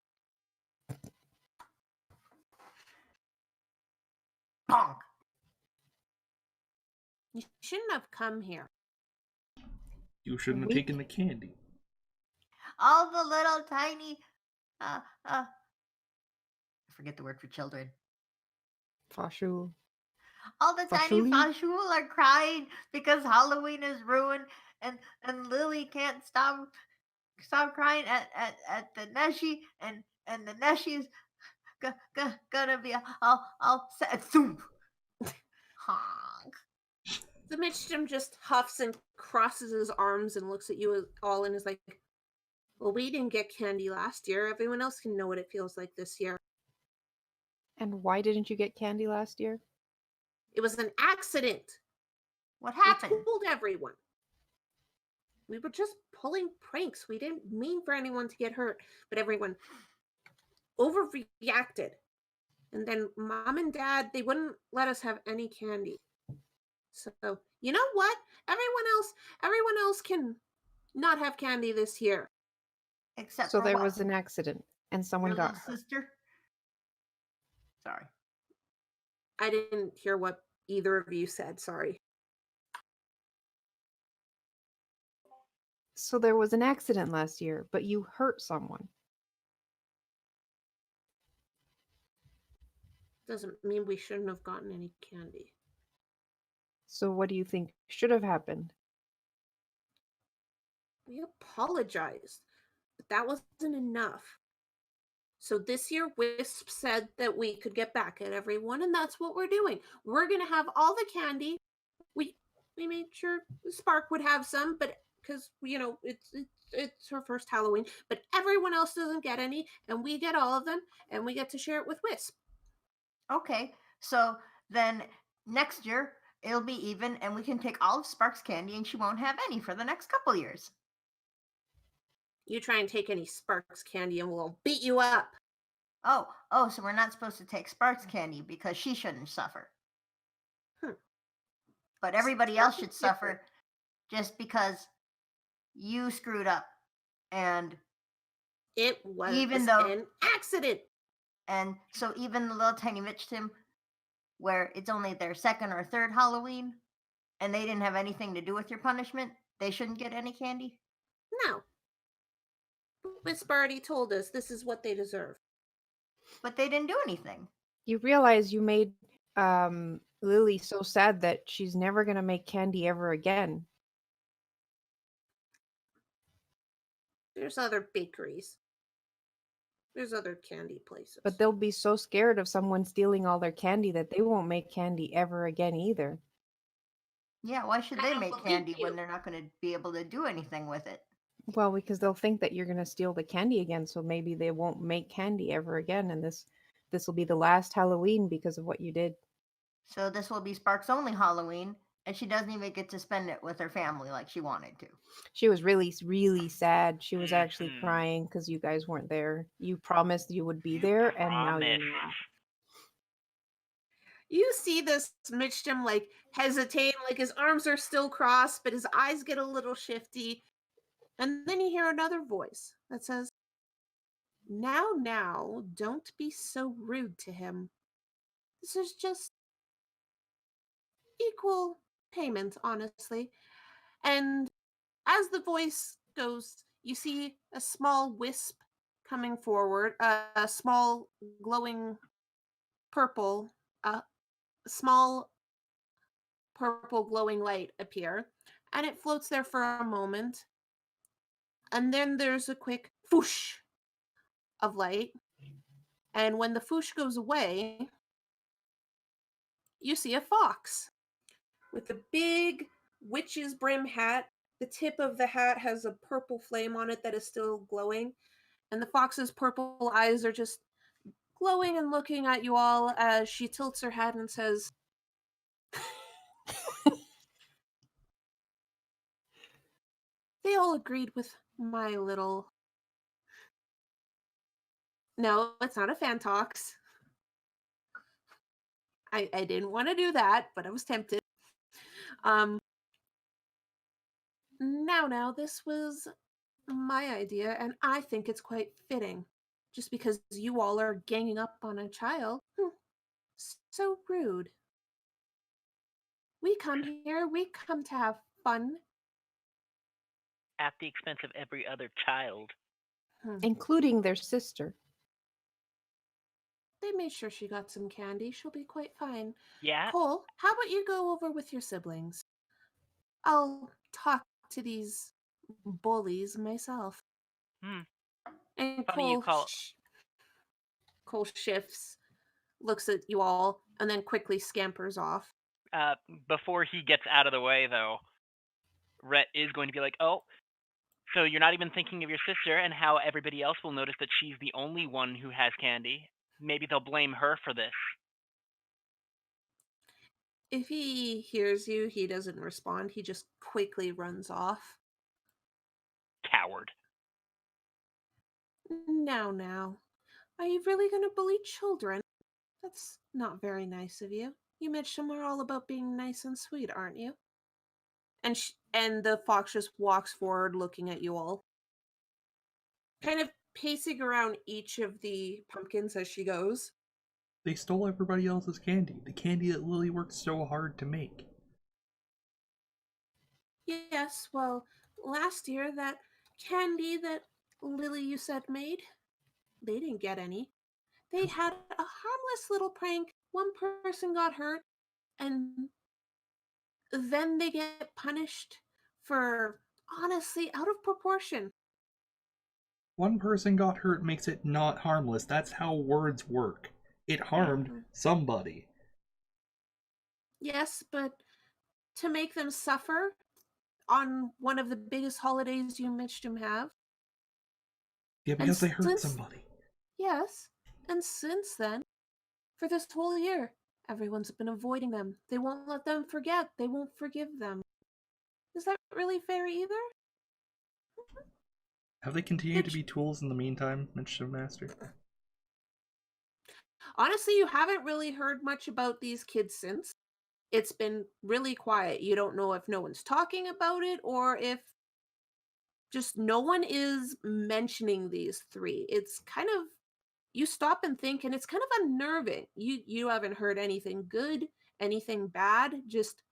Bonk. You shouldn't have come here. You shouldn't have We- taken the candy. All the little tiny I forget the word for children. Fashu. All the tiny Fashuli? Fashul are crying because Halloween is ruined, and Lily can't stop crying at the Neshi, and the Neshi's gonna be all sad. Thump. Honk. The Michtim just huffs and crosses his arms and looks at you all and is like, "Well, we didn't get candy last year. Everyone else can know what it feels like this year." And why didn't you get candy last year? It was an accident. What We happened? told everyone. We were just pulling pranks. We didn't mean for anyone to get hurt, but everyone overreacted. And then Mom and Dad, they wouldn't let us have any candy. So, you know what? Everyone else can not have candy this year. Except So for there what? was an accident and someone Your got little hurt. sister. Sorry. I didn't hear what either of you said. Sorry. So there was an accident last year, but you hurt someone. Doesn't mean we shouldn't have gotten any candy. So what do you think should have happened? We apologized, but that wasn't enough. So this year, Wisp said that we could get back at everyone, and that's what we're doing. We're gonna have all the candy. We we made sure Spark would have some, but because it's her first Halloween, but everyone else doesn't get any, and we get all of them, and we get to share it with Wisp. Okay, so then next year it'll be even, and we can take all of Spark's candy, and she won't have any for the next couple years. You try and take any Sparks candy, and we'll beat you up. Oh, so we're not supposed to take Spark's candy because she shouldn't suffer. But everybody else should suffer just because you screwed up. And it was an accident. And so even the little tiny Michtim, where it's only their second or third Halloween, and they didn't have anything to do with your punishment, they shouldn't get any candy? No. Miss Barty told us this is what they deserve. But they didn't do anything. You realize you made Lily so sad that she's never going to make candy ever again. There's other bakeries. There's other candy places. But they'll be so scared of someone stealing all their candy that they won't make candy ever again either. Yeah, why should they make candy when they're not going to be able to do anything with it? Well, because they'll think that you're going to steal the candy again, so maybe they won't make candy ever again, and this will be the last Halloween because of what you did. So this will be Spark's only Halloween, and she doesn't even get to spend it with her family like she wanted to. She was really, really sad. She was actually crying because you guys weren't there. You promised you would be there, and now you're not. You see this Michtim like hesitate, like his arms are still crossed, but his eyes get a little shifty. And then you hear another voice that says, Now, don't be so rude to him. This is just equal payment, honestly. And as the voice goes, you see a small wisp coming forward, a small glowing purple, small purple glowing light appear, and it floats there for a moment. And then there's a quick whoosh of light. And when the whoosh goes away, you see a fox with a big witch's brim hat. The tip of the hat has a purple flame on it that is still glowing. And the fox's purple eyes are just glowing and looking at you all as she tilts her head and says, They all agreed with my little... No, it's not a Fantox. I didn't want to do that, but I was tempted. Now, this was my idea, and I think it's quite fitting. Just because you all are ganging up on a child. So rude. We come here, we come to have fun. At the expense of every other child. Including their sister. They made sure she got some candy. She'll be quite fine. Yeah? Cole, how about you go over with your siblings? I'll talk to these bullies myself. And Funny Cole shifts, looks at you all, and then quickly scampers off. Before he gets out of the way, though, Rhett is going to be like, oh, so you're not even thinking of your sister and how everybody else will notice that she's the only one who has candy. Maybe they'll blame her for this. If he hears you, he doesn't respond. He just quickly runs off. Coward. Now. Are you really going to bully children? That's not very nice of you. You Michtim are all about being nice and sweet, aren't you? And the fox just walks forward looking at you all. Kind of pacing around each of the pumpkins as she goes. They stole everybody else's candy. The candy that Lily worked so hard to make. Yes, well, last year that candy that Lily you said made, they didn't get any. They had a harmless little prank. One person got hurt, and then they get punished for honestly out of proportion. One person got hurt makes it not harmless. That's how words work. It harmed somebody. Yes, but to make them suffer on one of the biggest holidays you Michtim have. Yeah, And because they hurt since somebody. yes, and since then, for this whole year, everyone's been avoiding them. They won't let them forget. They won't forgive them. Is that really fair either? Have they continued to be tools in the meantime, Michtim Master? Honestly, you haven't really heard much about these kids since. It's been really quiet. You don't know if no one's talking about it or if just no one is mentioning these three. It's kind of you stop and think and it's kind of unnerving. You haven't heard anything good, anything bad, just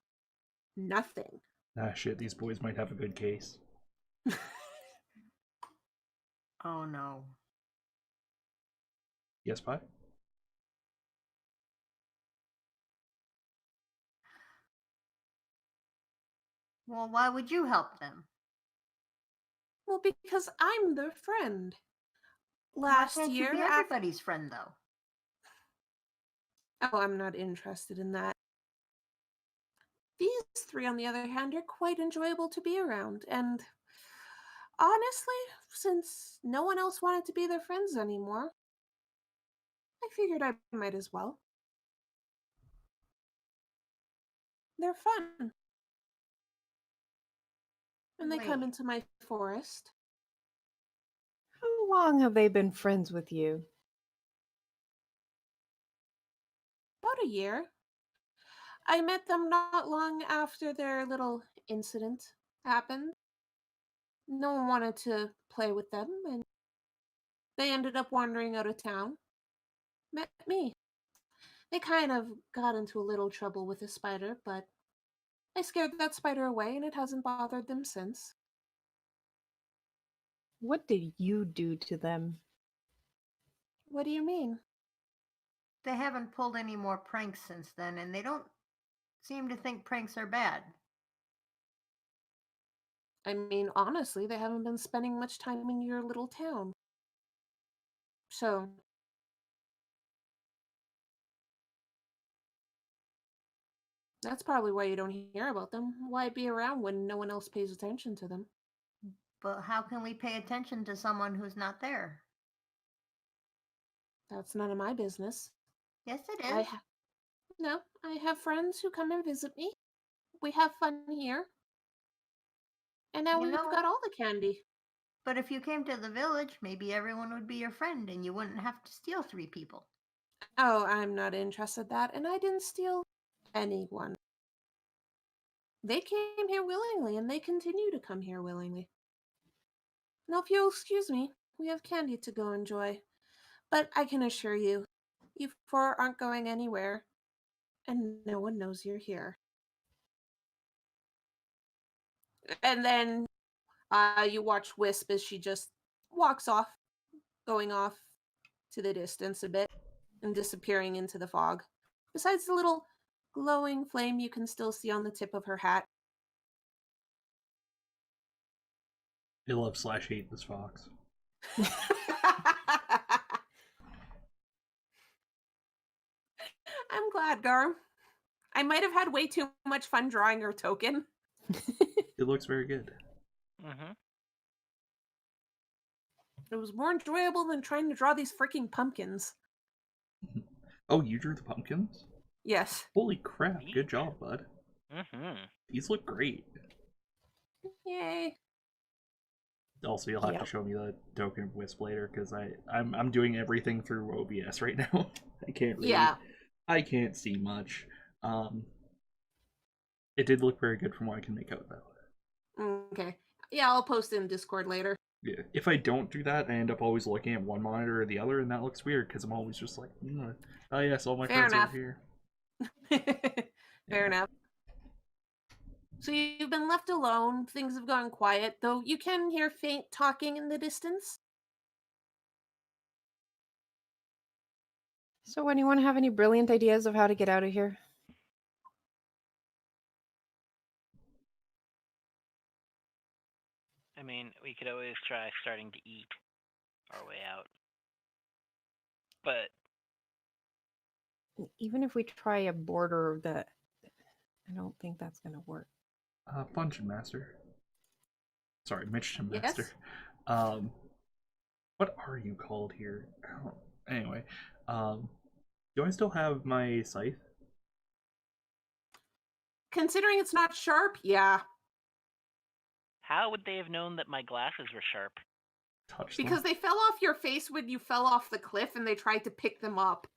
nothing. Ah, shit, these boys might have a good case. Oh no. Yes, Pi? Well, why would you help them? Well, because I'm their friend. Why Last can't you year, be everybody's friend, though? oh, I'm not interested in that. These three, on the other hand, are quite enjoyable to be around, and honestly, since no one else wanted to be their friends anymore, I figured I might as well. They're fun. And they come Wait. into my forest. How long have they been friends with you? About a year. I met them not long after their little incident happened. No one wanted to play with them, and they ended up wandering out of town. Met me. They kind of got into a little trouble with a spider, but I scared that spider away and it hasn't bothered them since. What did you do to them? What do you mean? They haven't pulled any more pranks since then, and they don't seem to think pranks are bad. I mean, honestly, they haven't been spending much time in your little town. So, that's probably why you don't hear about them. Why be around when no one else pays attention to them? But how can we pay attention to someone who's not there? That's none of my business. Yes, it I is. No, I have friends who come and visit me. We have fun here. And now You we've know, got all the candy. but if you came to the village, maybe everyone would be your friend and you wouldn't have to steal 3 people. Oh, I'm not interested in that, and I didn't steal anyone. They came here willingly, and they continue to come here willingly. Now, if you'll excuse me, we have candy to go enjoy. But I can assure you, you four aren't going anywhere, and no one knows you're here. And then you watch Wisp as she just walks off, going off to the distance a bit and disappearing into the fog. Besides the little glowing flame you can still see on the tip of her hat. I love / hate this fox. I'm glad, Gar. I might have had way too much fun drawing her token. It looks very good. Mm-hmm. It was more enjoyable than trying to draw these freaking pumpkins. Oh, you drew the pumpkins? Yes. Holy crap, good job, bud. Mm-hmm. These look great. Yay. Also, you'll have to show me the token of Wisp later, because I'm doing everything through OBS right now. I can't really... Yeah. I can't see much. It did look very good from what I can make out, though. Okay. Yeah, I'll post it in Discord later. Yeah. If I don't do that, I end up always looking at one monitor or the other, and that looks weird, because I'm always just like, oh yes, all my Fair friends enough. are here. Fair enough. So you've been left alone. Things have gone quiet, though you can hear faint talking in the distance. So anyone have any brilliant ideas of how to get out of here? I mean, we could always try starting to eat our way out. But Even if we try a border that, I don't think that's gonna work. Function Master. Sorry, Michtim Yes? Master. What are you called here? Anyway, do I still have my scythe? Considering it's not sharp, yeah. how would they have known that my glasses were sharp? Touch Because them. they fell off your face when you fell off the cliff and they tried to pick them up.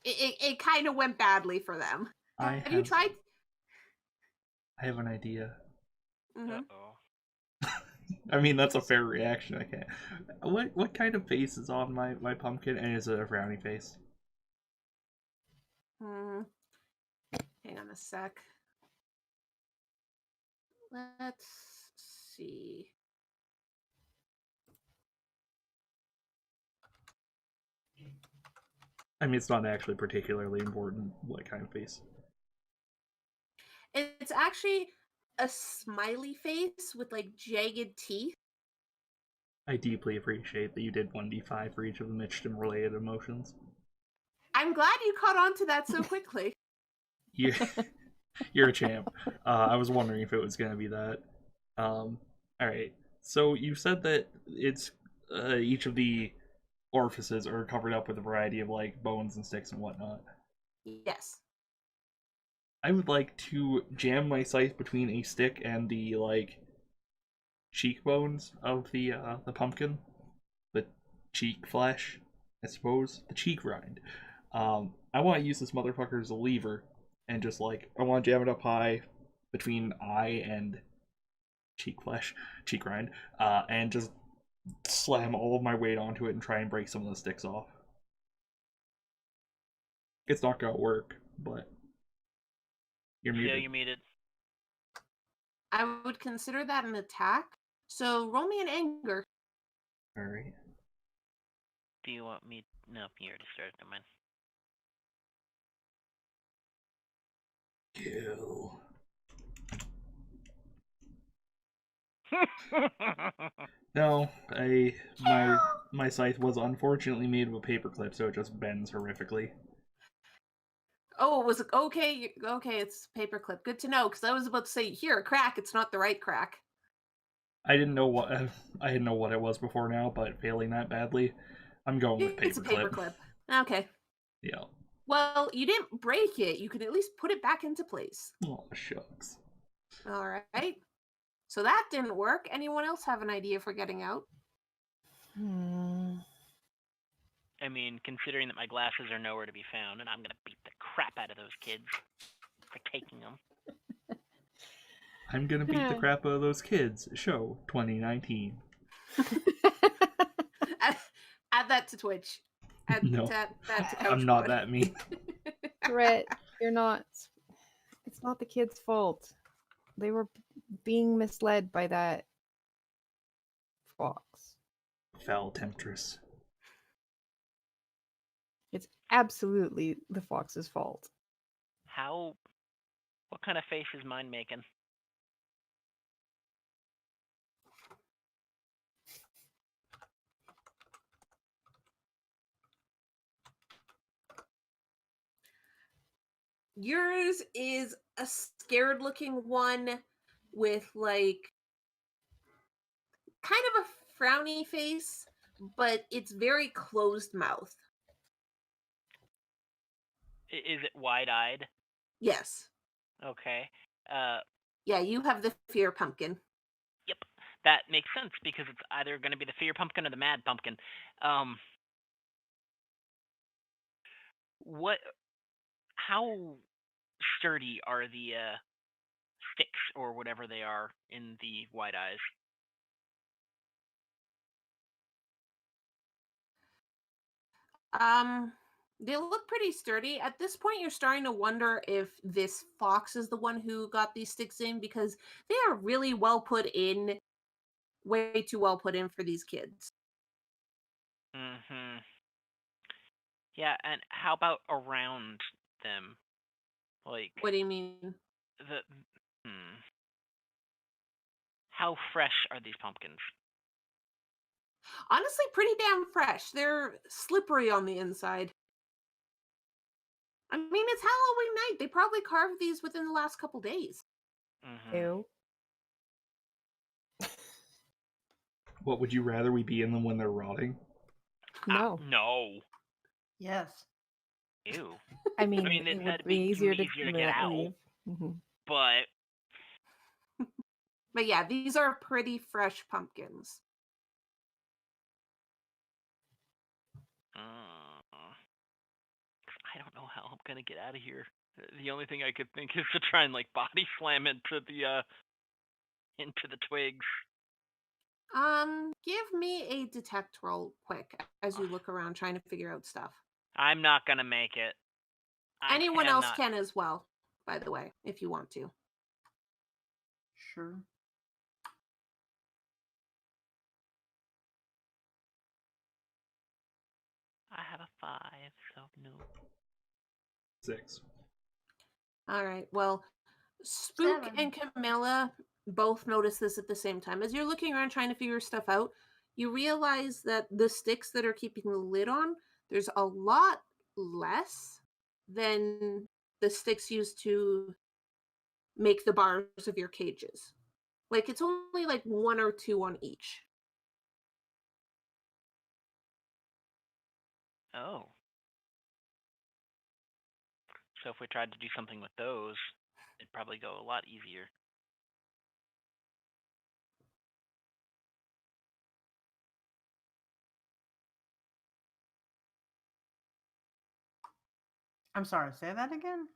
It kind of went badly for them. Have you tried? I have an idea. Mhm. Uh-oh. I mean, that's a fair reaction. I can't. What kind of face is on my pumpkin, and is it a frowny face? Hmm. Hang on a sec. Let's see. I mean, it's not actually particularly important what kind of face. It's actually a smiley face with like jagged teeth. I deeply appreciate that you did 1d5 for each of the Michtim related emotions. I'm glad you caught on to that so quickly. You're a champ. I was wondering if it was going to be that. Alright. So you said that it's each of the orifices are covered up with a variety of like bones and sticks and whatnot. Yes. I would like to jam my scythe between a stick and the like cheekbones of the pumpkin, the cheek flesh, I suppose, the cheek rind. I want to use this motherfucker as a lever, and just like I want to jam it up high between eye and cheek flesh, cheek rind, and just slam all of my weight onto it and try and break some of the sticks off. It's not gonna work, but you're Yeah, muted. you're muted. I would consider that an attack. So roll me an anger. All right. Do you want me? No, you already started. Never mind. Kill. No, my scythe was unfortunately made of a paperclip, so it just bends horrifically. Oh, it was okay. Okay, it's paperclip. Good to know, because I was about to say, here, a crack. It's not the right crack. I didn't know what I didn't know what it was before now, but failing that badly, I'm going with It's a paperclip. paperclip. Okay. Yeah. Well, you didn't break it. You can at least put it back into place. Oh shucks. All right. So that didn't work. Anyone else have an idea for getting out? I mean, considering that my glasses are nowhere to be found, and I'm gonna beat the crap out of those kids for taking them. I'm gonna beat the crap out of those kids. Show 2019. Add that to Twitch. Add No, that to Couch I'm not Pod. that mean. Brett, you're not. It's not the kids' fault. They were being misled by that fox. Foul temptress. It's absolutely the fox's fault. How? What kind of face is mine making? Yours is a scared looking one with like kind of a frowny face, but it's very closed mouth. Is it wide-eyed? Yes. Okay. Yeah, you have the fear pumpkin. Yep. That makes sense because it's either going to be the fear pumpkin or the mad pumpkin. What? How sturdy are the sticks or whatever they are in the wide eyes? They look pretty sturdy. At this point, you're starting to wonder if this fox is the one who got these sticks in because they are really well put in, way too well put in for these kids. Mm-hmm. Yeah, and how about around them? Like What do you mean? the How fresh are these pumpkins? Honestly, pretty damn fresh. They're slippery on the inside. I mean, it's Halloween night. They probably carved these within the last couple days. Mm-hmm. Ew. What would you rather we be in them when they're rotting? No. No. Yes. Ew. I mean, mean, it that'd would be be easier to get out. leave. Mhm. But But yeah, these are pretty fresh pumpkins. I don't know how I'm gonna get out of here. The only thing I could think is to try and like body slam into the twigs. Give me a detect roll quick as you look around trying to figure out stuff. I'm not gonna make it. Anyone else can as well, by the way, if you want to. Sure. I have a 5, so no. 6. All right. Well, Spook 7. and Camilla both notice this at the same time. As you're looking around trying to figure stuff out, you realize that the sticks that are keeping the lid on, there's a lot less than the sticks used to make the bars of your cages. Like, it's only like 1 or 2 on each. Oh. So if we tried to do something with those, it'd probably go a lot easier. I'm sorry, say that again?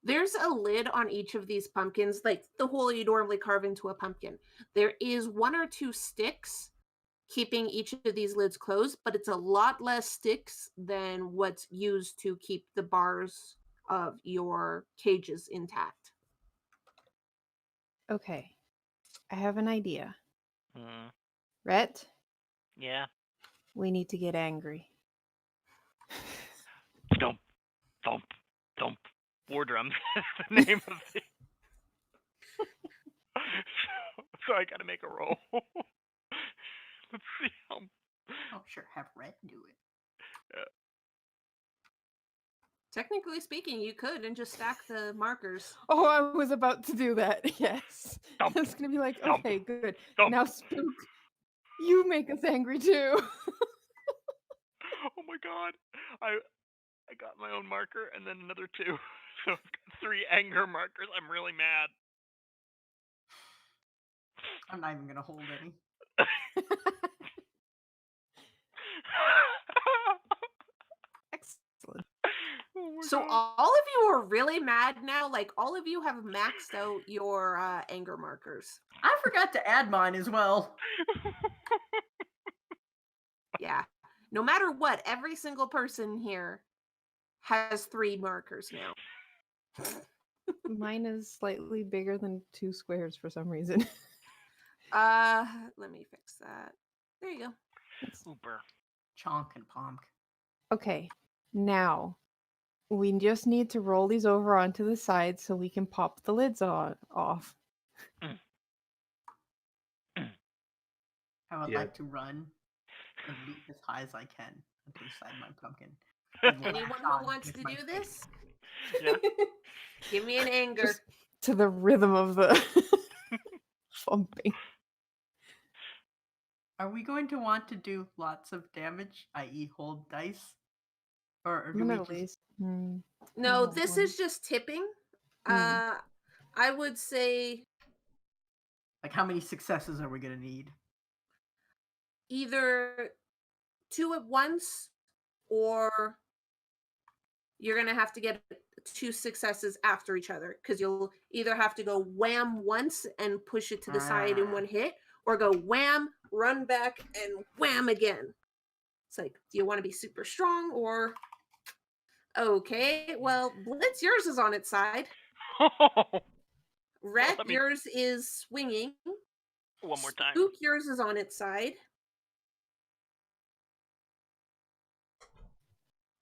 There's a lid on each of these pumpkins, like the hole you normally carve into a pumpkin. There is 1 or 2 sticks keeping each of these lids closed, but it's a lot less sticks than what's used to keep the bars of your cages intact. Okay. I have an idea. Hmm. Rhett, Yeah. we need to get angry. Thump, thump, thump. War drums is the name of it. So I gotta make a roll. Let's see how. Oh, sure. Have Red do it. Technically speaking, you could and just stack the markers. Oh, I was about to do that. Yes. Thump, It's going to be like, thump, okay, good. thump. Now, Spook, you make us angry too. Oh my god. I got my own marker and then another 2. So I've got 3 anger markers. I'm really mad. I'm not even going to hold any. Excellent. Oh my So god. all of you are really mad now. Like, all of you have maxed out your anger markers. I forgot to add mine as well. Yeah. No matter what, every single person here has 3 markers now. Mine is slightly bigger than 2 squares for some reason. Let me fix that. There you go. Super. Chonk and Pomk. Okay, now we just need to roll these over onto the side so we can pop the lids off. I would Yeah. like to run and leap as high as I can inside my pumpkin. Anyone who wants to do this? Yeah. Give me an anger. Just to the rhythm of the thumping. Are we going to want to do lots of damage, i.e. hold dice? Or do I'm we gonna just... at least. No, No, this one. is just tipping. Hmm. I would say Like, how many successes are we going to need? either 2 at once, or you're going to have to get 2 successes after each other, because you'll either have to go wham once and push it to the side in 1 hit, or go wham, run back, and wham again. It's like, do you want to be super strong, or... Okay, well, Blitz, yours is on its side. Ret, let me- yours is swinging. One more time. Spook, yours is on its side.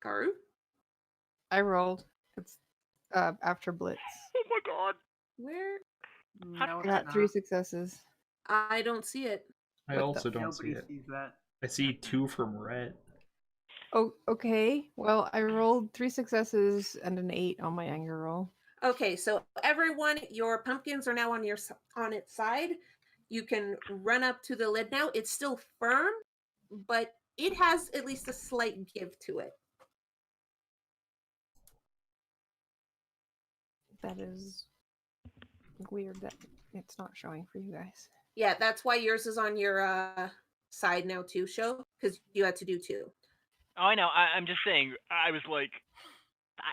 Garu? I rolled. It's after Blitz. Oh my god. Where? No, I it's got not. 3 successes. I don't see it. I What the- also don't see Nobody it. sees that. I see 2 from Rhett. Oh, okay. Well, I rolled 3 successes and an 8 on my anger roll. Okay, so everyone, your pumpkins are now on on its side. You can run up to the lid now. It's still firm, but it has at least a slight give to it. That is weird that it's not showing for you guys. Yeah, that's why yours is on your side now too, show, because you had to do 2. Oh, I know. I'm just saying. I was like,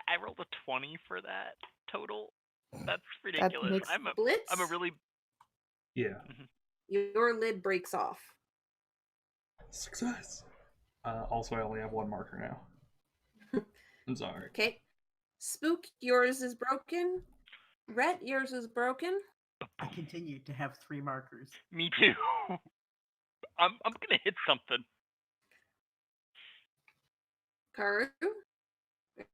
I rolled a 20 for that total. That's ridiculous. makes- I'm a Blitz, really Yeah. your lid breaks off. Success. Also, I only have 1 marker now. I'm sorry. Okay. Spook, yours is broken. Rhett, yours is broken. I continue to have 3 markers. me too. I'm gonna hit something. Karu,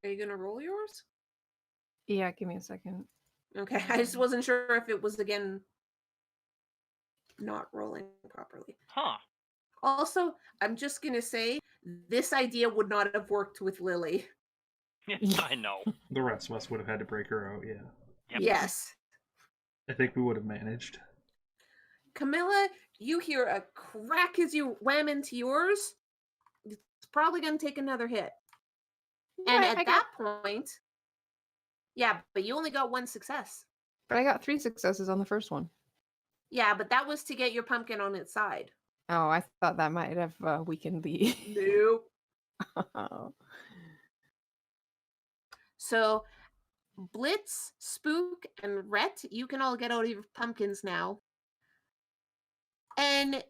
are you gonna roll yours? Yeah, give me a second. Okay, I just wasn't sure if it was again not rolling properly. Huh. Also, I'm just gonna say this idea would not have worked with Lily. Yeah, I know. The rest of us would have had to break her out, yeah. Yep. Yes. I think we would have managed. Camilla, you hear a crack as you wham into yours. It's probably gonna take another hit. And Yeah, at that point, yeah, but you only got 1 success. But I got 3 successes on the first one. Yeah, but that was to get your pumpkin on its side. Oh, I thought that might have weakened the. Nope. Oh. So, Blitz, Spook, and Rhett, you can all get out of your pumpkins now. And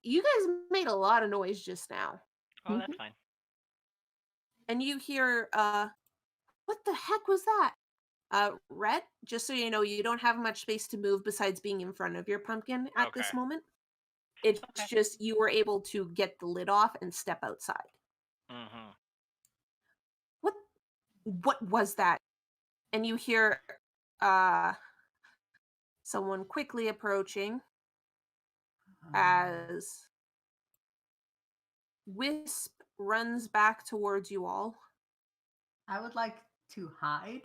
you guys made a lot of noise just now. Oh, that's fine. And you hear, what the heck was that? Rhett, just so you know, you don't have much space to move besides being in front of your pumpkin at this Okay. moment. It's Okay. just you were able to get the lid off and step outside. Mm-hmm. What was that? And you hear someone quickly approaching as Wisp runs back towards you all. I would like to hide.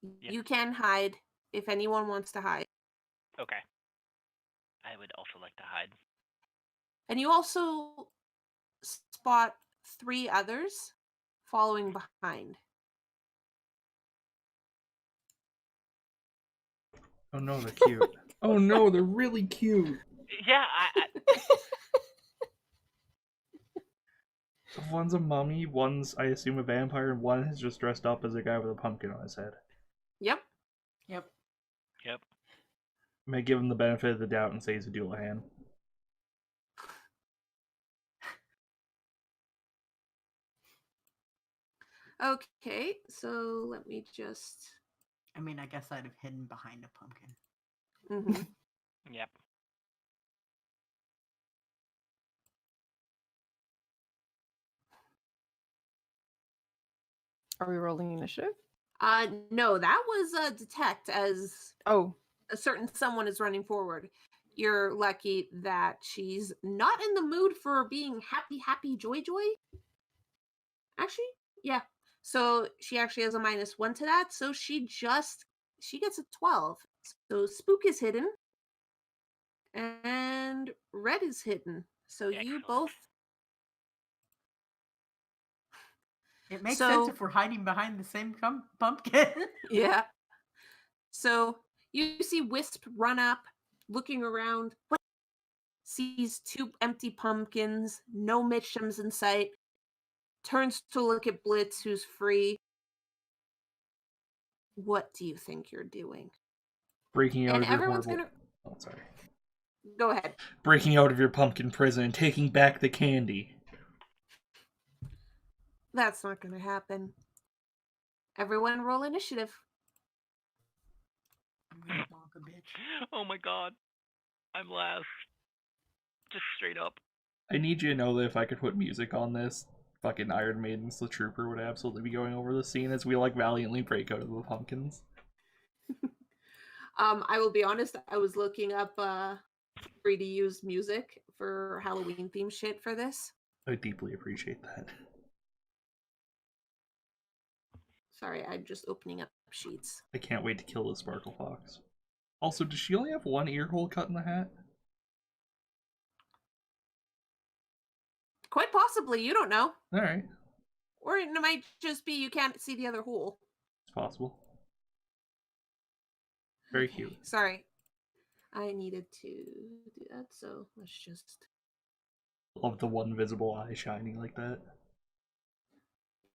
Yeah. You can hide if anyone wants to hide. Okay. I would also like to hide. And you also spot 3 others following behind. Oh no, they're cute. Oh no, they're really cute. Yeah, One's a mummy, one's, I assume, a vampire, and one is just dressed up as a guy with a pumpkin on his head. Yep. Yep. Yep. I may give him the benefit of the doubt and say he's a Doulahan. Okay, so let me just. I mean, I guess I'd have hidden behind a pumpkin. Mhm. Yep. Are we rolling initiative? No, that was detect as Oh, a certain someone is running forward. You're lucky that she's not in the mood for being happy, joy. Actually, yeah. So she actually has a -1 to that. So she gets a 12. So Spook is hidden. And Red is hidden. So you Excellent. both. It makes So- sense if we're hiding behind the same pumpkin. Yeah. So you see Wisp run up, looking around, sees 2 empty pumpkins, no Michtims in sight, turns to look at Blitz, who's free. What do you think you're doing? Breaking out And of your everyone's horrible... Oh, sorry. Go ahead. Breaking out of your pumpkin prison and taking back the candy. That's not gonna happen. Everyone roll initiative. I'm gonna bonk a bitch. Oh my god. I'm last. Just straight up. I need you to know that if I could put music on this, fucking Iron Maiden's The Trooper would absolutely be going over the scene as we, like, valiantly break out of the pumpkins. I will be honest, I was looking up free to use music for Halloween theme shit for this. I deeply appreciate that. Sorry, I'm just opening up sheets. I can't wait to kill the Sparkle Fox. Also, does she only have one ear hole cut in the hat? Quite possibly, you don't know. Alright, Or it might just be you can't see the other hole. it's possible. Very Okay, cute. Sorry. I needed to do that, so let's just... Love the one visible eye shining like that.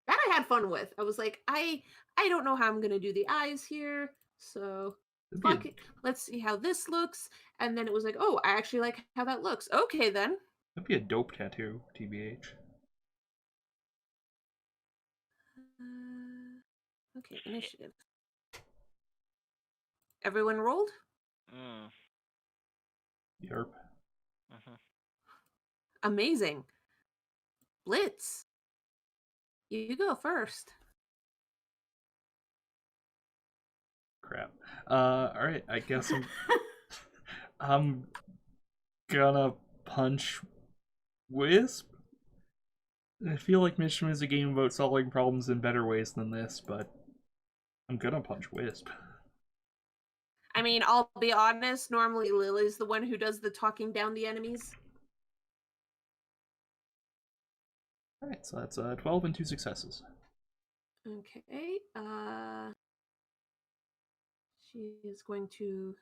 That I had fun with. I was like, I don't know how I'm gonna do the eyes here, so That'd be, fuck it. Let's see how this looks. And then it was like, oh, I actually like how that looks. Okay, then. that'd be a dope tattoo, TBH. Okay, initiative. Everyone rolled? Mm. Yarp. Mhm. Amazing. Blitz. You go first. Crap. Alright, I guess I'm gonna punch Wisp. I feel like Michtim is a game about solving problems in better ways than this, but I'm gonna punch Wisp. I mean, I'll be honest, normally Lily's the one who does the talking down the enemies. Alright, so that's 12 and 2 successes. Okay, she is going to...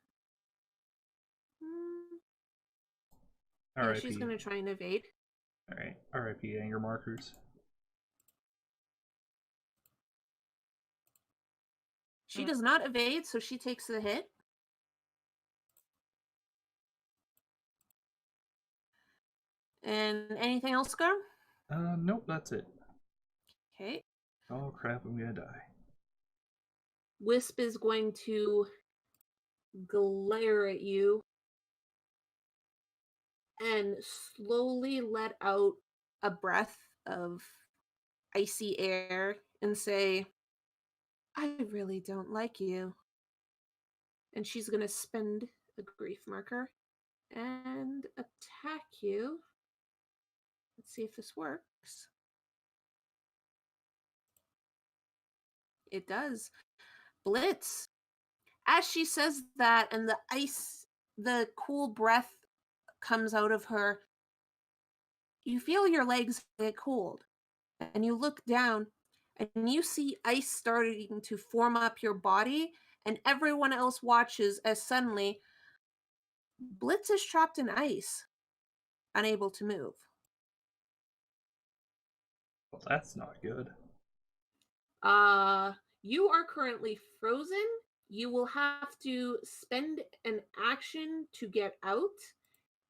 yeah, RIP. she's going to try and evade. Alright, RIP anger markers. She does not evade, so she takes the hit. And anything else, Gar? Nope, that's it. Okay. Oh crap, I'm gonna die. Wisp is going to glare at you and slowly let out a breath of icy air and say, I really don't like you. And she's going to spend a grief marker and attack you. Let's see if this works. It does. Blitz. As she says that, and the cool breath comes out of her, you feel your legs get cold. And you look down, and you see ice starting to form up your body, and everyone else watches as suddenly Blitz is trapped in ice, unable to move. Well, that's not good. You are currently frozen. You will have to spend an action to get out.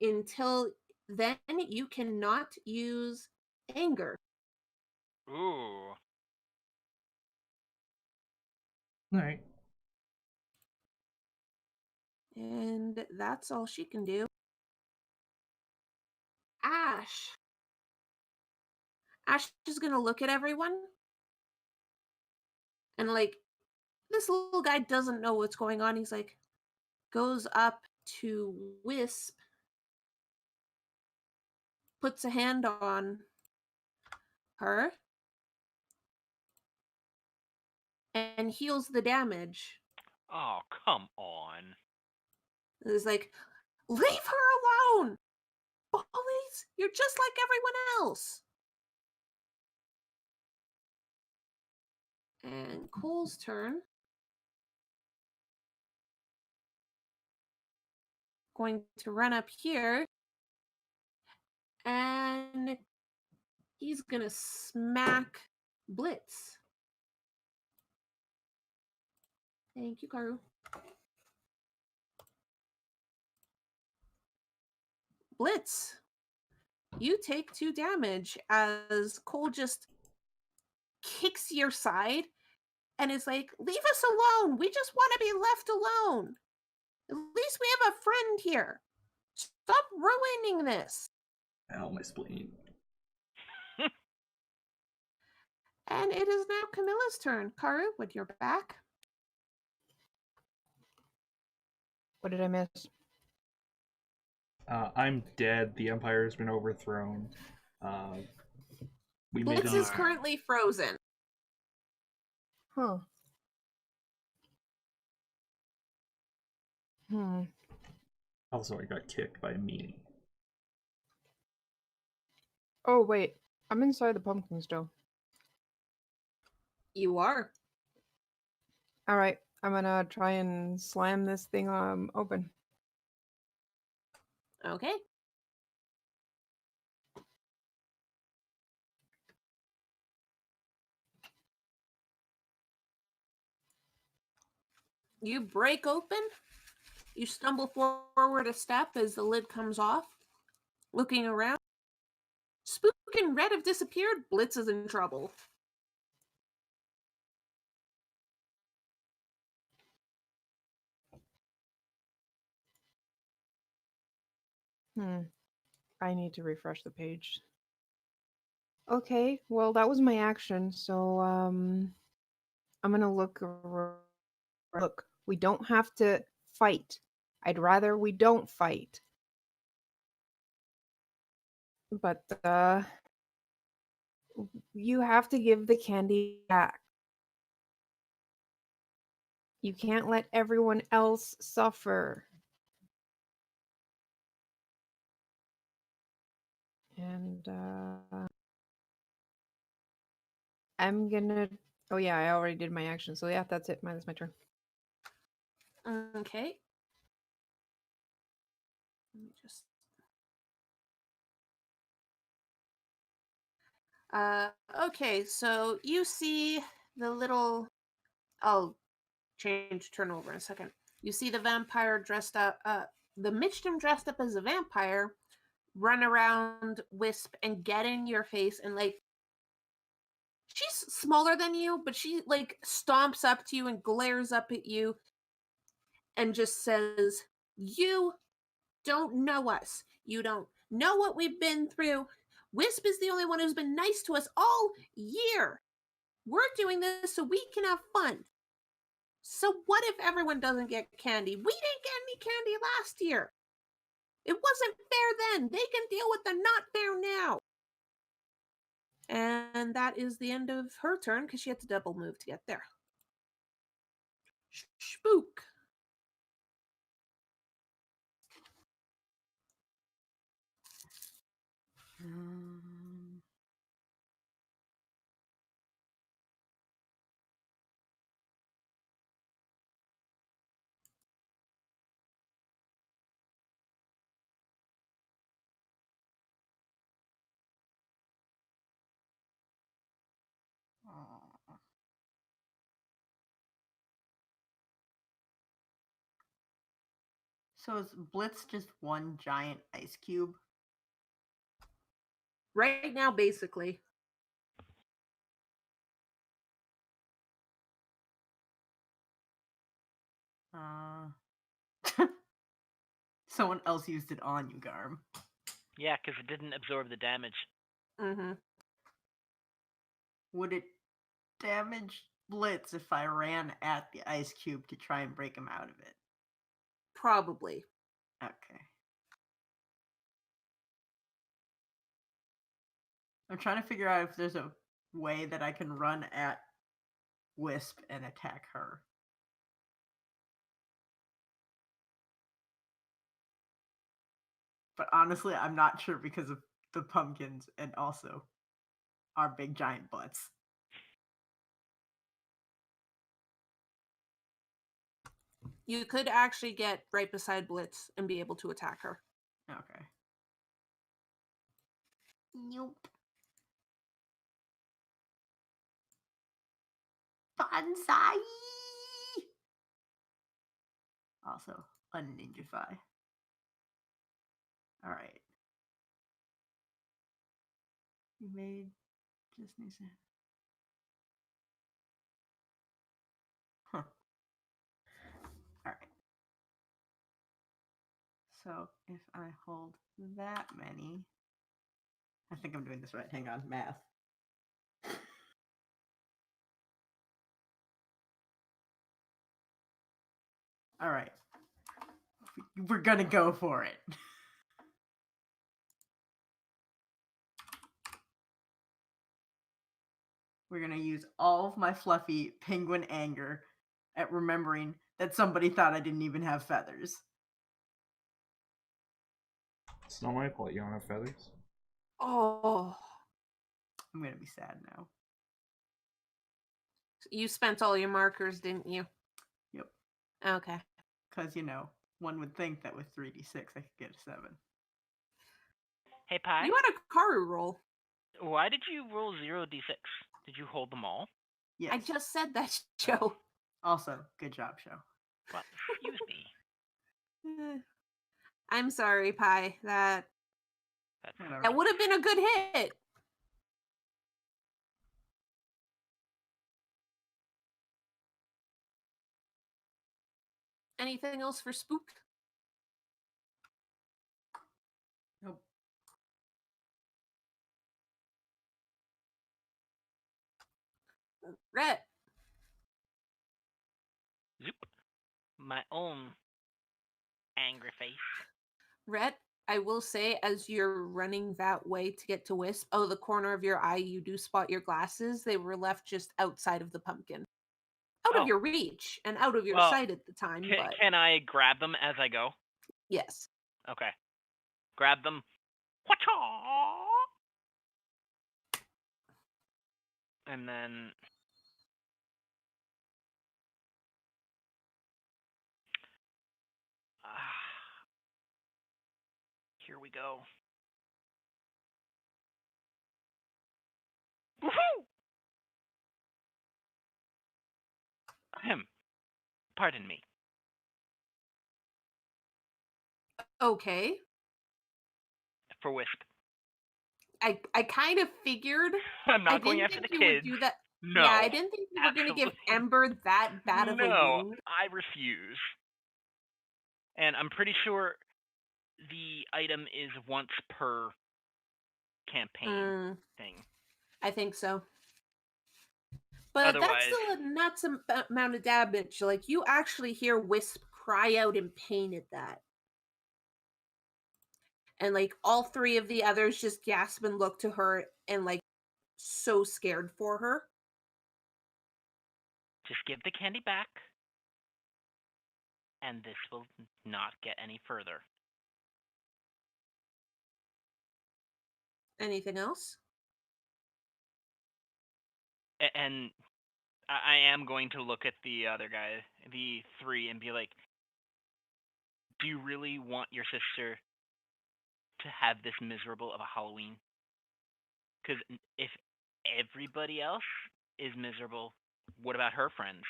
Until then, you cannot use anger. Ooh. Alright. And that's all she can do. Ash. Ash is going to look at everyone. And like, this little guy doesn't know what's going on. He's like, goes up to Wisp, puts a hand on her, and heals the damage. Oh, come on. It's like, leave her alone! Bullies, you're just like everyone else. And Cole's turn. Going to run up here. And he's going to smack Blitz. Thank you, Karu. Blitz, you take 2 damage as Cole just kicks your side and is like, leave us alone. We just want to be left alone. At least we have a friend here. Stop ruining this. Ow, my spleen. And it is now Camilla's turn. Karu, when you're back. What did I miss? I'm dead. The Empire has been overthrown. We made Blitz an is currently frozen. Huh. Also, I got kicked by a meanie. Oh, wait. I'm inside the pumpkin still. You are. Alright. I'm gonna try and slam this thing open. Okay. You break open. You stumble forward a step as the lid comes off. Looking around. Spook and Red have disappeared. Blitz is in trouble. I need to refresh the page. Okay, well, that was my action, so, I'm gonna look. Look, we don't have to fight. I'd rather we don't fight. But, you have to give the candy back. You can't let everyone else suffer. And, I'm gonna... Oh yeah, I already did my action, so yeah, that's it. That's my turn. Okay. Let me just... okay, so you see the little... I'll change turnover in a second. You see the vampire dressed up, the Michtim dressed up as a vampire run around Wisp and get in your face and like... She's smaller than you, but she like stomps up to you and glares up at you and just says, "You don't know us. You don't know what we've been through. Wisp is the only one who's been nice to us all year. We're doing this so we can have fun. So what if everyone doesn't get candy? We didn't get any candy last year. It wasn't fair then. They can deal with the not fair now." And that is the end of her turn because she had to double move to get there. Spook. So is Blitz just one giant ice cube? Right now, basically. Someone else used it on you, Garm. Yeah, because it didn't absorb the damage. Mm-hmm. Would it damage Blitz if I ran at the ice cube to try and break him out of it? Probably. Okay. I'm trying to figure out if there's a way that I can run at Wisp and attack her. But honestly, I'm not sure because of the pumpkins and also our big giant butts. You could actually get right beside Blitz and be able to attack her. Okay. Nope. Bonsai! Also, unninjify. Alright. You made just needs to... Huh. Alright. So if I hold that many... I think I'm doing this right. Hang on. Math. Alright. We're gonna go for it. We're gonna use all of my fluffy penguin anger at remembering that somebody thought I didn't even have feathers. It's not my fault you don't have feathers. Oh, I'm gonna be sad now. you spent all your markers, didn't you? Yep. Okay. Because, one would think that with 3d6 I could get a 7. Hey, Pi. You had a Karu roll. Why did you roll 0d6? Did you hold them all? Yes. I just said that, Joe. Also, good job, show. Well, excuse me. I'm sorry, Pi. That Whatever. would have been a good hit. Anything else for Spook? Nope. Rhett. Zoop. My own angry face. Rhett, I will say, as you're running that way to get to Wisp, the corner of your eye, you do spot your glasses. They were left just outside of the pumpkin. Out of your reach and out of your sight at the time, but... Can I grab them as I go? Yes. Okay. Grab them. Wha-cha! And then... here we go. Woohoo! Pardon me. Okay. For Wisp. I kind of figured. I'm not I going didn't after think the you kids. would do that. No. Yeah, I didn't think you were going to give absolutely. Ember that bad of a No, wound. I refuse. And I'm pretty sure the item is once per campaign thing. I think so. But Otherwise, that's still a nuts amount of damage. Like, you actually hear Wisp cry out in pain at that. And, like, all three of the others just gasp and look to her and, like, so scared for her. just give the candy back, and this will not get any further. Anything else? And I am going to look at the other guy, the three, and be like, do you really want your sister to have this miserable of a Halloween? Because if everybody else is miserable, what about her friends?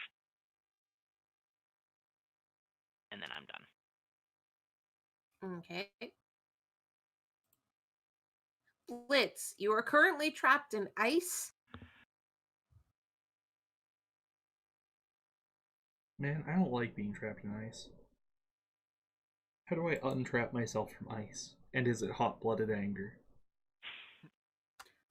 And then I'm done. Okay. Blitz, you are currently trapped in ice. Man, I don't like being trapped in ice. How do I untrap myself from ice? And is it hot-blooded anger?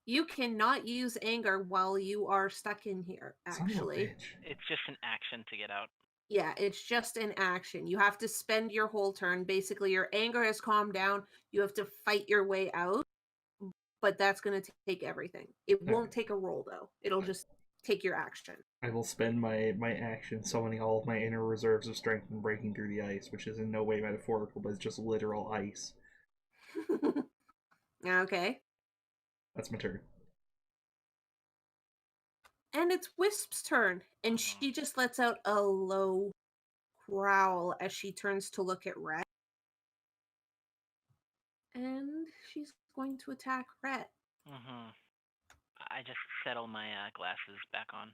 You cannot use anger while you are stuck in here, actually. Son of a bitch. It's just an action to get out. Yeah, it's just an action. You have to spend your whole turn. Basically, your anger has calmed down. You have to fight your way out. But that's going to take everything. It won't take a roll, though. It'll just take your action. I will spend my action summoning all of my inner reserves of strength and breaking through the ice, which is in no way metaphorical, but it's just literal ice. Okay. That's my turn. And it's Wisp's turn, and she just lets out a low growl as she turns to look at Rhett. And she's going to attack Rhett. I just settle my glasses back on.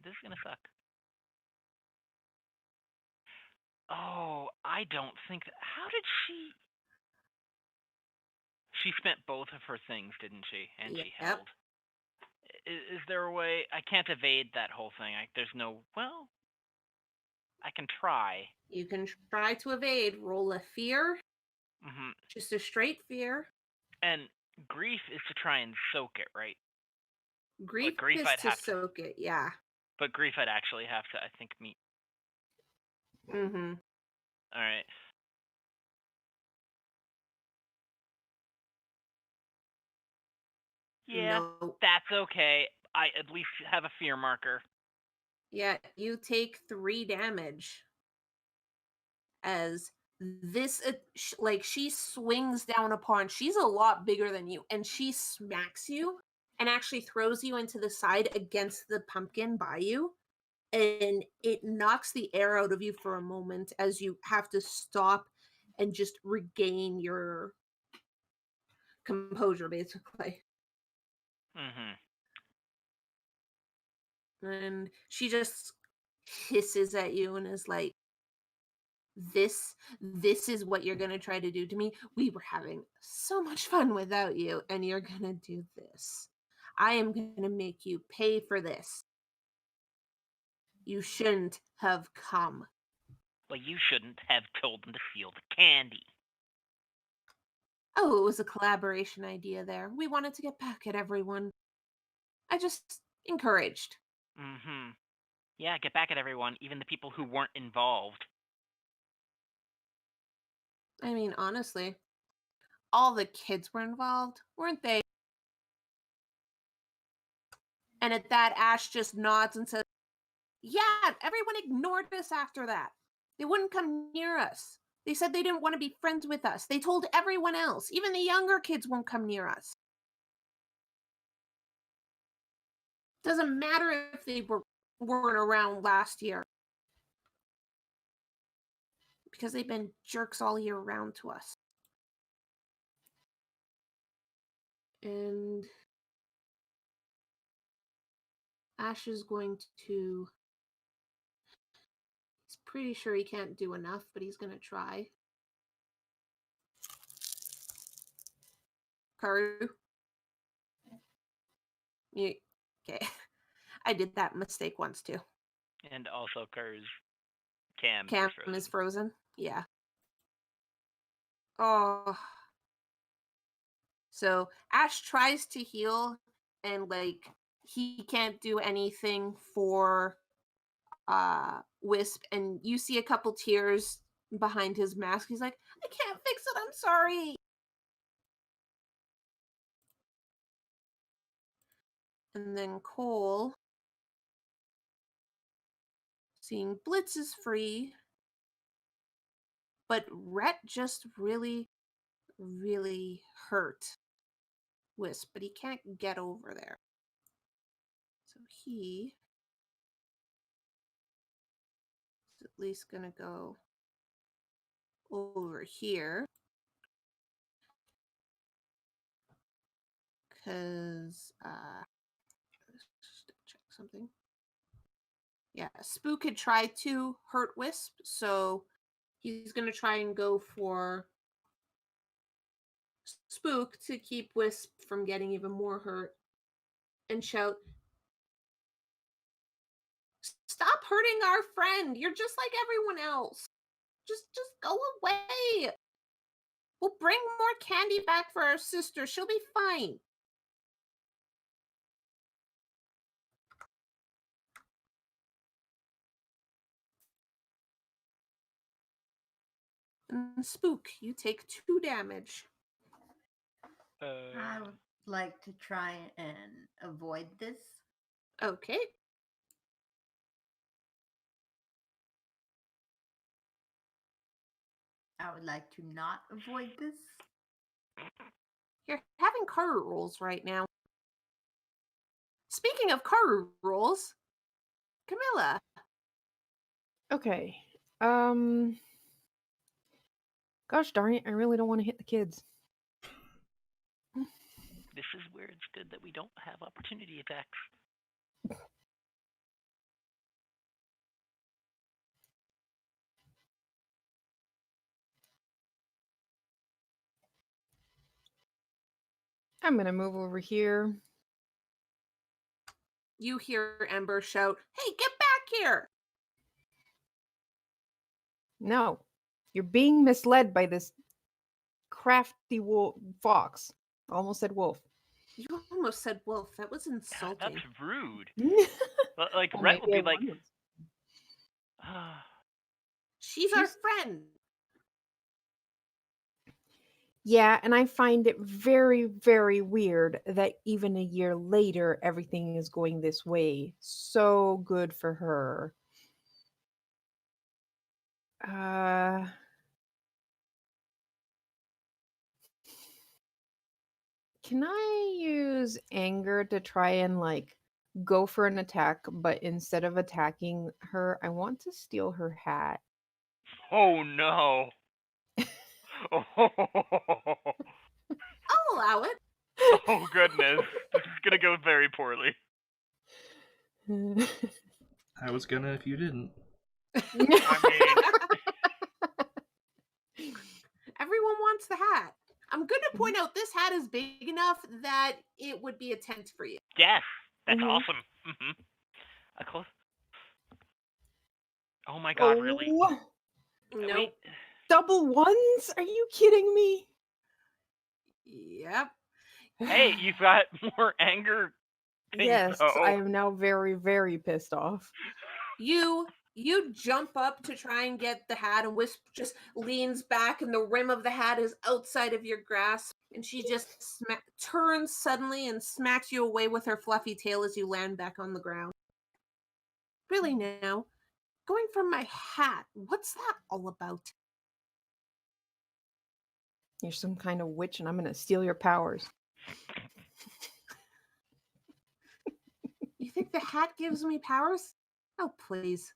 This is gonna suck. Oh, I don't think that. How did she? She spent both of her things, didn't she? And she held. Is there a way? I can't evade that whole thing. There's no. Well, I can try. You can try to evade. Roll a fear. Just a straight fear. And grief is to try and soak it, right? Grief is to soak it, yeah. But Grief I'd actually have to, I think, meet. Mm-hmm. All right. Yeah, No. that's okay. I at least have a fear marker. Yeah, you take 3 damage as this like she swings down upon. She's a lot bigger than you, and she smacks you and actually throws you into the side against the pumpkin by you, and it knocks the air out of you for a moment as you have to stop and just regain your composure, basically. Mm-hmm. And she just hisses at you and is like, this is what you're going to try to do to me. We were having so much fun without you, and you're going to do this. I am going to make you pay for this. You shouldn't have come. Well, you shouldn't have told them to steal the candy. Oh, it was a collaboration idea there. We wanted to get back at everyone. I just encouraged. Mm-hmm. Yeah, get back at everyone, even the people who weren't involved. I mean, honestly, all the kids were involved, weren't they? And at that, Ash just nods and says, yeah, everyone ignored us after that. They wouldn't come near us. They said they didn't want to be friends with us. They told everyone else. Even the younger kids won't come near us. Doesn't matter if they weren't around last year. Because they've been jerks all year round to us. And Ash is going to... He's pretty sure he can't do enough, but he's going to try. Karu? Okay. I did that mistake once too. And also Karu's cam is frozen. Yeah. Oh. So Ash tries to heal, and like he can't do anything for Wisp, and you see a couple tears behind his mask. He's like, I can't fix it, I'm sorry. And then Cole, seeing Blitz is free, but Rhett just really, really hurt Wisp, but he can't get over there. So he is at least gonna go over here. Because check something. Yeah, Spook had tried to hurt Wisp, so he's gonna try and go for Spook to keep Wisp from getting even more hurt, and shout, "Stop hurting our friend! You're just like everyone else. Just go away. We'll bring more candy back for our sister. She'll be fine." And Spook, you take 2 damage. I would like to try and avoid this. Okay. I would like to not avoid this. You're having Karu rolls right now. Speaking of Karu rolls, Camilla. Okay. Gosh darn it, I really don't want to hit the kids. This is where it's good that we don't have opportunity attacks. I'm gonna move over here. You hear Ember shout, "Hey, get back here!" No, you're being misled by this crafty fox. Almost said wolf. You almost said wolf. That was God, insulting. that's rude. Like Well, Rhett will maybe be like, one was- She's our friend. Yeah, and I find it very, very weird that even a year later, everything is going this way. So good for her. Can I use anger to try and go for an attack, but instead of attacking her, I want to steal her hat. oh no. I'll allow it. Oh goodness. This is gonna go very poorly. I was gonna if you didn't. I mean, Everyone wants the hat. I'm going to point out this hat is big enough that it would be a tent for you. yes, that's Mhm. awesome. A close. Oh my god, really? Oh, Nope. Wait. double ones? Are you kidding me? Yep. Hey, you've got more anger things Yes, though. I am now very, very pissed off. You jump up to try and get the hat, and Wisp just leans back, and the rim of the hat is outside of your grasp, and she just turns suddenly and smacks you away with her fluffy tail as you land back on the ground. Really now, going for my hat, what's that all about? You're some kind of witch, and I'm gonna steal your powers. You think the hat gives me powers? Oh, please.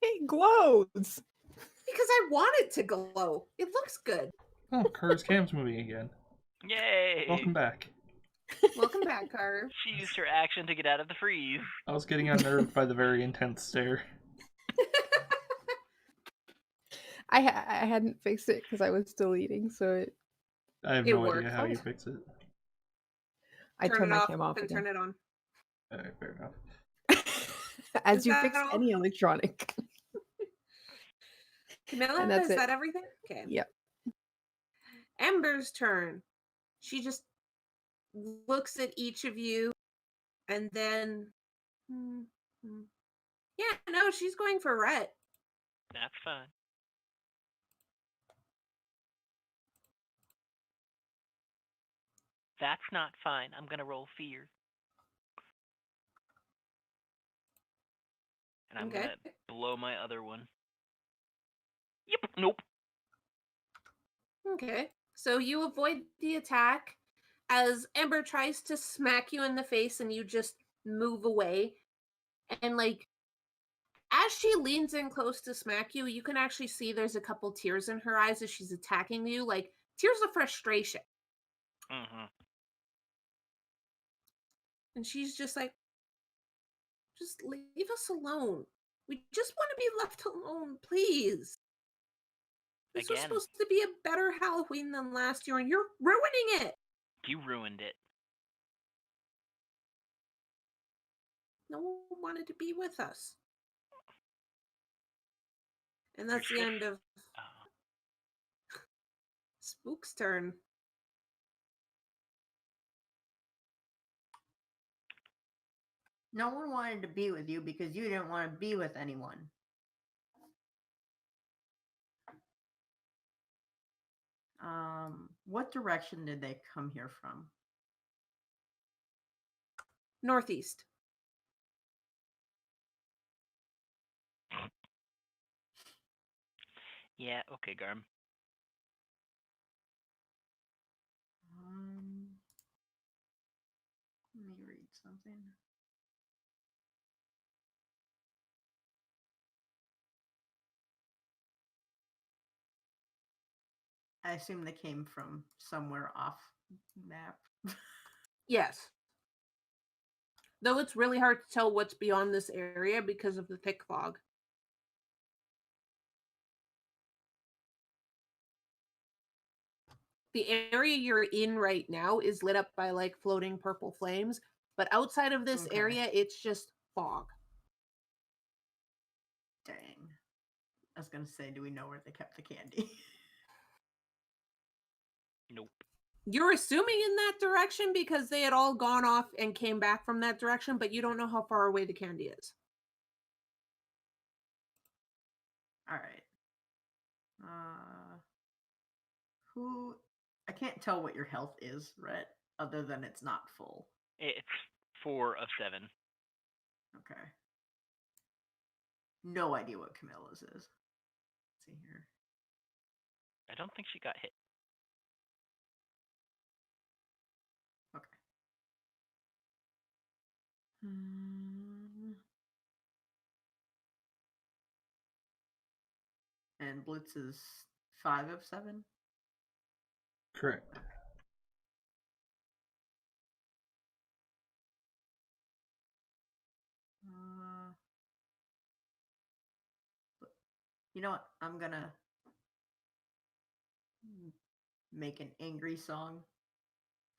It glows. Because I want it to glow. It looks good. Oh, Carter's cam's moving again. Yay! Welcome back. Welcome back, Carter. She used her action to get out of the freeze. I was getting unnerved by the very intense stare. I hadn't fixed it because I was still eating, so I have It no idea worked. how you fix it. I Turn turned it my off cam off and again. turn it on. Alright, fair enough. As Is you that fix all? any electronic. Camilla, And that's is it. that everything? Okay. Yep. Ember's turn. She just looks at each of you and then. Yeah, no, she's going for Rhett. That's fine. That's not fine. I'm gonna roll fear. And I'm Okay. gonna blow my other one. Yep. Nope. Okay. So you avoid the attack as Ember tries to smack you in the face and you just move away. And as she leans in close to smack you, you can actually see there's a couple tears in her eyes as she's attacking you, like tears of frustration. And she's just like, just leave us alone. We just want to be left alone, please. This was Again, supposed to be a better Halloween than last year, and you're ruining it. you ruined it. No one wanted to be with us. And that's the Your end of Spook's turn. No one wanted to be with you because you didn't want to be with anyone. What direction did they come here from? Northeast. Yeah, okay, Garm. Let me read something. I assume they came from somewhere off map. Yes. Though it's really hard to tell what's beyond this area because of the thick fog. The area you're in right now is lit up by floating purple flames, but outside of this Okay. area, it's just fog. Dang. I was gonna say, do we know where they kept the candy? Nope. You're assuming in that direction because they had all gone off and came back from that direction, but you don't know how far away the candy is. All right. Who? I can't tell what your health is, Rhett, other than it's not full. It's 4 of 7. Okay. No idea what Camilla's is. Let's see here. I don't think she got hit. Okay. And Blitz is 5 of 7. Correct. You know what? I'm gonna make an angry song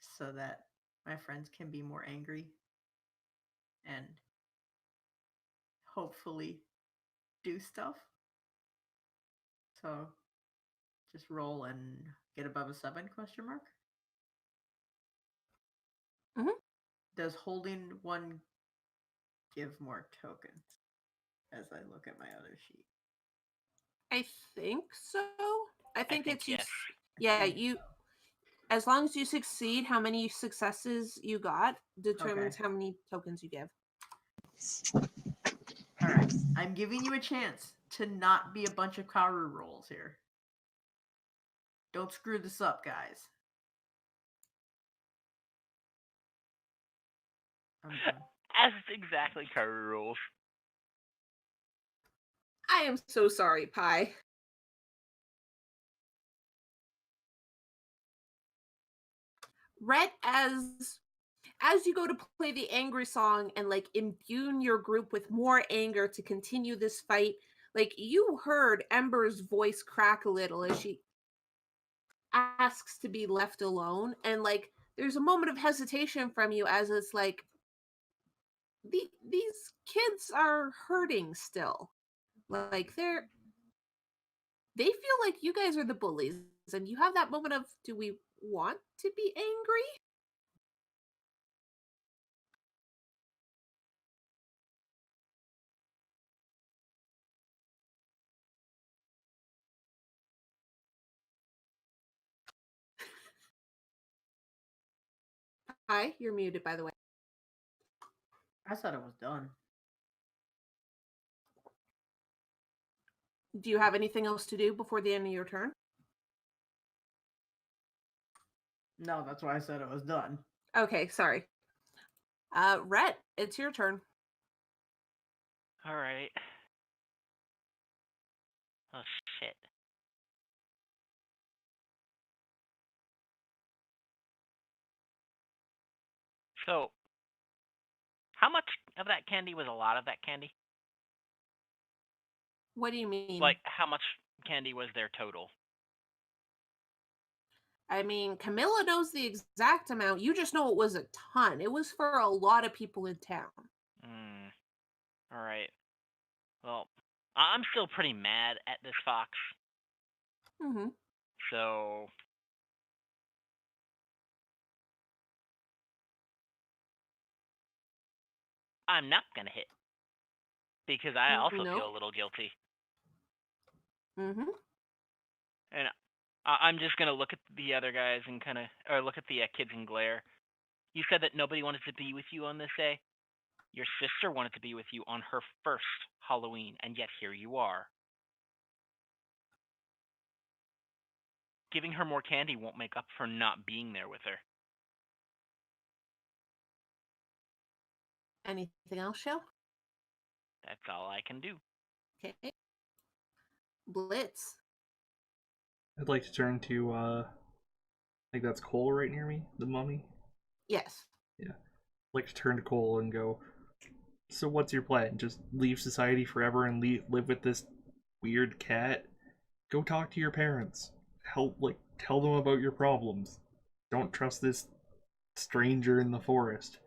so that my friends can be more angry and hopefully do stuff. So just roll and get above a 7 question mark. Does holding 1 give more tokens as I look at my other sheet? I think so. I think it's yes. Yeah, you. As long as you succeed, how many successes you got determines how many tokens you give. All right, I'm giving you a chance to not be a bunch of Karu rolls here. Don't screw this up, guys. I'm done. As exactly Karu rules. I am so sorry, Pi. Rhett, as you go to play the angry song and like imbue your group with more anger to continue this fight, like you heard Ember's voice crack a little as she asks to be left alone, and like there's a moment of hesitation from you as it's like these kids are hurting still. Like they feel like you guys are the bullies, and you have that moment of, do we want to be angry? Hi, you're muted, by the way. I thought it was done. Do you have anything else to do before the end of your turn? No, that's why I said it was done. Okay, sorry. Rhett, it's your turn. All right. Oh, shit. So, how much of that candy was a lot of that candy? What do you mean? Like, how much candy was there total? I mean, Camilla knows the exact amount. You just know it was a ton. It was for a lot of people in town. All right. Well, I'm still pretty mad at this fox. Mm-hmm. So, I'm not gonna hit because I also feel a little guilty. Mm-hmm. And I'm just gonna look at the other guys and or look at the kids and glare. You said that nobody wanted to be with you on this day. Your sister wanted to be with you on her first Halloween, and yet here you are. Giving her more candy won't make up for not being there with her. Anything else, Shell? That's all I can do. Okay. Blitz. I'd like to turn to, I think that's Cole right near me, the mummy. Yes. Yeah. I'd like to turn to Cole and go, so what's your plan? Just leave society forever and live with this weird cat? Go talk to your parents. Tell them about your problems. Don't trust this stranger in the forest.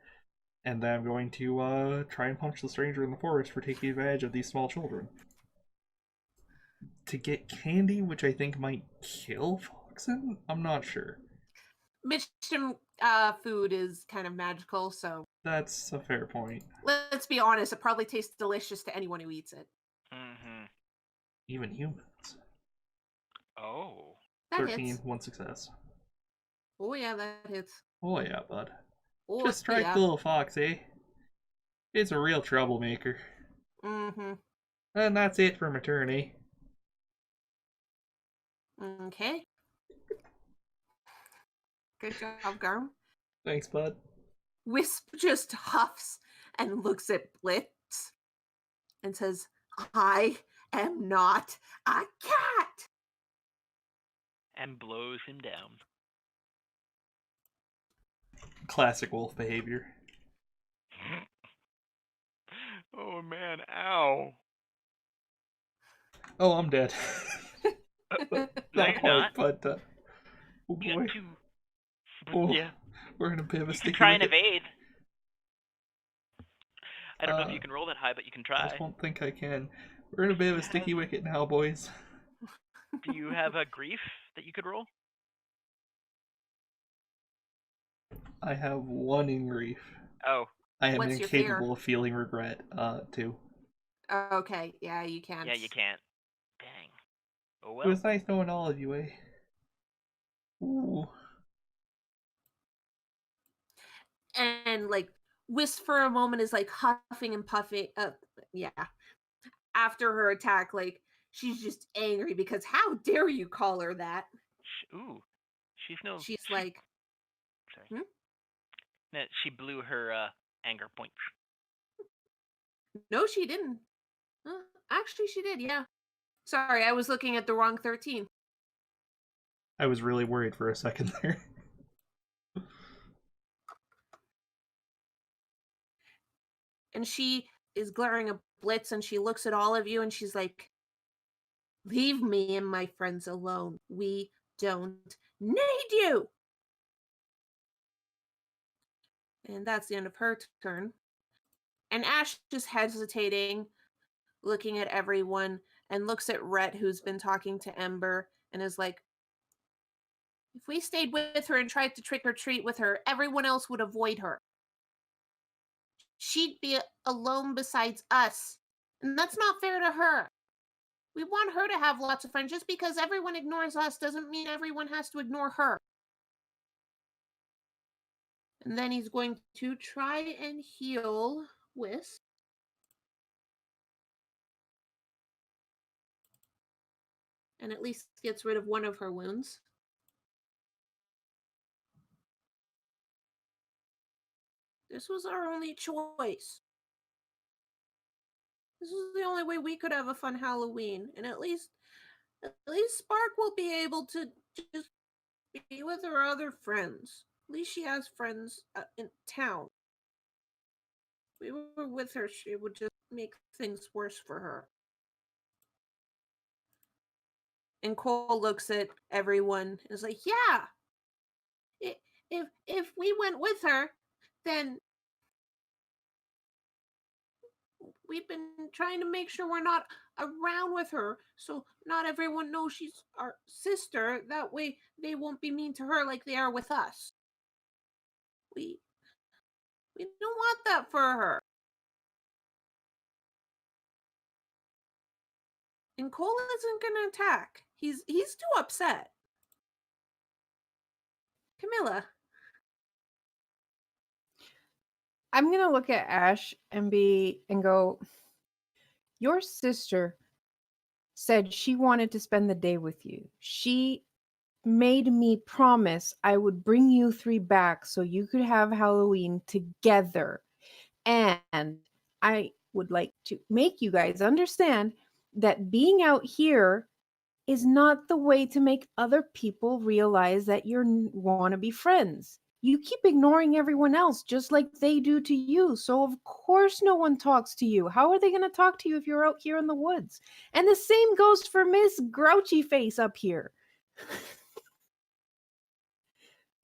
And then I'm going to try and punch the stranger in the forest for taking advantage of these small children. To get candy, which I think might kill Foxen? I'm not sure. Michtim food is kind of magical, so That's a fair point. let's be honest, it probably tastes delicious to anyone who eats it. Mm-hmm. Even humans. Oh. That 13, hits. 1 success. Oh yeah, that hits. Oh yeah, bud. Oh Just strike yeah. the little fox, eh? It's a real troublemaker. Mm-hmm. And that's it for my turn, eh? Okay. Good job, Garm. Thanks, bud. Wisp just huffs and looks at Blitz and says, I am not a cat. And blows him down. Classic wolf behavior. Oh man, ow. Oh, I'm dead. No, Not you're quite, not. but oh You boy. get to. Oh, Yeah. we're in a bit of a You sticky can try and wicket. evade. I don't know if you can roll that high, but you can I try. don't think I can. We're in a bit of a sticky wicket now, boys. Do you have a grief that you could roll? I have 1 in grief. Oh. I am What's your incapable fear? of feeling regret. 2. Okay, yeah, you can't. Yeah, you can't. Dang. Oh It well. was nice knowing all of you, eh? Ooh. And like Wisp for a moment is like huffing and puffing. Yeah. After her attack, like she's just angry because how dare you call her that? Ooh. She's no. She's like, Sorry. Hmm? No, she blew her anger points. no, she didn't. Actually, she did. Yeah. Sorry, I was looking at the wrong 13. I was really worried for a second there. And she is glaring at Blitz and she looks at all of you and she's like, leave me and my friends alone. We don't need you. And that's the end of her turn. And Ash is hesitating, looking at everyone, and looks at Rhett, who's been talking to Ember, and is like, if we stayed with her and tried to trick or treat with her, everyone else would avoid her. She'd be alone besides us. And that's not fair to her. We want her to have lots of friends. Just because everyone ignores us doesn't mean everyone has to ignore her. And then he's going to try and heal Wisp. And at least gets rid of one of her wounds. This was our only choice. This is the only way we could have a fun Halloween. And at least Spark will be able to just be with her other friends. At least she has friends in town. If we were with her, she would just make things worse for her. And Cole looks at everyone and is like, yeah, if we went with her, then we've been trying to make sure we're not around with her, so not everyone knows she's our sister. That way they won't be mean to her like they are with us. We don't want that for her. And Cole isn't gonna attack. He's too upset. Camilla. I'm gonna look at Ash and go, your sister said she wanted to spend the day with you. She made me promise I would bring you 3 back so you could have Halloween together. And I would like to make you guys understand that being out here is not the way to make other people realize that you want to be friends. You keep ignoring everyone else just like they do to you. So of course no one talks to you. How are they going to talk to you if you're out here in the woods? And the same goes for Miss Grouchy Face up here.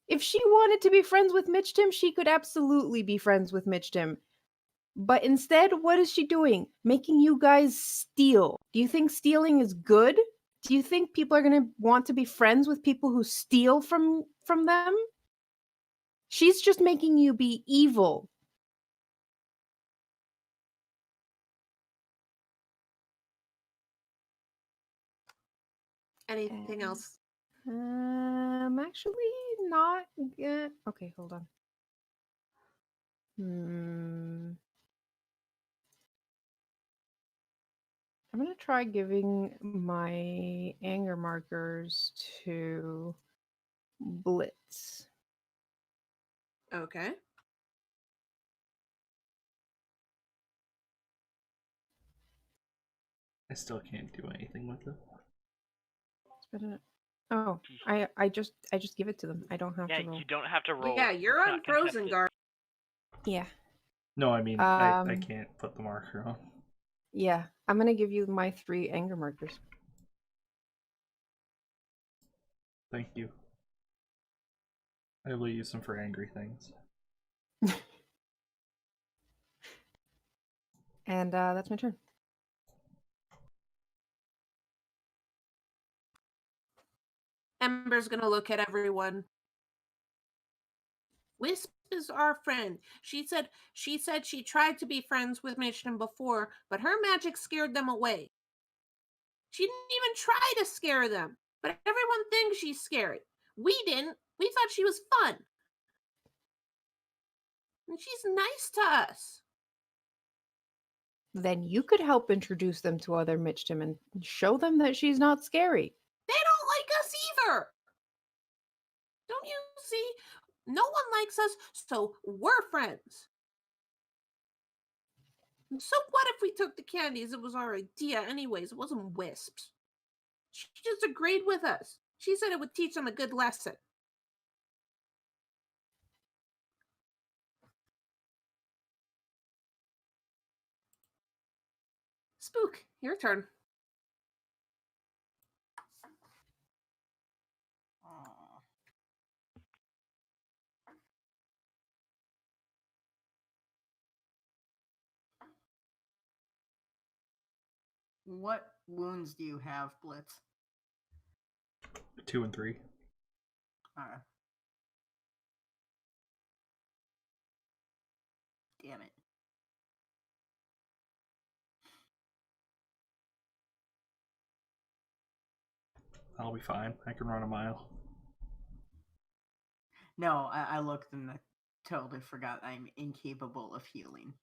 If she wanted to be friends with Michtim, she could absolutely be friends with Michtim. But instead, what is she doing? Making you guys steal. Do you think stealing is good? Do you think people are going to want to be friends with people who steal from them? She's just making you be evil. Anything else? Actually not yet. Okay, hold on. I'm gonna try giving my anger markers to Blitz. Okay. I still can't do anything with it. Oh, I just give it to them. I don't have Yeah, to roll. you don't have to roll. Yeah, you're It's on not Frozen contested. Guard. Yeah. No, I mean I can't put the marker on. Yeah, I'm gonna give you my 3 anger markers. Thank you. I will use them for angry things. And that's my turn. Ember's gonna look at everyone. Wisp is our friend. She said she tried to be friends with Michtim before, but her magic scared them away. She didn't even try to scare them, but everyone thinks she's scary. We didn't. We thought she was fun. And she's nice to us. Then you could help introduce them to other Michtim and show them that she's not scary. They don't like us either. Don't you see? No one likes us, so we're friends. So what if we took the candies? It was our idea anyways. It wasn't Wisp's. She just agreed with us. She said it would teach them a good lesson. Spook, your turn. What wounds do you have, Blitz? 2 and 3. Alright. Damn it. I'll be fine. I can run a mile. No, I looked and I totally forgot I'm incapable of healing.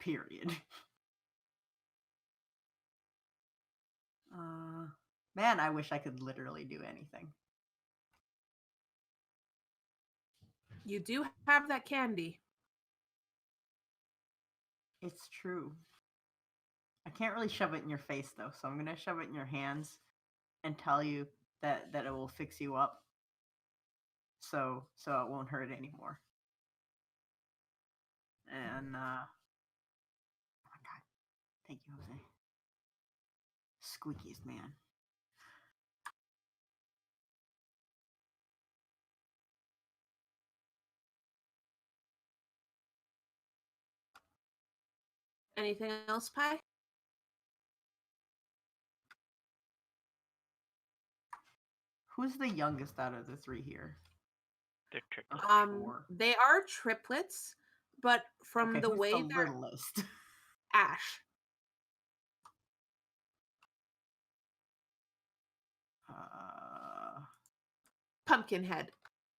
Period. Man, I wish I could literally do anything. You do have that candy. It's true. I can't really shove it in your face though, so I'm gonna shove it in your hands and tell you that it will fix you up. So it won't hurt anymore. And oh my god. Thank you, Jose. Squeakies, man. Anything else, Pie? Who's the youngest out of the 3 here? They're tricky. They are triplets, but from Okay, the who's way the they're littlest? Ash. Pumpkinhead.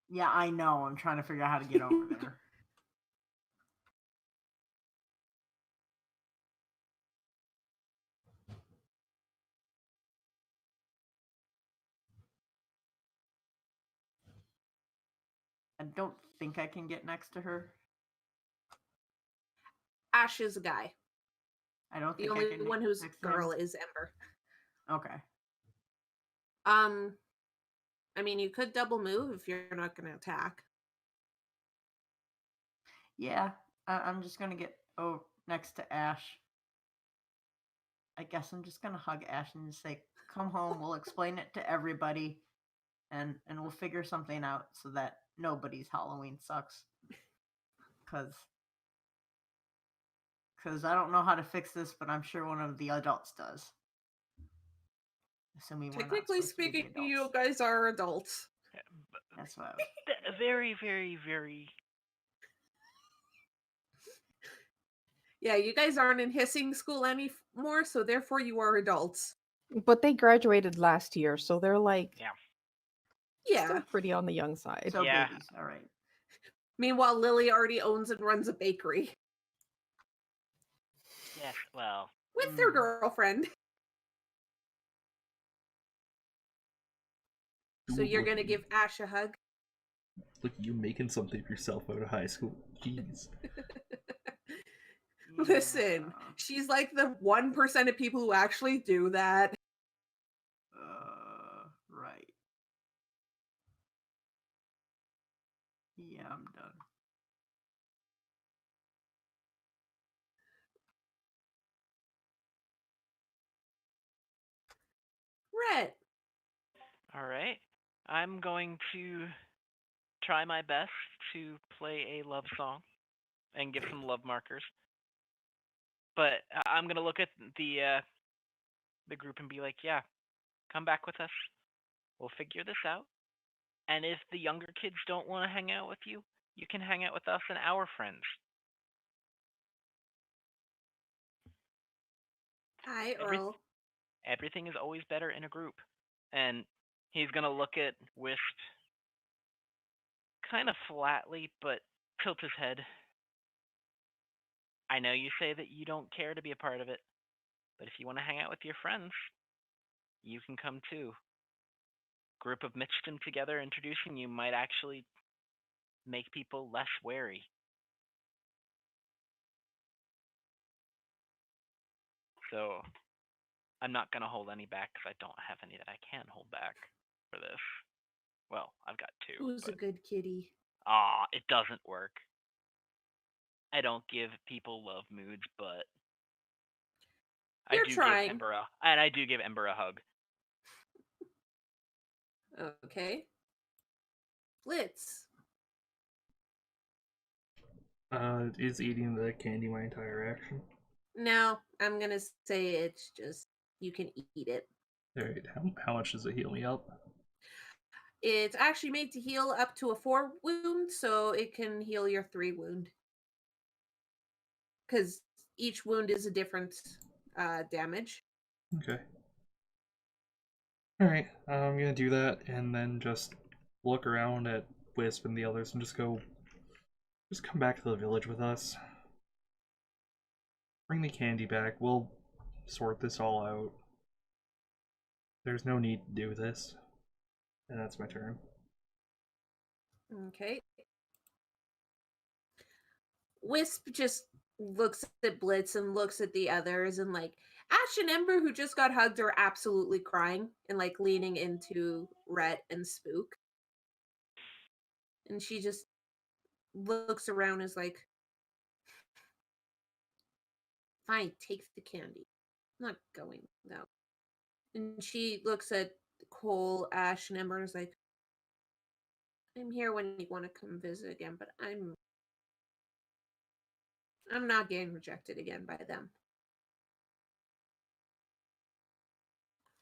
Yeah, I know. I'm trying to figure out how to get over there. I don't think I can get next to her. Ash is a guy. I don't The think I only can one who's next to him. girl is Ember. Okay. I mean, you could double move if you're not going to attack. Yeah, I'm just gonna get next to Ash. I guess I'm just gonna hug Ash and just say, "Come home. We'll explain it to everybody, and we'll figure something out so that nobody's Halloween sucks." Cause I don't know how to fix this, but I'm sure one of the adults does. Assuming we're not Technically supposed to be the speaking, you adults. guys are adults. That's what I was... Very, very, very. Yeah, you guys aren't in hissing school anymore, so therefore you are adults. But they graduated last year, so they're like Yeah. Yeah. still pretty on the young side. So Yeah. babies, all right. Meanwhile, Lily already owns and runs a bakery Yes. Well. with their girlfriend. So Ooh, you're look gonna at give Ash a hug? Look at you making something of yourself out of high school. Jeez. Listen, Yeah. she's like the 1% of people who actually do that. Right. Yeah, I'm done. Rhett. All right. I'm going to try my best to play a love song and give some love markers. But I'm gonna look at the group and be like, yeah, come back with us. We'll figure this out. And if the younger kids don't want to hang out with you, you can hang out with us and our friends. Hi, Every- Earl. Everything is always better in a group. And he's gonna look at Wisp kind of flatly, but tilt his head. I know you say that you don't care to be a part of it, but if you want to hang out with your friends, you can come too. Group of Michtim together introducing you might actually make people less wary. So I'm not going to hold any back because I don't have any that I can hold back for this. Well, I've got two. Who's a But good kitty? it doesn't work. I don't give people love moods, but You're I do trying. give Ember a hug. Okay. Blitz. Is eating the candy my entire action? No, I'm gonna say it's just you can eat it. Alright, how much does it heal me up? It's actually made to heal up to a 4 wound, so it can heal your 3 wound. Because each wound is a different damage. Okay. Alright, I'm gonna do that and then just look around at Wisp and the others and just come back to the village with us. Bring the candy back, we'll sort this all out. There's no need to do this. And that's my turn. Okay. Wisp just looks at Blitz and looks at the others, and like Ash and Ember, who just got hugged, are absolutely crying and like leaning into Rhett and Spook. And she just looks around, is like, fine, take the candy. I'm not going though. And she looks at Cole, Ash, and Ember and is like, I'm here when you want to come visit again, but I'm not getting rejected again by them.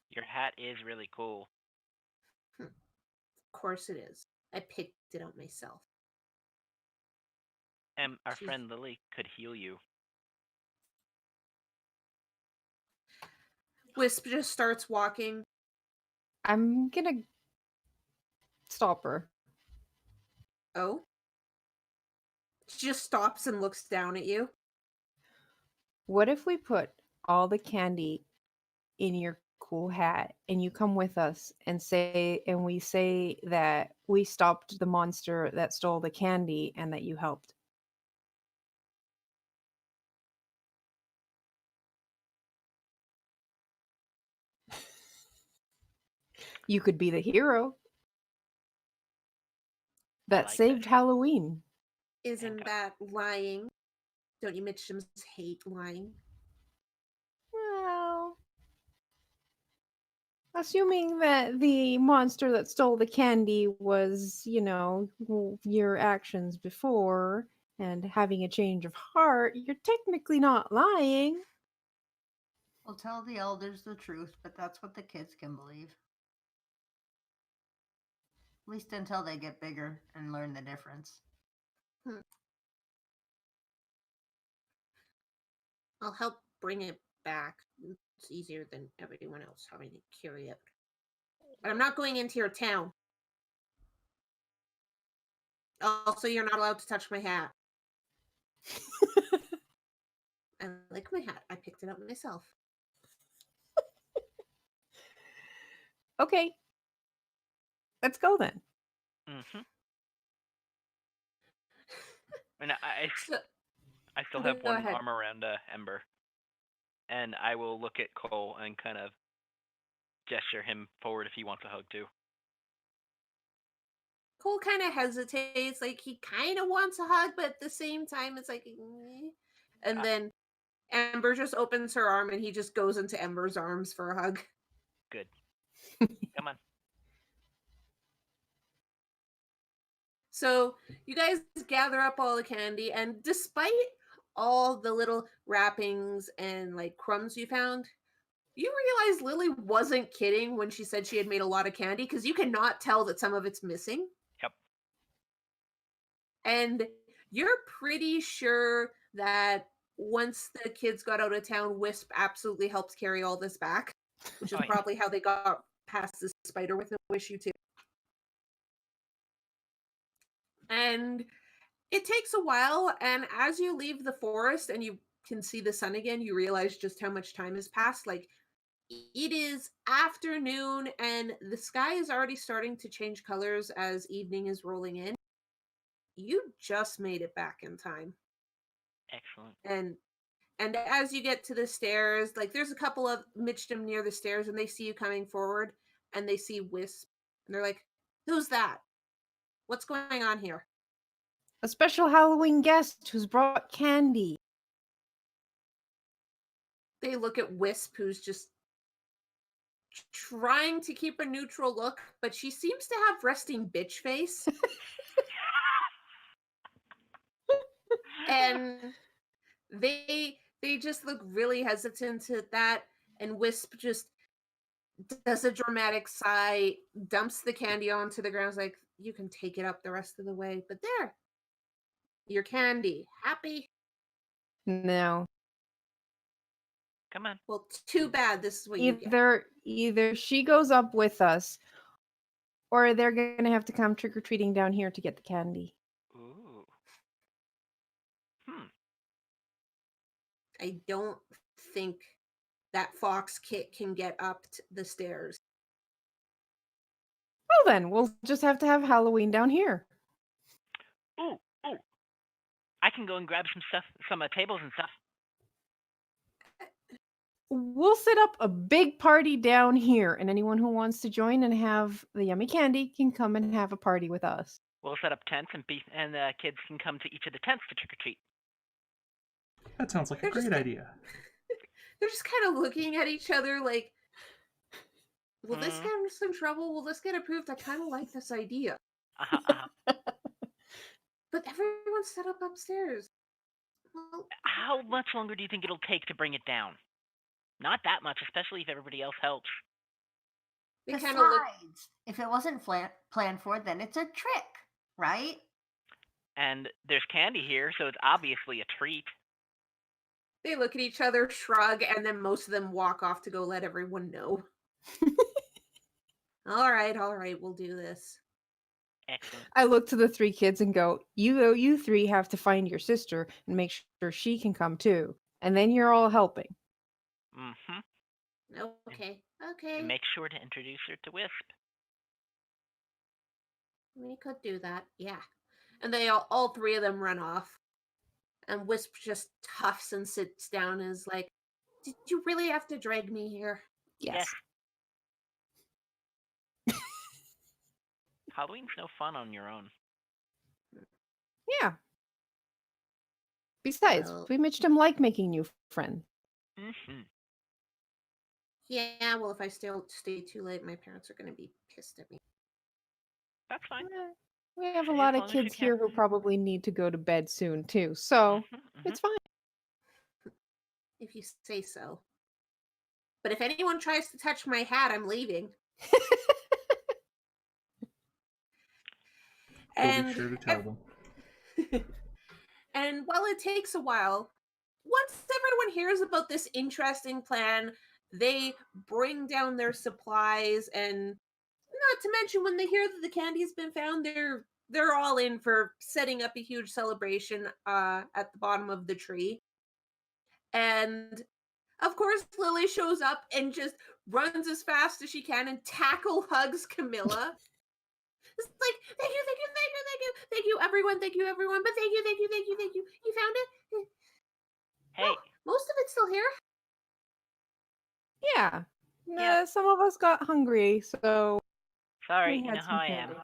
Your hat is really cool. Of course it is. I picked it out myself. And our She's- friend Lily could heal you. Wisp just starts walking. I'm gonna stop her. Oh? She just stops and looks down at you. What if we put all the candy in your cool hat and you come with us and we say that we stopped the monster that stole the candy and that you helped? You could be the hero that like saved that. Halloween. Isn't that lying? Don't you Mitchums hate lying? Well, assuming that the monster that stole the candy was, your actions before and having a change of heart, you're technically not lying. We'll tell the elders the truth, but that's what the kids can believe. At least until they get bigger and learn the difference. I'll help bring it back. It's easier than everyone else having to carry it. But I'm not going into your town. Also, you're not allowed to touch my hat. I like my hat. I picked it up myself. Okay. Let's go then. Mm-hmm. And I So, still have go one ahead. arm around Ember, and I will look at Cole and kind of gesture him forward if he wants a hug too. Cole kind of hesitates, like he kind of wants a hug, but at the same time, it's like, eh. And then Ember just opens her arm, and he just goes into Ember's arms for a hug. Good. Come on. So you guys gather up all the candy, and despite all the little wrappings and like crumbs you found, you realize Lily wasn't kidding when she said she had made a lot of candy, because you cannot tell that some of it's missing. Yep. And you're pretty sure that once the kids got out of town, Wisp absolutely helps carry all this back, which is Oh, yeah. probably how they got past the spider with no issue too. And it takes a while, and as you leave the forest and you can see the sun again, you realize just how much time has passed. Like, it is afternoon, and the sky is already starting to change colors as evening is rolling in. You just made it back in time. Excellent. And as you get to the stairs, like there's a couple of Michtim near the stairs, and they see you coming forward, and they see Wisp, and they're like, "Who's that? What's going on here?" A special Halloween guest who's brought candy. They look at Wisp, who's just trying to keep a neutral look, but she seems to have resting bitch face. And they just look really hesitant at that, and Wisp just does a dramatic sigh, dumps the candy onto the ground, like, "You can take it up the rest of the way, but there, your candy. Happy?" No. Come on. Well, too bad this is what you get. Either she goes up with us, or they're gonna have to come trick-or-treating down here to get the candy. Ooh. I don't think that fox kit can get up the stairs. Well then, we'll just have to have Halloween down here. Ooh. I can go and grab some stuff, some tables and stuff. We'll set up a big party down here, and anyone who wants to join and have the yummy candy can come and have a party with us. We'll set up tents, and kids can come to each of the tents to trick or treat. That sounds like a great idea. They're just kind of looking at each other like, will this get us in trouble? Will this get approved? I kind of like this idea. But everyone's set up upstairs. Well, How much longer do you think it'll take to bring it down? Not that much, especially if everybody else helps. they kind Besides, of look. if it wasn't planned for, then it's a trick, right? And there's candy here, so it's obviously a treat. They look at each other, shrug, and then most of them walk off to go let everyone know. All right, we'll do this. Excellent. I look to the three kids and go, you three have to find your sister and make sure she can come too. And then you're all helping. Mm-hmm. Okay. And make sure to introduce her to Wisp. We could do that, yeah. And they all three of them run off. And Wisp just huffs and sits down and is like, "Did you really have to drag me here?" Yes. Halloween's no fun on your own. Yeah. Besides, Well- we Michtim like making new friends. Mm-hmm. Yeah, well, if I still stay too late, my parents are going to be pissed at me. That's fine. We have a Stay as lot of long as you kids can. here who probably need to go to bed soon too, so Mm-hmm. it's fine. If you say so. But if anyone tries to touch my hat, I'm leaving. He'll be And sure to tell them. and while it takes a while, once everyone hears about this interesting plan, they bring down their supplies, and not to mention when they hear that the candy's been found, they're all in for setting up a huge celebration at the bottom of the tree. And of course, Lily shows up and just runs as fast as she can and tackle hugs Camilla. It's like, thank you, thank you, thank you, thank you, thank you, everyone, thank you, everyone, but thank you, thank you, thank you, thank you. You found it? Hey, Oh, most of it's still here. Yeah. Yeah. Some of us got hungry, so sorry, we you had know some how I am. candy.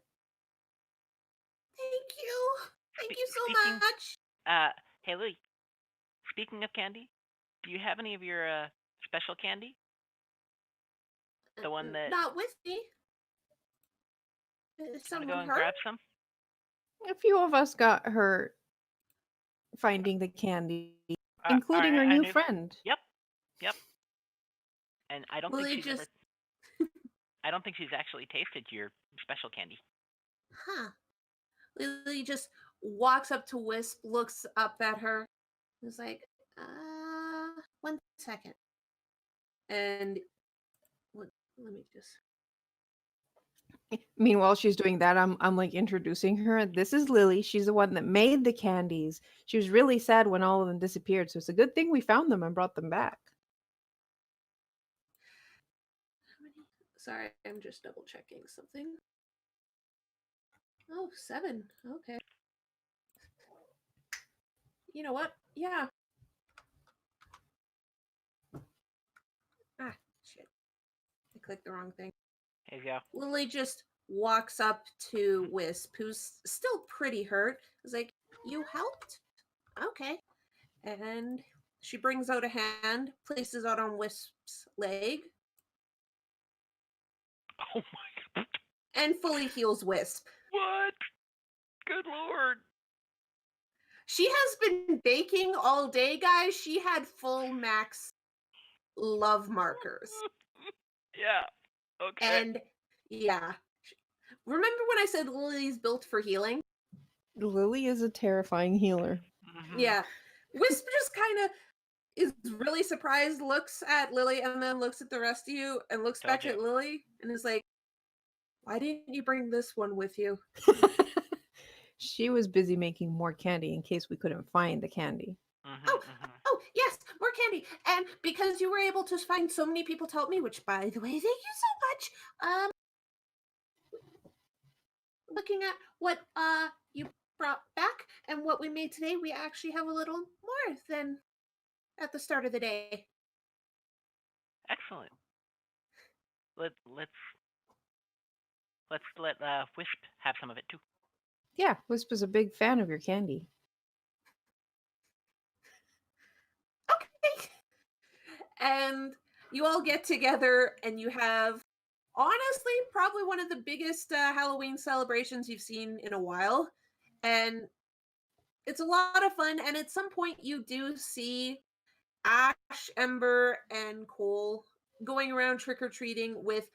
Thank you. Thank you so Speaking- much. Hey, Louie. Speaking of candy, do you have any of your special candy? The one that Not with me. Is want to go someone and hurt? grab some? A few of us got hurt finding the candy, including our new friend. Yep. And I don't Lily think she's just, I don't think she's actually tasted your special candy. huh? Lily just walks up to Wisp, looks up at her, and is like, 1 second. And let me just. Meanwhile, she's doing that. I'm like introducing her. This is Lily. She's the one that made the candies. She was really sad when all of them disappeared, so it's a good thing we found them and brought them back. Sorry, I'm just double checking something. Oh, 7. Okay. You know what? Yeah. Ah, shit. I clicked the wrong thing. There you go. Lily just walks up to Wisp, who's still pretty hurt. Is like, you helped? Okay. And she brings out a hand, places it on Wisp's leg, Oh my god. and fully heals Wisp. What? Good lord. She has been baking all day, guys. She had full max love markers. Yeah. Okay. And yeah. Remember when I said Lily's built for healing? Lily is a terrifying healer. Mhm. Yeah. Wisp just kind of is really surprised, looks at Lily, and then looks at the rest of you and looks Told back you. at Lily and is like, why didn't you bring this one with you? She was busy making more candy in case we couldn't find the candy. Oh, yes, more candy. And because you were able to find so many people to help me, which by the way, thank you so much. Looking at what you brought back and what we made today, we actually have a little more than at the start of the day. Excellent. Let's let Wisp have some of it too. Yeah, Wisp is a big fan of your candy. Okay. And you all get together and you have, honestly, probably one of the biggest Halloween celebrations you've seen in a while. And it's a lot of fun. And at some point, you do see Ash, Ember, and Cole going around trick-or-treating with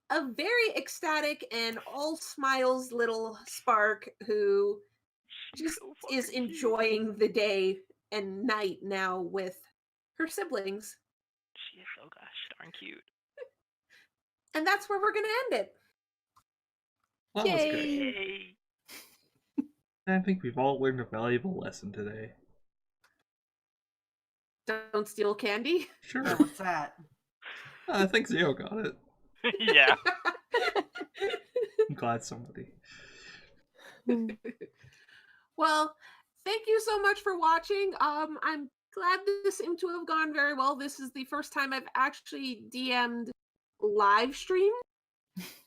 a very ecstatic and all smiles little Spark, who just So is fucking cute. enjoying the day and night now with her siblings. She is so gosh darn cute. And that's where we're going to end it. That was good. Yay! Yay. I think we've all learned a valuable lesson today. Don't steal candy. Sure. Yeah, what's that? I think Zio got it. Yeah. I'm glad somebody. Well, thank you so much for watching. I'm glad this seemed to have gone very well. This is the first time I've actually DM'd live stream,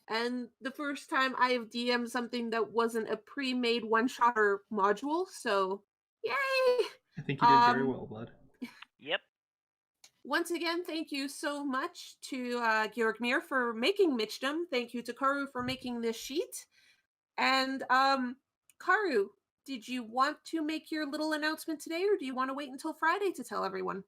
and the first time I have DM'd something that wasn't a pre-made one-shotter module. So, yay! I think you did very well, bud. Yep. Once again, thank you so much to Georg Mir for making Michtim. Thank you to Karu for making this sheet. And Karu, did you want to make your little announcement today, or do you want to wait until Friday to tell everyone?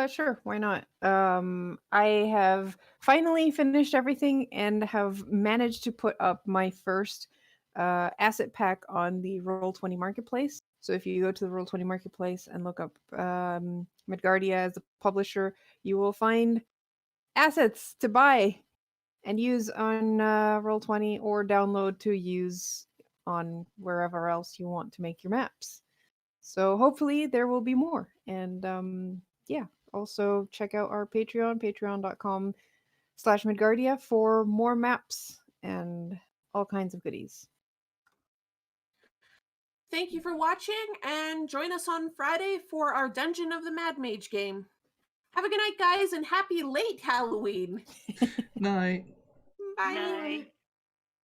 Sure, why not? I have finally finished everything and have managed to put up my first asset pack on the Roll20 marketplace. So if you go to the Roll20 marketplace and look up Midgardia as the publisher, you will find assets to buy and use on Roll20 or download to use on wherever else you want to make your maps. So hopefully there will be more. And yeah, also check out our Patreon, patreon.com/Midgardia for more maps and all kinds of goodies. Thank you for watching, and join us on Friday for our Dungeon of the Mad Mage game. Have a good night, guys, and happy late Halloween. Night. Bye. Night.